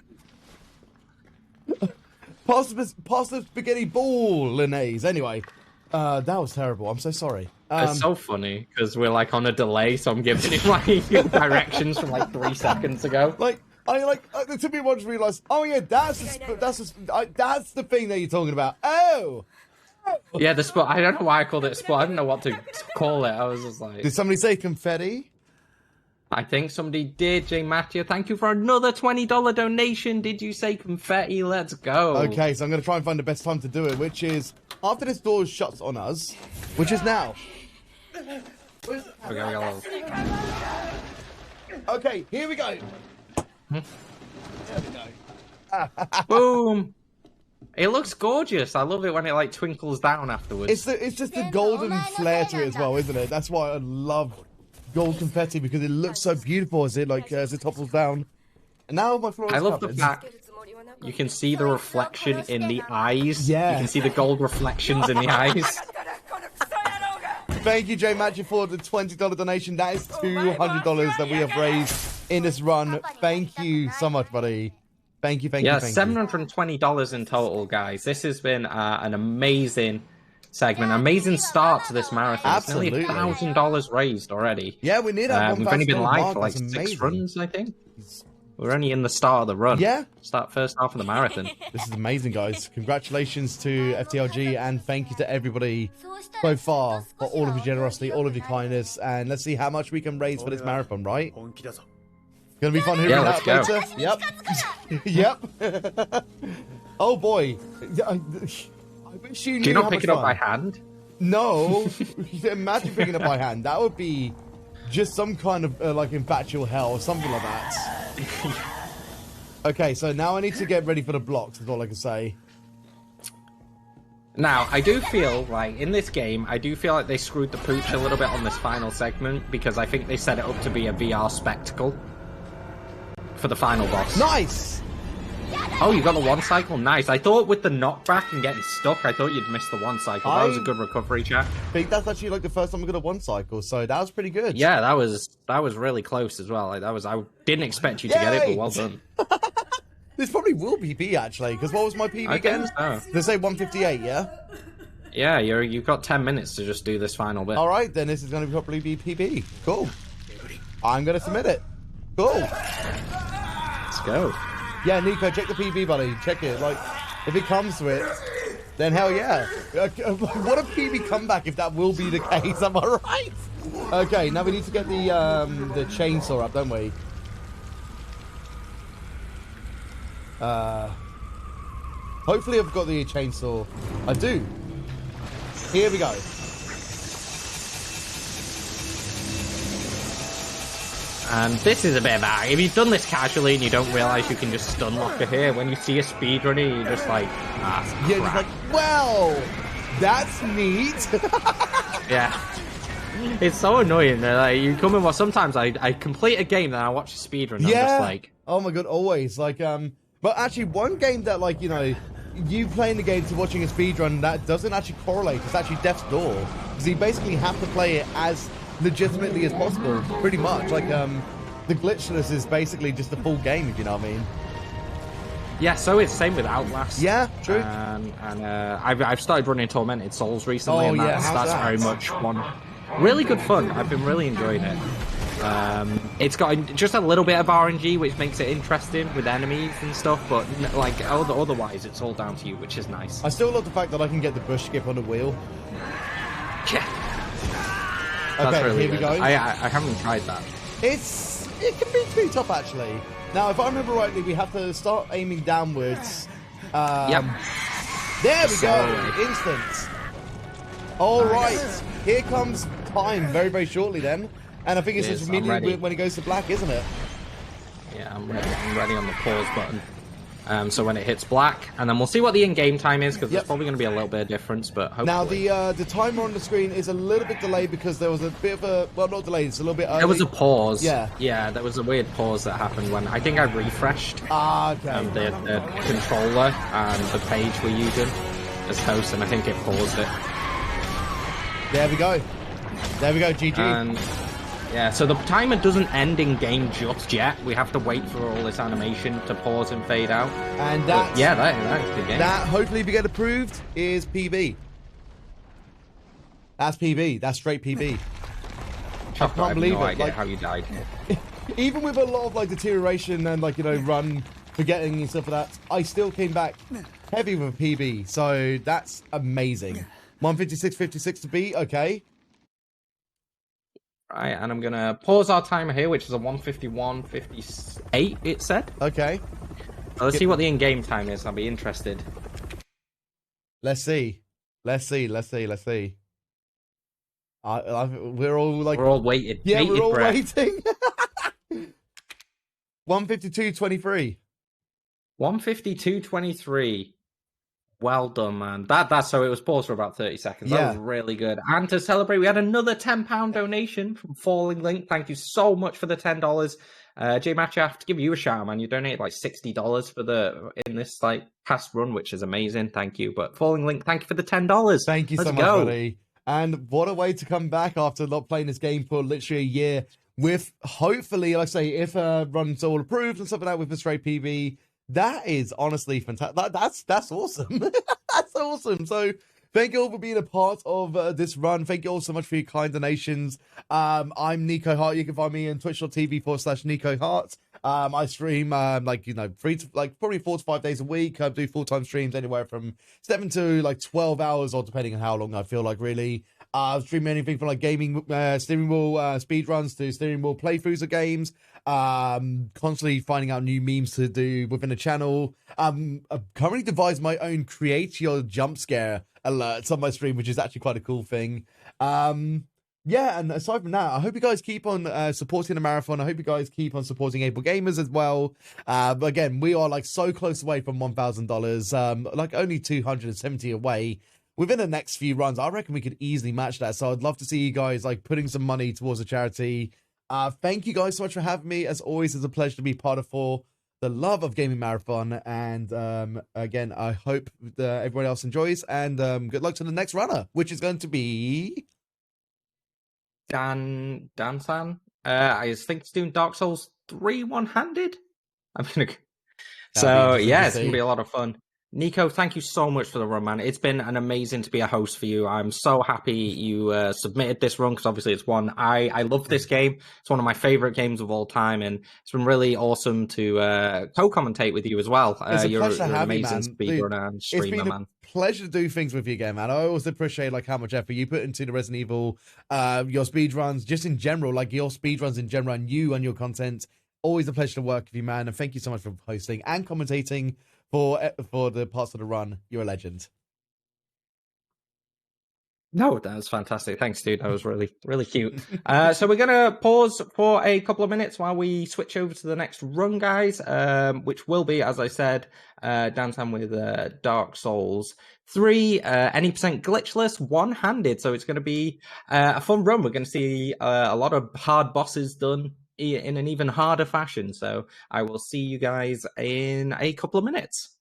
Pass the spaghetti bolognese. Anyway, that was terrible. I'm so sorry. It's so funny because we're like on a delay, so I'm giving him like directions from like 3 seconds ago. It took me once to realize. Oh yeah, that's the thing that you're talking about. Oh. Yeah, the spot. I don't know why I called it a spot. I don't know what to call it. I was just like. Did somebody say confetti? I think somebody did, J. Matthew. Thank you for another $20 donation. Did you say confetti? Let's go. Okay, so I'm going to try and find the best time to do it, which is after this door shuts on us, which is now. Okay, here we go. There we go. Boom. It looks gorgeous. I love it when it like twinkles down afterwards. It's just the golden flare to it as well, isn't it? That's why I love gold confetti, because it looks so beautiful as it topples down. And now my floor is I love covered. the fact you can see the reflection in the eyes. Yeah. You can see the gold reflections in the eyes. Thank you, J Magic, for the $20 donation. That is $200 that we have raised in this run. Thank you so much, buddy. Thank you. Yeah, $720 in total, guys. This has been an amazing segment, amazing start to this marathon. Absolutely. It's nearly $1,000 raised already. Yeah, we need that. We've only been live for like 6 runs, I think. We're only in the start of the run. Yeah. First half of the marathon. This is amazing, guys. Congratulations to FTLG, and thank you to everybody so far for all of your generosity, all of your kindness, and let's see how much we can raise for this marathon, right? Gonna be fun hearing that later. Yep. Yep. Oh boy. I wish you knew. Do you not pick it up by hand? No. Imagine picking it up by hand. That would be just some kind of like infatual hell or something like that. Okay, so now I need to get ready for the blocks, is all I can say. Now, I do feel like, in this game, I do feel like they screwed the pooch a little bit on this final segment, because I think they set it up to be a VR spectacle for the final boss. Nice! Oh, you got the one cycle? Nice. I thought with the knockback and getting stuck, I thought you'd miss the one cycle. That was a good recovery, chat. I think that's actually like the first time I got a one cycle, so that was pretty good. Yeah, that was really close as well. Like I didn't expect you to get it, but well done. This probably will be B actually, because what was my PB again? So. They say 158, yeah? Yeah, you've got 10 minutes to just do this final bit. All right, then this is going to probably be PB. Cool. I'm going to submit it. Cool. Let's go. Yeah, Nico, check the PB, buddy. Check it. Like, if it comes to it, then hell yeah. What a PB comeback if that will be the case. Am I right? Okay, now we need to get the chainsaw up, don't we? Hopefully I've got the chainsaw. I do. Here we go. And this is a bit of a... If you've done this casually and you don't realise you can just stun locker here, when you see a speedrunner, you're just like, ah, Yeah, just like, well, that's neat. yeah. It's so annoying. Like, you come in, well, sometimes I complete a game, then I watch a speedrun, and I'm just like... Oh my god, always. Like, but actually, one game that, like, you know, you playing the game to watching a speedrun, that doesn't actually correlate. It's actually Death's Door. Because you basically have to play it as legitimately as possible, pretty much. Like, the glitchless is basically just the full game, if you know what I mean. Yeah, so it's same with Outlast. Yeah, true. And I've started running Tormented Souls recently, Oh, and yeah, that's very much one really good fun. I've been really enjoying it. It's got just a little bit of RNG, which makes it interesting with enemies and stuff, but like otherwise, it's all down to you, which is nice. I still love the fact that I can get the bush skip on the wheel. Yeah, Okay, that's really here we good. go. I haven't tried that. It can be pretty tough, actually. Now, if I remember rightly, we have to start aiming downwards. Yep. There we So- go. Instant. All right. Here comes time very, very shortly then. And I think it's It just is, I'm immediately ready. when it goes to black, isn't it? Yeah, I'm ready. I'm ready on the pause button. So when it hits black, and then we'll see what the in-game time is, because Yep. there's probably going to be a little bit of difference, but hopefully. Now, the timer on the screen is a little bit delayed because there was a bit of a... Well, not delayed, it's a little bit early. There was a pause. Yeah. Yeah, there was a weird pause that happened when I think I refreshed Ah, okay. the controller and the page we're using as host, and I think it paused it. There we go. There we go, GG. And yeah, so the timer doesn't end in game just yet. We have to wait for all this animation to pause and fade out. And But that's... yeah, that's the game. That, hopefully, if you get approved, is PB. That's PB. That's straight PB. Chuck, can't I have believe no it, idea like- how you died. Even with a lot of, like, deterioration and, like, you know, run forgetting and stuff like that, I still came back heavy with a PB. So that's amazing. 156.56 to beat. Okay. Right, and I'm gonna pause our timer here, which is a 151.58. It said. Okay. Let's see what the in-game time is. I'll be interested. Let's see. Let's see. Let's see. Let's see. We're all like... We're all waiting. Yeah, bated we're all breath. waiting. 152.23. 152.23. Well done, man. That's so it was paused for about 30 seconds. That Yeah. was really good. And to celebrate, we had another £10 donation from Falling Link. Thank you so much for the $10. J Match, I have to give you a shout, man. You donated like $60 in this like past run, which is amazing. Thank you. But Falling Link, thank you for the $10. Thank you so Let's much, go. buddy. And what a way to come back after not playing this game for literally a year with, hopefully, like I say, if runs all approved and stuff like that with a straight PB. That is honestly fantastic. That's awesome. That's awesome. So thank you all for being a part of this run. Thank you all so much for your kind donations. I'm Nikoheart. You can find me on twitch.tv/Nikoheart. I stream like, you know, probably 4 to 5 days a week. I do full-time streams anywhere from 7 to like 12 hours, or depending on how long I feel like, really. I stream anything from like gaming, steering wheel speed runs to steering wheel playthroughs of games. Constantly finding out new memes to do within the channel. I've currently devised my own create your jump scare alerts on my stream, which is actually quite a cool thing. Yeah, and aside from that, I hope you guys keep on supporting the marathon. I hope you guys keep on supporting Able Gamers as well. But again, we are like so close away from $1,000, like only 270 away. Within the next few runs, I reckon we could easily match that. So I'd love to see you guys like putting some money towards a charity. Thank you guys so much for having me. As always, it's a pleasure to be part of For the Love of Gaming Marathon. And again, I hope that everyone else enjoys. And good luck to the next runner, which is going to be Dan-san. I think he's doing Dark Souls 3 one-handed. I'm gonna. So yeah, it's gonna be a lot of fun. Nico, thank you so much for the run, man. It's been an amazing to be a host for you. I'm so happy you submitted this run because obviously it's one I love this game. It's one of my favorite games of all time, and it's been really awesome to co-commentate with you as well. It's a You're pleasure to you're an have you, amazing man. Dude, speedrunner and it's streamer, been a man. pleasure to do things with you again, man. I always appreciate like how much effort you put into the Resident Evil, your speed runs, just in general, like your speed runs in general, and you and your content. Always a pleasure to work with you, man. And thank you so much for hosting and commentating for the parts of the run. You're a legend. No, that was fantastic. Thanks, dude. That was really, really cute. So we're gonna pause for a couple of minutes while we switch over to the next run, guys. Which will be, as I said, downtime with Dark Souls 3, any percent glitchless, one-handed. So it's gonna be a fun run. We're gonna see a lot of hard bosses done in an even harder fashion. So I will see you guys in a couple of minutes.